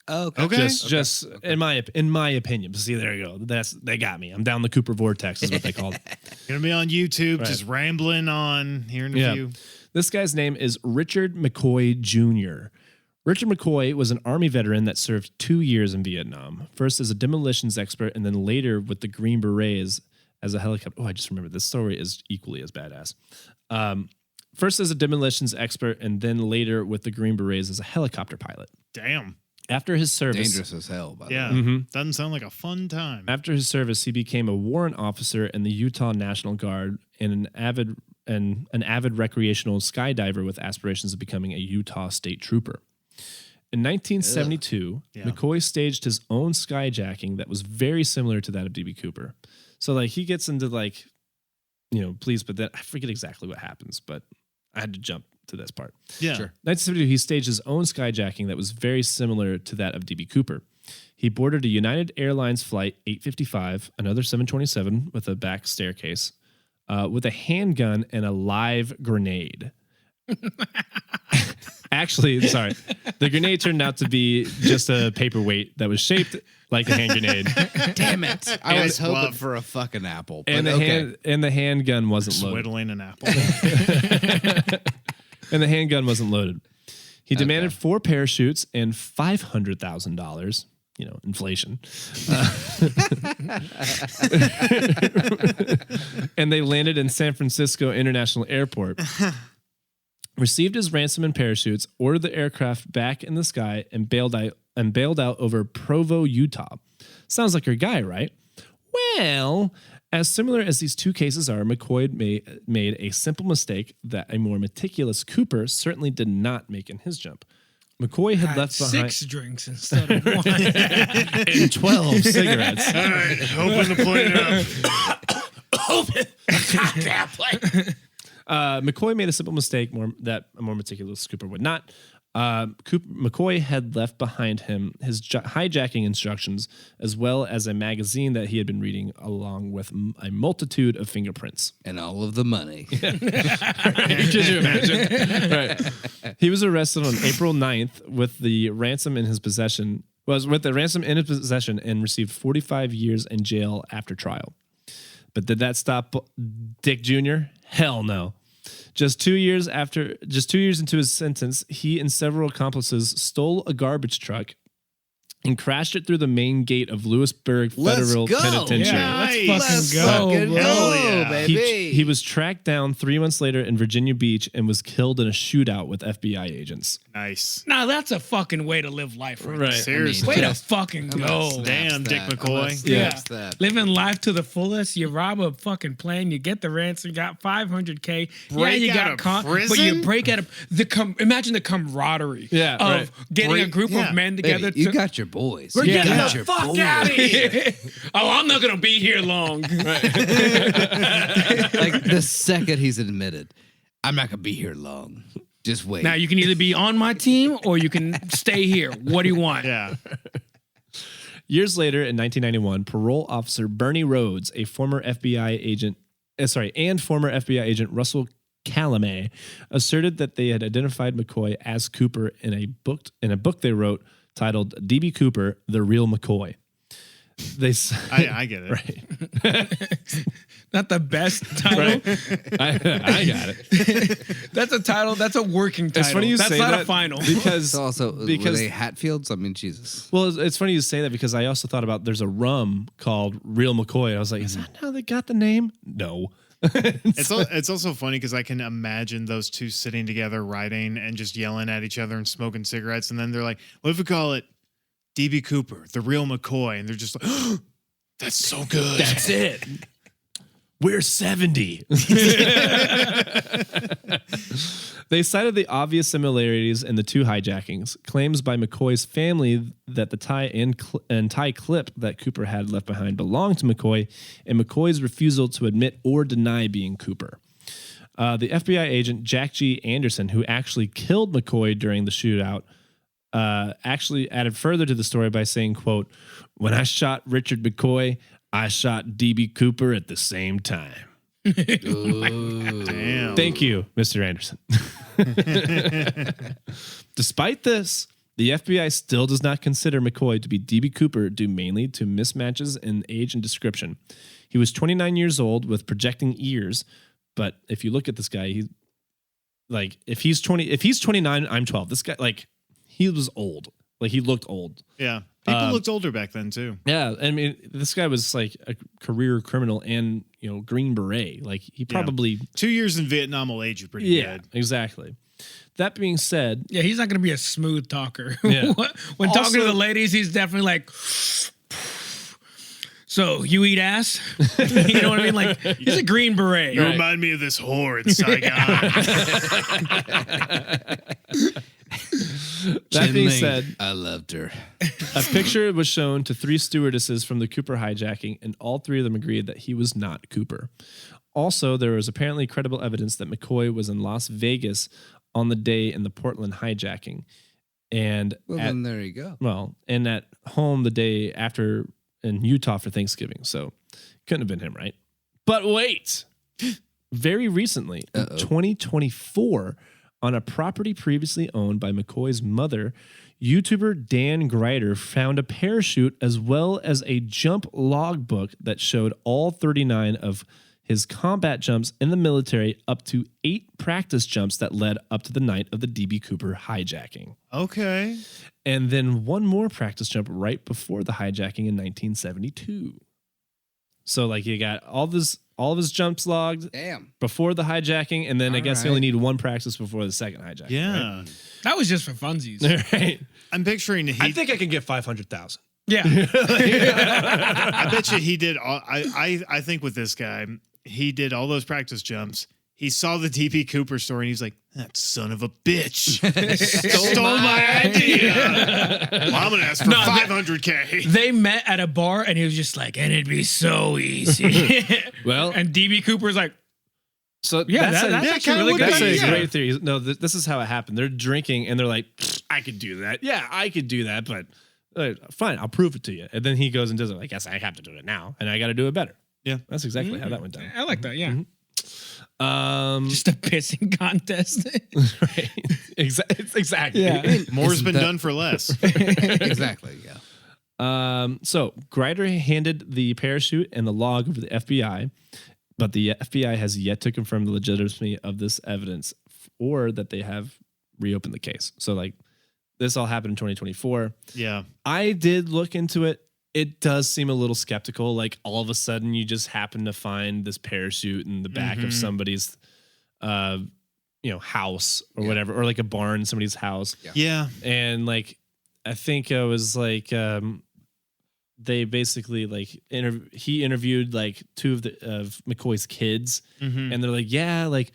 Okay. Okay. Just in my opinion. See, there you go. They got me. I'm down the Cooper vortex is what they called it. Gonna be on YouTube, Right. just rambling on here in a Yeah. few. This guy's name is Richard McCoy Jr. Richard McCoy was an Army veteran that served 2 years in Vietnam, first as a demolitions expert and then later with the Green Berets as a helicopter. Oh, I just remembered this story is equally as badass. First as a demolitions expert and then later with the Green Berets as a helicopter pilot. Damn. After his service, Dangerous as hell, by the Yeah. way. Doesn't sound like a fun time. After his service, he became a warrant officer in the Utah National Guard and an avid recreational skydiver with aspirations of becoming a Utah State Trooper. In 1972, Yeah. McCoy staged his own skyjacking that was very similar to that of DB Cooper. So like he gets into like, police, but then I forget exactly what happens, but I had to jump to this part. Yeah. Sure. 1972, he staged his own skyjacking that was very similar to that of DB Cooper. He boarded a United Airlines flight 855, another 727 with a back staircase, with a handgun and a live grenade. Actually, sorry. The grenade turned out to be just a paperweight that was shaped like a hand grenade. Damn it. I was hoping love- for a fucking apple. But And the handgun wasn't loaded. Whittling an apple. And the handgun wasn't loaded. He demanded 4 parachutes and $500,000. Inflation. And they landed in San Francisco International Airport. Received his ransom and parachutes, ordered the aircraft back in the sky, and bailed out over Provo, Utah. Sounds like your guy, right? Well, as similar as these two cases are, McCoy made a simple mistake that a more meticulous Cooper certainly did not make in his jump. McCoy had left behind 6 drinks instead of 1. and 12 cigarettes. All right. Open the plate up. Open the goddamn plate. McCoy made a simple mistake that a more meticulous Cooper would not. McCoy had left behind him his hijacking instructions, as well as a magazine that he had been reading, along with a multitude of fingerprints. and all of the money. Could you imagine? Right. He was arrested on April 9th with the ransom in his possession. And received 45 years in jail after trial. But did that stop Dick Jr.? Hell no. Just 2 years into his sentence, he and several accomplices stole a garbage truck and crashed it through the main gate of Lewisburg Let's Federal go. Penitentiary. Yeah, let's Nice. fucking go, fucking bro. Hell yeah. baby. He was tracked down 3 months later in Virginia Beach and was killed in a shootout with FBI agents. Nice. Now that's a fucking way to live life, right? Right. there. Seriously. Way to Just- fucking I'm gonna go. snap Damn, Dick that. McCoy. I'm gonna snap Yeah. that. Living life to the fullest. You rob a fucking plane. You get the ransom. You got $500K. Break you out got of but you prison? break out of imagine the camaraderie Yeah, of right. getting a group Yeah. of men together. Baby, you got your boys. We're You getting got the your fuck boys. out of here. Oh, I'm not gonna be here long. Like the second he's admitted, I'm not gonna be here long. Just wait. Now you can either be on my team or you can stay here. What do you want? Yeah. Years later, in 1991, parole officer Bernie Rhodes, a former FBI agent, and former FBI agent Russell Calamay, asserted that they had identified McCoy as Cooper in a book they wrote titled "D.B. Cooper: The Real McCoy." They I get it. right. Not the best title. I got it. That's a title. That's a working title. It's funny you that's say not that a final. because It's also were because they Hatfields? I mean, Jesus. well, it's funny you say that because I also thought about there's a rum called Real McCoy. I was like, is that how they got the name? No. It's also funny because I can imagine those two sitting together writing and just yelling at each other and smoking cigarettes, and then they're like, "What if we call it DB Cooper, the real McCoy?" And they're just like, oh, "That's so good." That's it. We're 70. They cited the obvious similarities in the two hijackings, claims by McCoy's family that the tie and tie clip that Cooper had left behind belonged to McCoy, and McCoy's refusal to admit or deny being Cooper. The FBI agent Jack G. Anderson, who actually killed McCoy during the shootout, actually added further to the story by saying, quote, "When I shot Richard McCoy, I shot D.B. Cooper at the same time." Damn. Thank you, Mr. Anderson. Despite this, the FBI still does not consider McCoy to be D.B. Cooper due mainly to mismatches in age and description. He was 29 years old with projecting ears, but if you look at this guy, he's like if he's 29, I'm 12. This guy, like, he was old. Like, he looked old. Yeah. People looked older back then too. Yeah, I mean, this guy was like a career criminal and, Green Beret. Like, he probably 2 years in Vietnam will age you pretty good. exactly. That being said, Yeah, he's not gonna be a smooth talker. Yeah. When talking to Also- the ladies, he's definitely like. So you eat ass? You know what I mean? Like he's a Green Beret. You remind me of this whore in Saigon. that being Ling, said, I loved her. a picture was shown to 3 stewardesses from the Cooper hijacking, and all 3 of them agreed that he was not Cooper. Also, there was apparently credible evidence that McCoy was in Las Vegas on the day in the Portland hijacking, and Then there you go. and at home the day after in Utah for Thanksgiving. So couldn't have been him, right? But wait, very recently, in 2024, on a property previously owned by McCoy's mother, YouTuber Dan Greider found a parachute as well as a jump logbook that showed all 39 of his combat jumps in the military, up to 8 practice jumps that led up to the night of the D.B. Cooper hijacking. Okay. And then one more practice jump right before the hijacking in 1972. So, like, you got all of his jumps logged Damn. before the hijacking, and then I guess you right. only need one practice before the second hijacking. Yeah. That was just for funsies. Right? Right. I'm picturing I think I can get 500,000. Yeah. I bet you he did all I think with this guy, he did all those practice jumps. He saw the DB Cooper story and he's like, that son of a bitch stole my idea. Well, I'm gonna ask for No, 500K. They met at a bar and he was just like, and it'd be so easy. Well, and DB Cooper's like, so yeah, that's that's yeah, actually kinda really would good. That's be, a yeah. great theory. No, this is how it happened. They're drinking and they're like, I could do that. Yeah, I could do that, but fine, I'll prove it to you. And then he goes and does it. I guess I have to do it now, and I got to do it better. Yeah. That's exactly how that went down. I like that. Yeah. Just Just a pissing contest. right. Exactly. Yeah. More's Isn't been that- done for less. Exactly. Yeah. So Greider handed the parachute and the log over to the FBI, but the FBI has yet to confirm the legitimacy of this evidence or that they have reopened the case. So, like, This all happened in 2024. Yeah. I did look into it. It does seem a little skeptical. Like all of a sudden you just happen to find this parachute in the back of somebody's, house or whatever, or like a barn in somebody's house. Yeah. And like, I think it was like, they basically like he interviewed like two of McCoy's kids, and they're like, yeah, like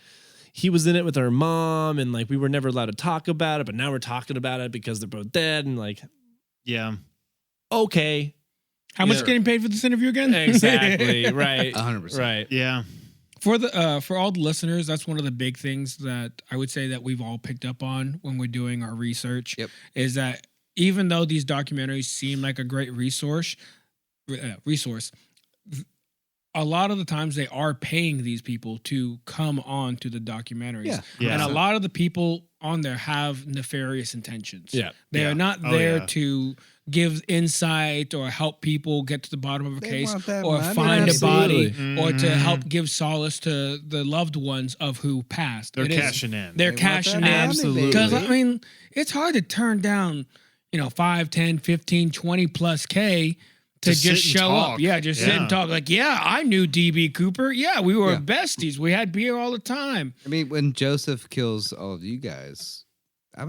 he was in it with our mom, and like we were never allowed to talk about it, but now we're talking about it because they're both dead, and like, yeah, okay, how much getting paid for this interview again? Exactly, right, 100%, right, yeah. For all the listeners, that's one of the big things that I would say that we've all picked up on when we're doing our research. Yep. Is that even though these documentaries seem like a great resource, a lot of the times they are paying these people to come on to the documentaries. Yeah. Yeah. And a lot of the people on there have nefarious intentions. Yeah. They Yeah. are not Oh, there yeah. to give insight or help people get to the bottom of a They case want that or money. find a body Absolutely. or to help give solace to the loved ones of who passed. They're It is- cashing in. They're They want cashing that in. money, Absolutely. Because, baby. I mean, it's hard to turn down, 5, 10, 15, 20 plus K to To sit just and show up. talk. Yeah, just sit Yeah. and talk. Like, yeah, I knew DB Cooper. Yeah, we were Yeah. besties. We had beer all the time. I mean, when Joseph kills all of you guys,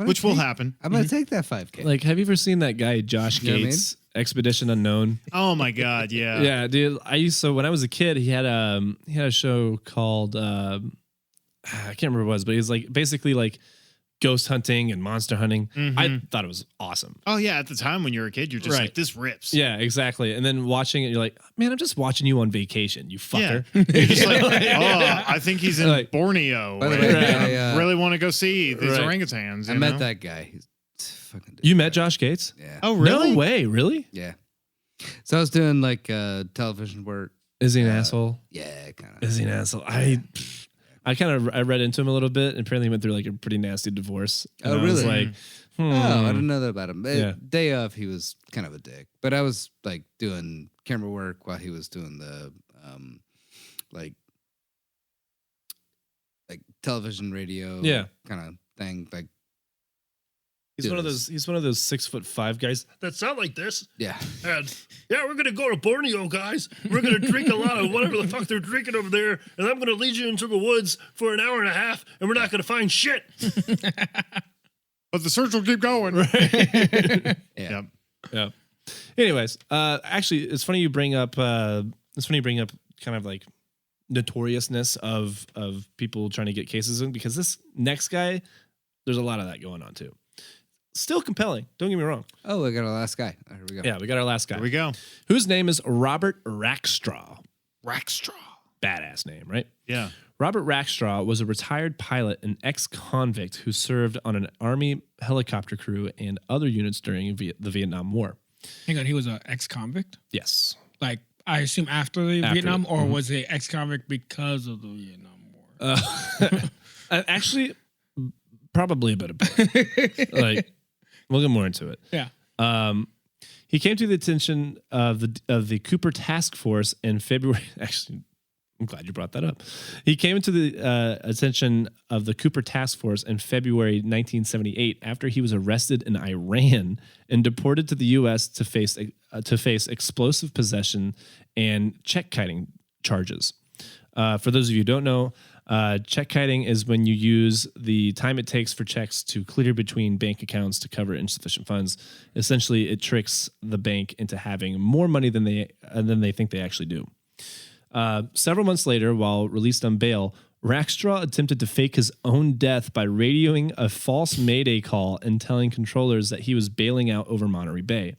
Which will happen. I'm gonna take that 5K. Like, have you ever seen that guy Josh You know what I mean? Gates, Expedition Unknown? Oh my God. Yeah. Yeah, dude. When I was a kid, he had a show called I can't remember what it was, but he was like basically like ghost hunting and monster hunting. I thought it was awesome. Oh yeah. At the time when you're a kid, you're just Right. like, this rips. Yeah, exactly. And then watching it, you're like, man, I'm just watching you on vacation, you Yeah. fucker. You're just like, oh, I think he's in Like- Borneo. By the and way, I really want to go see these Right. orangutans. I you met know? that guy. He's fucking. You met Josh Gates? Yeah. Oh really? No way, really? Yeah. So I was doing like television work. Is he an asshole? Yeah, kind of. Is he an asshole? I read into him a little bit, and apparently he went through like a pretty nasty divorce. And Oh, I was really? like, Oh, I didn't know that about him. Yeah. Day of, he was kind of a dick. But I was like doing camera work while he was doing the like television, radio, Yeah. kind of thing. Like, He's one of those 6'5" guys that sound like this. yeah, And yeah, we're gonna go to Borneo, guys. We're gonna drink a lot of whatever the fuck they're drinking over there, and I'm gonna lead you into the woods for an hour and a half, and we're not gonna find shit. But the search will keep going. yeah. Yep. Yeah. Anyways, actually, it's funny you bring up. Kind of like notoriousness of people trying to get cases in, because this next guy, there's a lot of that going on too. Still compelling. Don't get me wrong. Oh, we got our last guy. Oh, here we go. Yeah, we got our last guy, Here we go. whose name is Robert Rackstraw. Rackstraw. Badass name, right? Yeah. Robert Rackstraw was a retired pilot and ex-convict who served on an Army helicopter crew and other units during the Vietnam War. Hang on, he was an ex-convict? Yes. Like, I assume after the After, Vietnam, or was he ex-convict because of the Vietnam War? Actually, probably a bit of both. Like, we'll get more into it. Yeah. He came to the attention of the Cooper Task Force in February. Actually, I'm glad you brought that up. He came to the attention of the Cooper Task Force in February 1978 after he was arrested in Iran and deported to the U.S. to face explosive possession and check kiting charges. For those of you who don't know, check kiting is when you use the time it takes for checks to clear between bank accounts to cover insufficient funds. Essentially, it tricks the bank into having more money than they think they actually do. Several months later, while released on bail, Rackstraw attempted to fake his own death by radioing a false mayday call and telling controllers that he was bailing out over Monterey Bay.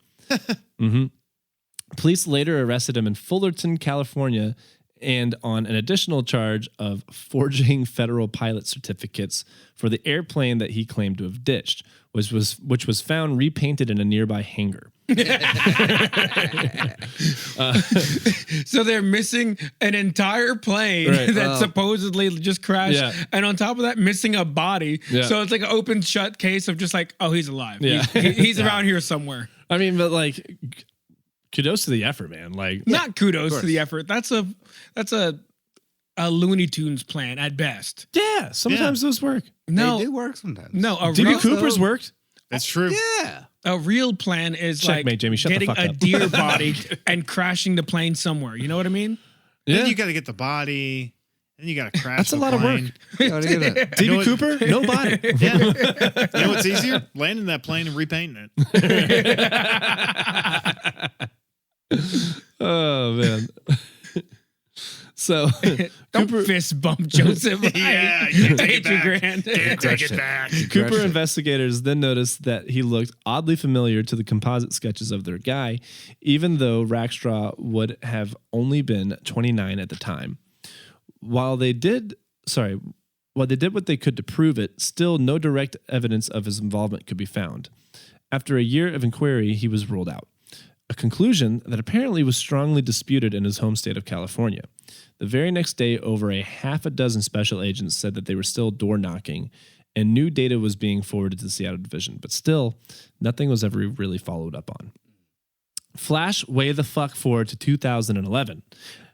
Police later arrested him in Fullerton, California, and on an additional charge of forging federal pilot certificates for the airplane that he claimed to have ditched, which was found repainted in a nearby hangar. So they're missing an entire plane Right. that supposedly just crashed, Yeah. and on top of that, missing a body. Yeah. So it's like an open shut case of just like, oh, he's alive. Yeah. He's around here somewhere. I mean, but like, kudos to the effort, man. Like, Not kudos to the effort. That's a Looney Tunes plan at best. yeah, sometimes those work. No, They do work sometimes. no. DB Cooper's worked. That's true. Yeah. A real plan is Checkmate, like Jamie. Shut the getting fuck a up. deer body and crashing the plane somewhere. You know what I mean? Yeah. Then you got to get the body. Then you got to crash. That's a the lot of work. plane. You know, you gotta- DB know what- Cooper, no body. Yeah. You know what's easier? Landing that plane and repainting it. Oh man. So Don't Cooper, fist bump Joseph. Yeah, you can take it $8 back. grand. Can't take it back. Cooper Crushed it. investigators then noticed that he looked oddly familiar to the composite sketches of their guy, even though Rackstraw would have only been 29 at the time. While they did what they could to prove it, still no direct evidence of his involvement could be found. After a year of inquiry, he was ruled out. A conclusion that apparently was strongly disputed in his home state of California. The very next day, over a half a dozen special agents said that they were still door knocking, and new data was being forwarded to the Seattle division, but still, nothing was ever really followed up on. Flash way the fuck forward to 2011.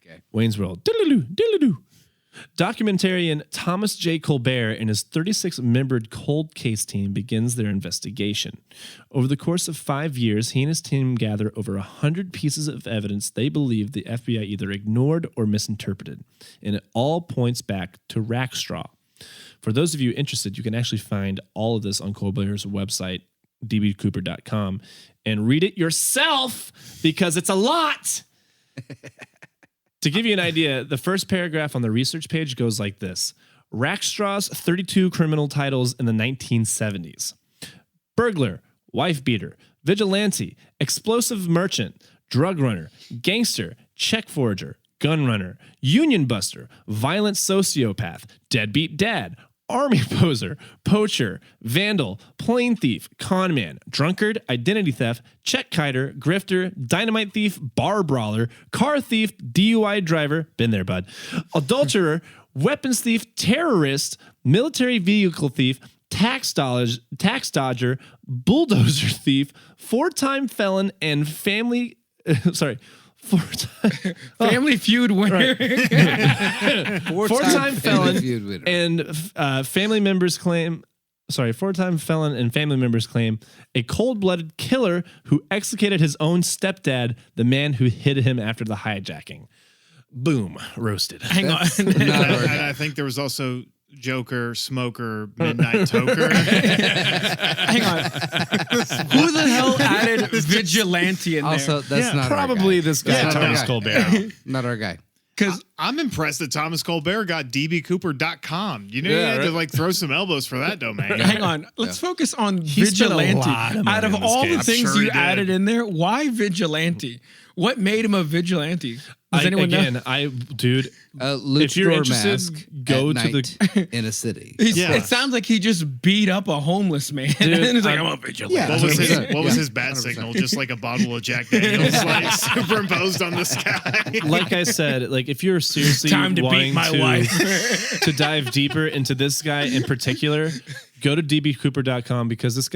Okay. Wayne's World. Diddle-doo, diddle-doo. Documentarian Thomas J. Colbert and his 36-membered cold case team begins their investigation. Over the course of 5 years, he and his team gather over 100 pieces of evidence they believe the FBI either ignored or misinterpreted, and it all points back to Rackstraw. For those of you interested, you can actually find all of this on Colbert's website, pt.2, and read it yourself because it's a lot. To give you an idea, the first paragraph on the research page goes like this. Rackstraw's 32 criminal titles in the 1970s. Burglar, wife beater, vigilante, explosive merchant, drug runner, gangster, check forger, gun runner, union buster, violent sociopath, deadbeat dad, army poser, poacher, vandal, plane thief, con man, drunkard, identity theft, check kiter, grifter, dynamite thief, bar brawler, car thief, DUI driver, been there, bud, adulterer, weapons thief, terrorist, military vehicle thief, tax dodger, bulldozer thief, four-time felon, and family... Family Feud winner. Four-time felon feud winner. and family members claim. Four-time felon and family members claim a cold-blooded killer who executed his own stepdad, the man who hid him after the hijacking. Boom, roasted. Hang on. And I think there was also Joker, Smoker, Midnight Toker. Hang on. Who the hell added vigilante in there? Also, that's not Probably our guy. this guy, That's not our Thomas guy. Colbert. Not our guy. Because I'm impressed that Thomas Colbert got dbcooper.com. You know, you had to like throw some elbows for that domain. hang on, let's focus on He spent a vigilante. lot of money Out of on this all game. the I'm things sure you he did. added in there, why vigilante? What made him a vigilante? Does anyone know? Dude, Luchador if you're interested, mask go at to the- night in a city. Yeah. It sounds like he just beat up a homeless man. Dude, and he's like, I'm a vigilante. Yeah. What was his 100%. What was Yeah, his bat 100%. signal? Just like a bottle of Jack Daniels, like superimposed on the sky. like I said, like if you're seriously Time to wanting beat my to, wife. to dive deeper into this guy in particular, go to dbcooper.com because this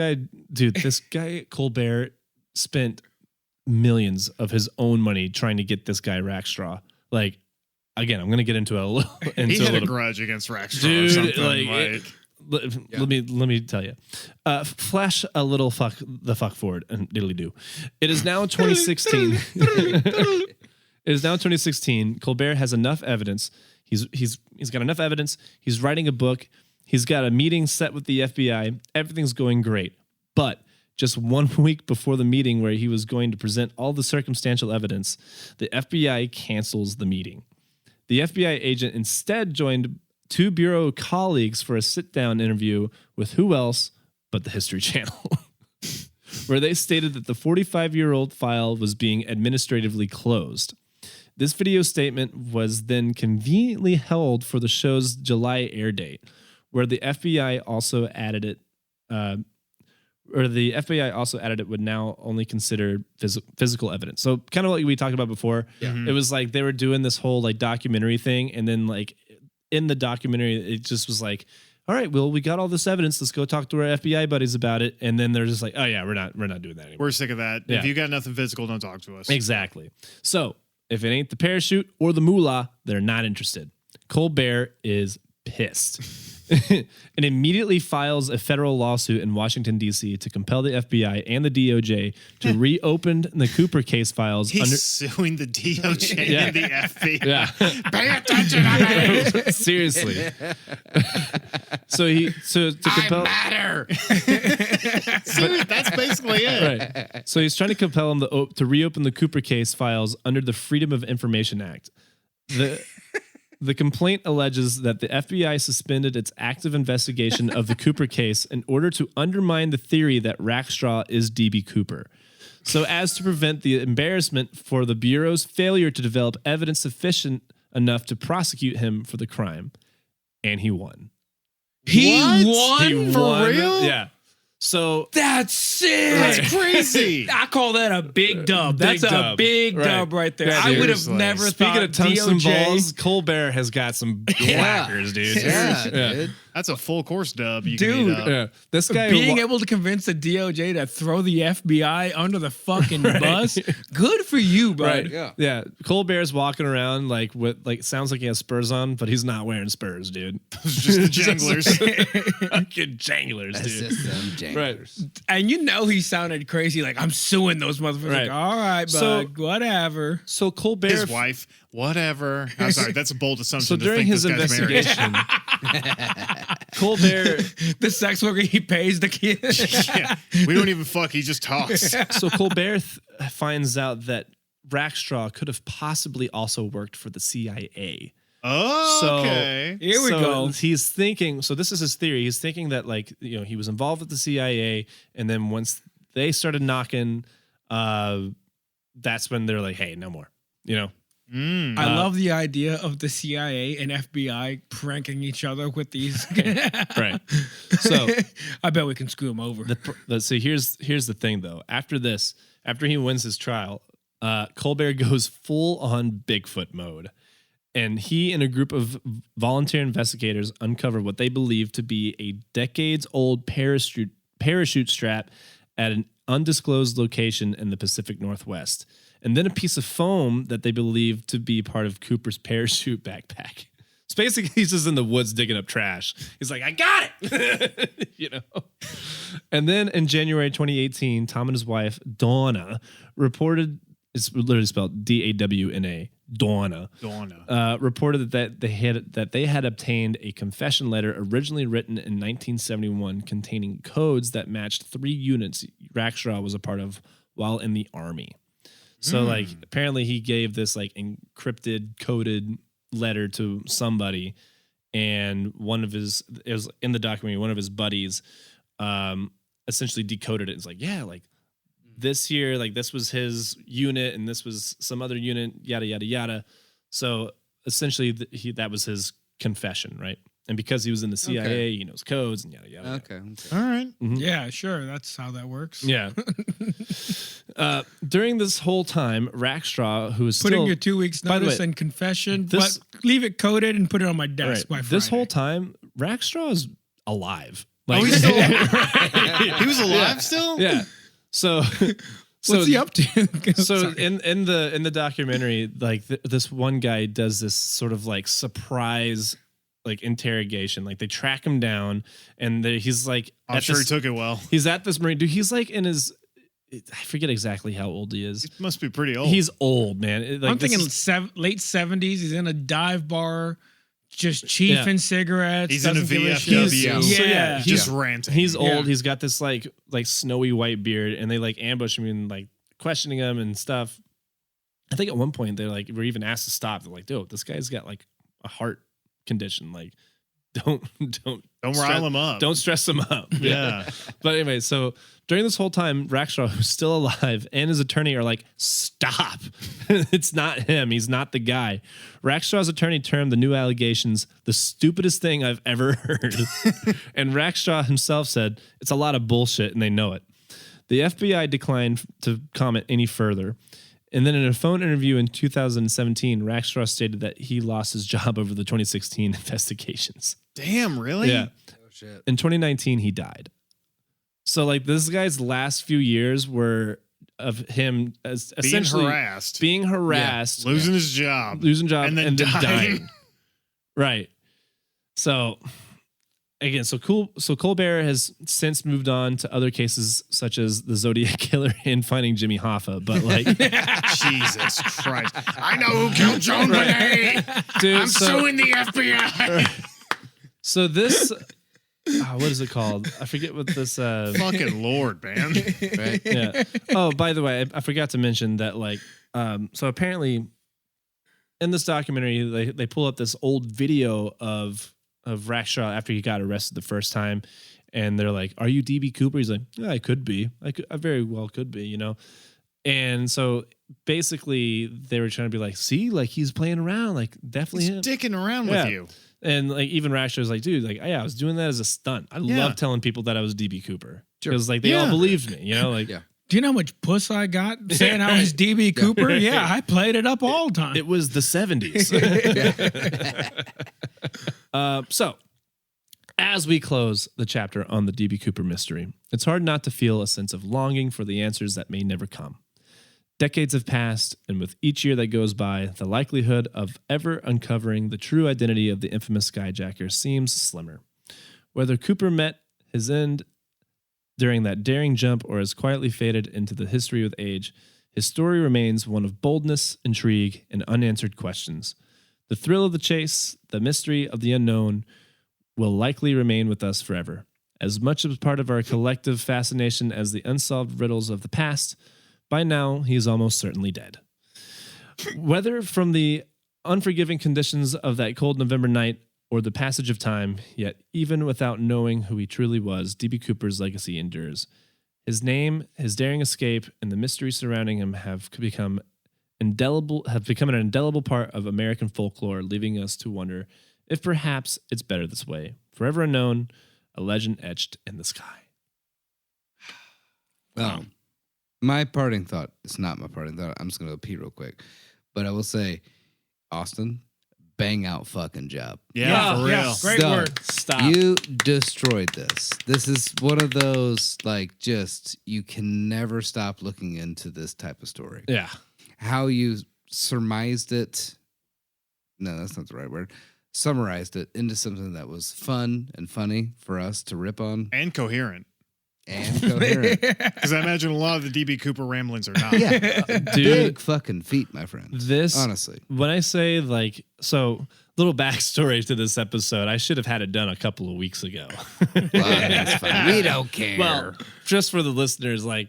guy Colbert spent millions of his own money trying to get this guy Rackstraw. Like, again, I'm gonna get into a little. He had a grudge against Rackstraw or Dude, something. let me tell you. Flash a little fuck forward and diddly do. It is now 2016. It is now 2016. Colbert has enough evidence. He's got enough evidence. He's writing a book. He's got a meeting set with the FBI. Everything's going great. But just 1 week before the meeting where he was going to present all the circumstantial evidence, the FBI cancels the meeting. The FBI agent instead joined two bureau colleagues for a sit-down interview with who else but the History Channel, where they stated that the 45-year-old file was being administratively closed. This video statement was then conveniently held for the show's July air date, where the FBI also added it. Would now only consider physical evidence. So kind of like we talked about before. It was like they were doing this whole like documentary thing, and then like in the documentary, it just was like, all right, well, we got all this evidence. Let's go talk to our FBI buddies about it. And then they're just like, oh yeah, we're not doing that anymore. We're sick of that. Yeah. If you got nothing physical, don't talk to us. Exactly. So if it ain't the parachute or the moolah, they're not interested. Colbert is pissed and immediately files a federal lawsuit in Washington, D.C. to compel the FBI and the DOJ to reopen the Cooper case files. He's suing the DOJ Yeah. and the FBI. Yeah. Pay attention to me. Seriously. To compel. matter. That's basically it. Right. So he's trying to compel him to reopen the Cooper case files under the Freedom of Information Act. The complaint alleges that the FBI suspended its active investigation of the Cooper case in order to undermine the theory that Rackstraw is D.B. Cooper, so as to prevent the embarrassment for the Bureau's failure to develop evidence sufficient enough to prosecute him for the crime. And he won. He What? won? He For won. real? Yeah. So That's sick. That's crazy. I call that a big dub. Big That's a dub. big Right. dub right there. Yeah, I would have seriously. never speaking thought of tungsten DOJ. balls, Colbert has got some whackers, dude. Yeah, Yeah. dude. That's a full course dub. You Dude. can eat up. Yeah. This guy Being able to convince the DOJ to throw the FBI under the fucking bus, good for you, bud. Right. Yeah. Yeah. Colbert's walking around with sounds like he has Spurs on, but he's not wearing Spurs, dude. It's just the janglers. Fucking janglers, That's dude. just them janglers. And you know he sounded crazy, like, I'm suing those motherfuckers. Right. Like, all right, So- bud, whatever. So Colbert, His wife, whatever. I'm sorry, that's a bold assumption. so to during think his this guy's married. investigation, Colbert, The sex worker, he pays the kid. Yeah, we don't even fuck. He just talks. so Colbert finds out that Rackstraw could have possibly also worked for the CIA. Oh, So- okay. Here we So go. He's thinking, so this is his theory. He's thinking that he was involved with the CIA, and then once they started knocking, that's when they're like, hey, no more. Mm. I love the idea of the CIA and FBI pranking each other with these. Right. So I bet we can screw him over. so here's the thing though. After he wins his trial, Colbert goes full on Bigfoot mode. And he and a group of volunteer investigators uncover what they believe to be a decades-old parachute strap at an undisclosed location in the Pacific Northwest. And then a piece of foam that they believe to be part of Cooper's parachute backpack. So basically, he's just in the woods digging up trash. He's like, I got it! And then in January 2018, Tom and his wife, Donna, reported, it's literally spelled D-A-W-N-A, Donna, reported that they had obtained a confession letter originally written in 1971 containing codes that matched 3 units Rackstraw was a part of while in the Army. So apparently he gave this encrypted coded letter to somebody, and it was in the documentary, one of his buddies essentially decoded it. It's like, yeah, this here, this was his unit and this was some other unit, yada, yada, yada. So essentially that was his confession, right? And because he was in the CIA, he knows codes and yada, yada. Okay. All right. Yeah, sure. That's how that works. Yeah. During this whole time, Rackstraw, who is Put in still your 2 weeks By the notice way, and confession, this- but leave it coded and put it on my desk by right, Friday. this whole time, Rackstraw is alive. Oh, he's still alive. He was alive still? Yeah. So What's he up to? So Sorry. in the documentary, this one guy does this sort of surprise interrogation. They track him down, and he's I'm sure he took it well. He's at this marine dude. He's in his, I forget exactly how old he is. He must be pretty old. He's old, man. I'm thinking late 70s. He's in a dive bar, just chiefing cigarettes. He's in a doesn't give VFW. shit. So, Yeah. just ranting. He's old. Yeah. He's got this like snowy white beard, and they ambush him and questioning him and stuff. I think at one point they were even asked to stop. They're like, "Dude, this guy's got a heart condition. Don't rile him up. Don't stress him up." Yeah. But anyway, so during this whole time, Rackstraw, who's still alive, and his attorney are like, "Stop! It's not him. He's not the guy." Rackstraw's attorney termed the new allegations the stupidest thing I've ever heard, and Rackstraw himself said it's a lot of bullshit, and they know it. The FBI declined to comment any further. And then in a phone interview in 2017, Rackstraw stated that he lost his job over the 2016 investigations. Damn, really? Yeah. Oh, shit. In 2019, he died. So this guy's last few years were of him as essentially being harassed, losing his job, losing job, and then and then dying. dying. Right. So again, so Colbert has since moved on to other cases such as the Zodiac Killer and finding Jimmy Hoffa, but like Jesus Christ. I know who killed Joan Bonet. dude, I'm suing the FBI. so this what is it called? I forget what this Fucking Lord, man. Right? yeah. Oh, by the way, I forgot to mention that like so apparently in this documentary they pull up this old video of Rackstraw after he got arrested the first time, and they're like, "Are you DB Cooper?" He's like, "Yeah, I could be. I very well could be, you know." And so basically, they were trying to be like, "See, like he's playing around, like definitely him." He's dicking around Yeah. with you. And like even Rackstraw was like, "Dude, like yeah, I was doing that as a stunt. I Yeah. love telling people that I was DB Cooper Sure. because like they all Yeah. believed me, you know, like." Yeah. Do you know how much puss I got saying I was DB Cooper? Yeah, I played it up all the time. It was the 70s. So, as we close the chapter on the DB Cooper mystery, it's hard not to feel a sense of longing for the answers that may never come. Decades have passed, and with each year that goes by, the likelihood of ever uncovering the true identity of the infamous skyjacker seems slimmer. Whether Cooper met his end during that daring jump or has quietly faded into the history with age, his story remains one of boldness, intrigue, and unanswered questions. The thrill of the chase, the mystery of the unknown, will likely remain with us forever. As much as part of our collective fascination as the unsolved riddles of the past, by now he is almost certainly dead. Whether from the unforgiving conditions of that cold November night or the passage of time, yet even without knowing who he truly was, DB Cooper's legacy endures. His name, his daring escape, and the mystery surrounding him have become an indelible part of American folklore, leaving us to wonder if perhaps it's better this way. Forever unknown, a legend etched in the sky. Well, my parting thought, it's not my parting thought. I'm just going to pee real quick. But I will say, Austin, bang out fucking job. Yeah, for real. Yeah, great So, work. Stop. You destroyed this. This is one of those, like, just, you can never stop looking into this type of story. Yeah. How you surmised it, no, that's not the right word, summarized it into something that was fun and funny for us to rip on And coherent. and coherent. Because I imagine a lot of the DB Cooper ramblings are not. Yeah, Dude, big fucking feat, my friend. this, Honestly. when I say like, so little backstory to this episode, I should have had it done a couple of weeks ago. Well, that's fine. We don't care. Well, just for the listeners, like,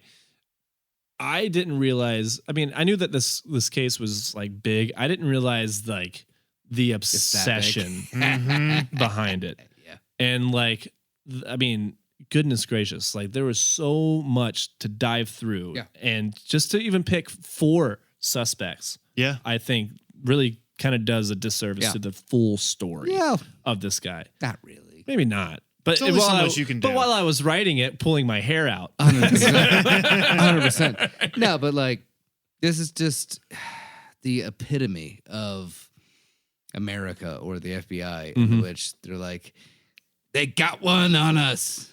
I didn't realize. I mean, I knew that this case was like big. I didn't realize like the that big. obsession behind it. Yeah. And like, I mean, goodness gracious, like there was so much to dive through. Yeah. And just to even pick 4 suspects, Yeah. I think really kind of does a disservice Yeah. to the full story Yeah. of this guy. Not really. Maybe not. But There's only so while much you can But do. while I was writing it, pulling my hair out. 100%. 100%. No, but like, this is just the epitome of America or the FBI, in which they're like, they got one on us.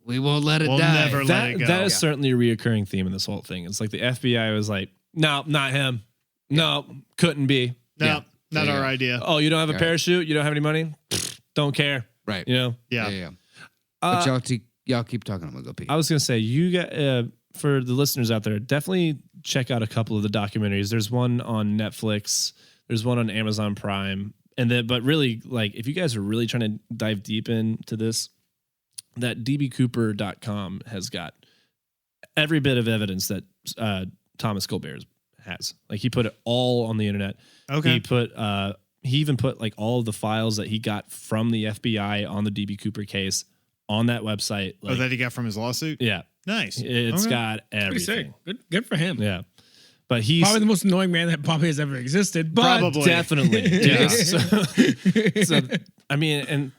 We won't let it We'll die. never let it go. That is certainly a reoccurring theme in this whole thing. It's like the FBI was like, no, not him. No, couldn't be. No, Yeah. not Yeah, our yeah. idea. Oh, you don't have a Right. parachute? You don't have any money? Pfft, don't care. Right. You know? Yeah. But y'all keep talking. I'm gonna go pee. I was gonna say you got for the listeners out there, definitely check out a couple of the documentaries. There's one on Netflix. There's one on Amazon Prime, and then but really like if you guys are really trying to dive deep into this, that dbcooper.com has got every bit of evidence that Thomas Colbert has. Like he put it all on the internet. Okay. He even put like all of the files that he got from the FBI on the DB Cooper case on that website. Like, that he got from his lawsuit? yeah. Nice. It's Okay. got Pretty sick. everything. Good for him. Yeah. But he's Probably the most annoying man that probably has ever existed. But Probably. definitely. Yeah. So, I mean,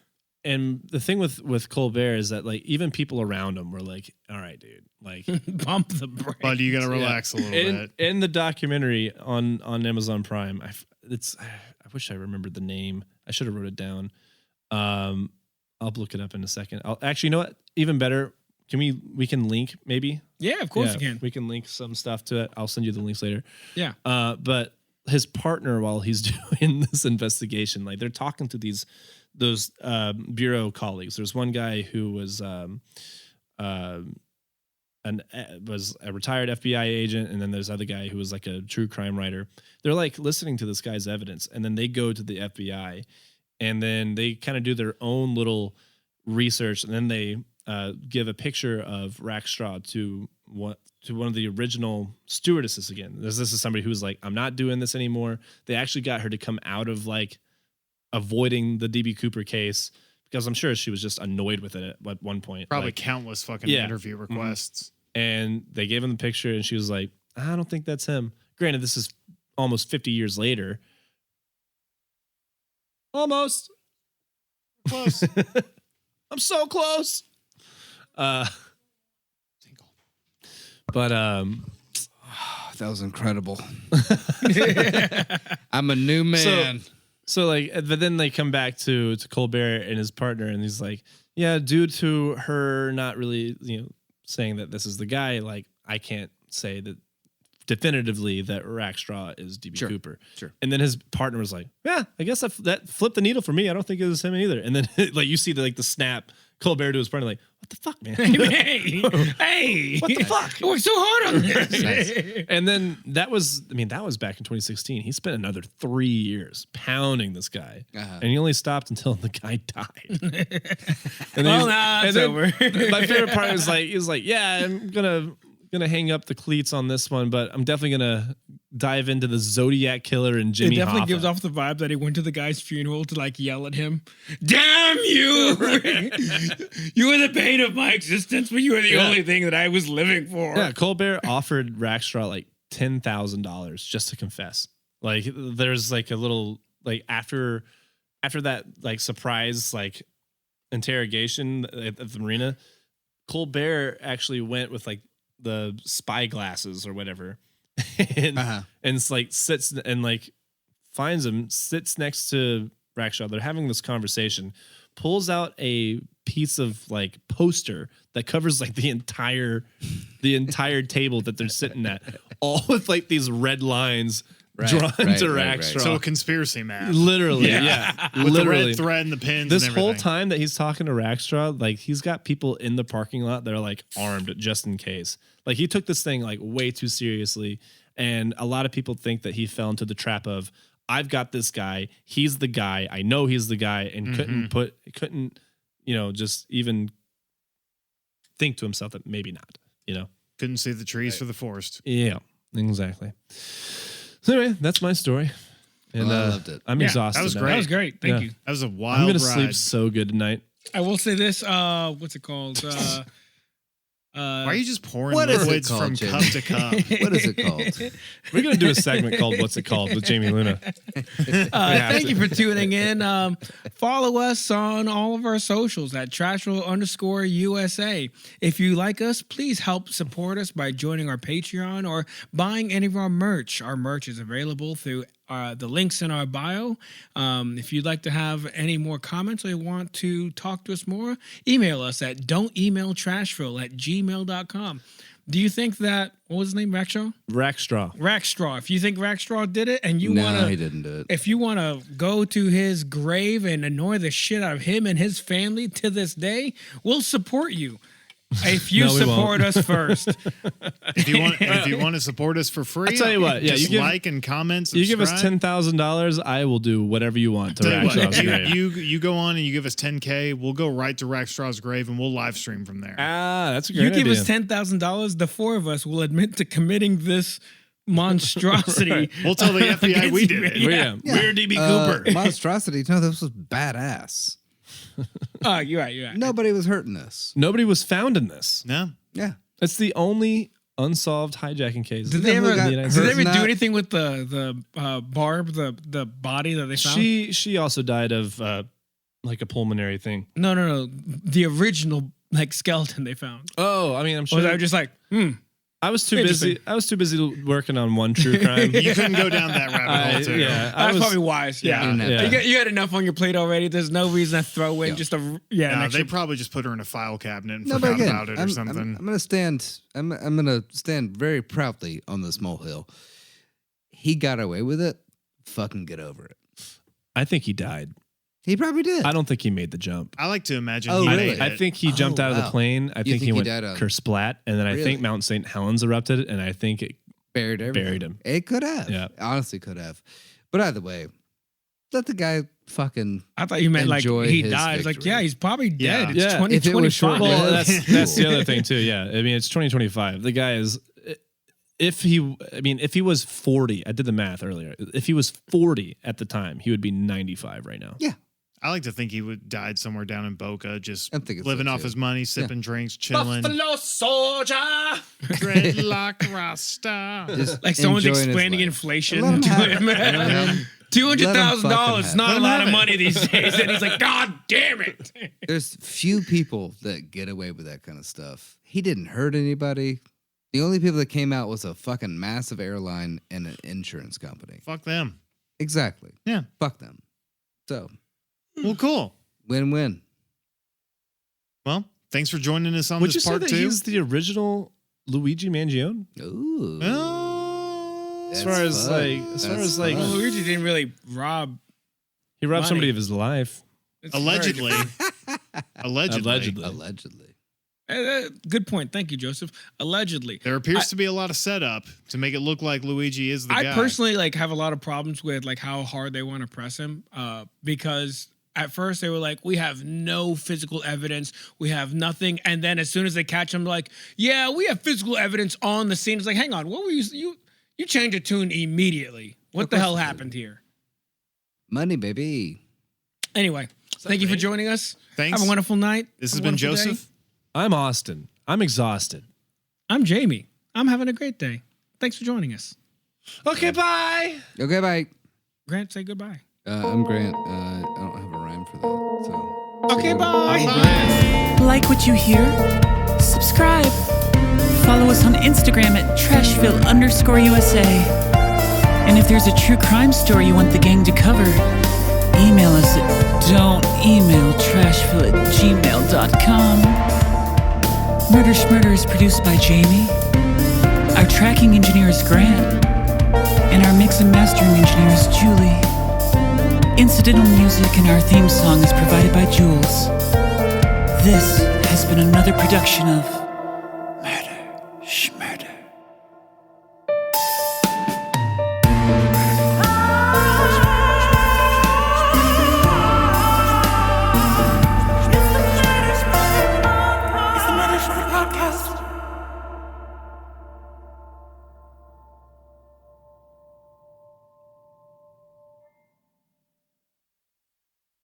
and the thing with Colbert is that like even people around him were like, all right, dude, like bump the brakes. But you got to relax a little bit. in the documentary on Amazon Prime, I wish I remembered the name. I should have wrote it down. I'll look it up in a second. Actually, you know what? Even better. We can link maybe? Yeah, of course you can. We can link some stuff to it. I'll send you the links later. Yeah. But his partner, while he's doing this investigation, like they're talking to these those bureau colleagues. There's one guy who was was a retired FBI agent, and then there's other guy who was like a true crime writer. They're like listening to this guy's evidence, and then they go to the FBI, and then they kind of do their own little research, and then they give a picture of Rackstraw to one of the original stewardesses again. This is somebody who's like, I'm not doing this anymore. They actually got her to come out of like avoiding the DB Cooper case, because I'm sure she was just annoyed with it at one point. Probably like, countless fucking yeah. interview requests. And they gave him the picture, and she was like, I don't think that's him. Granted, this is almost 50 years later. Almost. Close. I'm so close. But That was incredible. I'm a new man. So like, but then they come back to Colbert and his partner, and he's like, yeah, due to her not really, saying that this is the guy, like, I can't say that definitively that Rackstraw is DB Cooper. Sure. And then his partner was like, yeah, I guess that flipped the needle for me. I don't think it was him either. And then like you see the snap, Colbert to his partner, like, what the fuck, man? Hey, What the fuck? I worked so hard on this. Nice. And then that was back in 2016. He spent another 3 years pounding this guy, and he only stopped until the guy died. And Well, now it's over. My favorite part was like, he was like, yeah, I'm gonna hang up the cleats on this one, but I'm definitely gonna dive into the Zodiac Killer and Jimmy It definitely Hoffa. gives off the vibe that he went to the guy's funeral to like yell at him. Damn you! You were the bane of my existence, but you were the only thing that I was living for. Yeah, Colbert offered Rackstraw like $10,000 just to confess. Like, there's like a little like after that like surprise like interrogation at the marina, Colbert actually went with like the spy glasses or whatever, and it's like sits and like finds him, sits next to Rackstraw. They're having this conversation, pulls out a piece of like poster that covers like the entire table that they're sitting at, all with like these red lines drawn to Rackstraw. So a conspiracy map. Literally, yeah. With Literally. the red thread and the pins This and whole everything. time that he's talking to Rackstraw, like he's got people in the parking lot that are like armed just in case. Like he took this thing like way too seriously. And a lot of people think that he fell into the trap of, I've got this guy. He's the guy. I know he's the guy, and couldn't, just even think to himself that maybe not, Couldn't see the trees for the forest. Yeah, exactly. So anyway, that's my story. And Well, I loved it. I'm Yeah, exhausted. that was now. great. That was great. Thank you. That was a wild I'm gonna ride. sleep so good tonight. I will say this. What's it called? Why are you just pouring What is it liquids called, from Jamie? cup to cup? What is it called? We're gonna do a segment called "What's It Called" with Jamie Luna. Thank you for tuning in. Follow us on all of our socials at @Trashville_USA. If you like us, please help support us by joining our Patreon or buying any of our merch. Our merch is available through the links in our bio. If you'd like to have any more comments or you want to talk to us more, email us at don'temailtrashville@gmail.com. Do you think that, what was his name, Rackstraw? Rackstraw. If you think Rackstraw did it and you No, want to, he didn't do it. if you want to go to his grave and annoy the shit out of him and his family to this day, we'll support you. If you No, we support won't. us first. If you want to support us for free, I tell you what, yeah, just you give- like and comment. You give us subscribe. $10,000, I will do whatever you want to Tell you what, Rackstraw's if grave. you go on and you give us 10K, we'll go right to Rackstraw's grave and we'll live stream from there. That's a great You give idea. us $10,000, the four of us will admit to committing this monstrosity. We'll tell the FBI we did it. Yeah. We're DB Cooper. Monstrosity. No, this was badass. Oh, you're right. Nobody was hurting us. Nobody was found in this. No, Yeah. It's the only unsolved hijacking case. Did they who ever? got Did hurt? they ever Not- do anything with the barb, the body that they found? She also died of like a pulmonary thing. No. The original like skeleton they found. Oh, I mean, I'm Or sure. was I just like, I was too Interesting. busy. I was too busy working on one true crime. you couldn't go down that rabbit hole too. I that's was, probably wise. Yeah. Yeah. You had enough on your plate already. There's no reason to throw in just an No, extra. they probably just put her in a file cabinet and No, but forgot again, about it or something. I'm gonna stand. I'm gonna stand very proudly on this molehill. He got away with it. Fucking get over it. I think he died. He probably did. I don't think he made the jump. I like to imagine Oh, he really? made I it. think he jumped out of the wow. plane. I You think think he he went died on- kersplat, and then I Really? think Mount St. Helens erupted, and I think it buried everything. buried him. It could have. Yeah. Honestly, could have. But either way, let the guy fucking. I thought you meant like Enjoy he his died. It's like, victory. yeah, he's probably dead. It's Yeah. If it was 2025. Well, short-lived. that's the other thing too. Yeah, I mean it's 2025. The guy is, if he was 40, I did the math earlier. If he was 40 at the time, he would be 95 right now. Yeah. I like to think he would died somewhere down in Boca, just I'm thinking so, living off too. his money, sipping drinks, chilling. Soldier. Dreadlock Rasta. Just Like someone's enjoying his explaining life. inflation Let him to have him. it. Let him- $200,000, not Let a him lot have of it. money these days. And he's like, God damn it. There's few people that get away with that kind of stuff. He didn't hurt anybody. The only people that came out was a fucking massive airline and an insurance company. Fuck them. Exactly. Yeah. Fuck them. So, Well, cool. win-win. Well, thanks for joining us on Would you this say part that 2. he's the original Luigi Mangione? Ooh. Oh, As That's far as fun. like, as far That's as like, fun. Well, Luigi didn't really rob. he robbed money. somebody of his life. It's allegedly. Allegedly. Allegedly. Good point. Thank you, Joseph. Allegedly. There appears to be a lot of setup to make it look like Luigi is the I guy. personally like have a lot of problems with like how hard they want to press him because at first they were like, we have no physical evidence, we have nothing, and then as soon as they catch him, like, yeah, we have physical evidence on the scene. It's like, hang on, what were you changed the tune immediately? What the hell happened here? Money, baby. Anyway, thank you for joining us. Thanks. Have a wonderful night. This has Have a been wonderful day. Joseph. I'm Austin. I'm exhausted. I'm Jamie. I'm having a great day. Thanks for joining us. Okay, bye. Okay, bye. Grant, say goodbye. I'm Grant. I don't have a rhyme for that. So. Okay, bye. Like what you hear? Subscribe. Follow us on Instagram at Trashville_USA. And if there's a true crime story you want the gang to cover, email us at don'temailtrashville@gmail.com. Murder Schmurder is produced by Jamie. Our tracking engineer is Grant. And our mix and mastering engineer is Julie. Incidental music and our theme song is provided by Jules. This has been another production of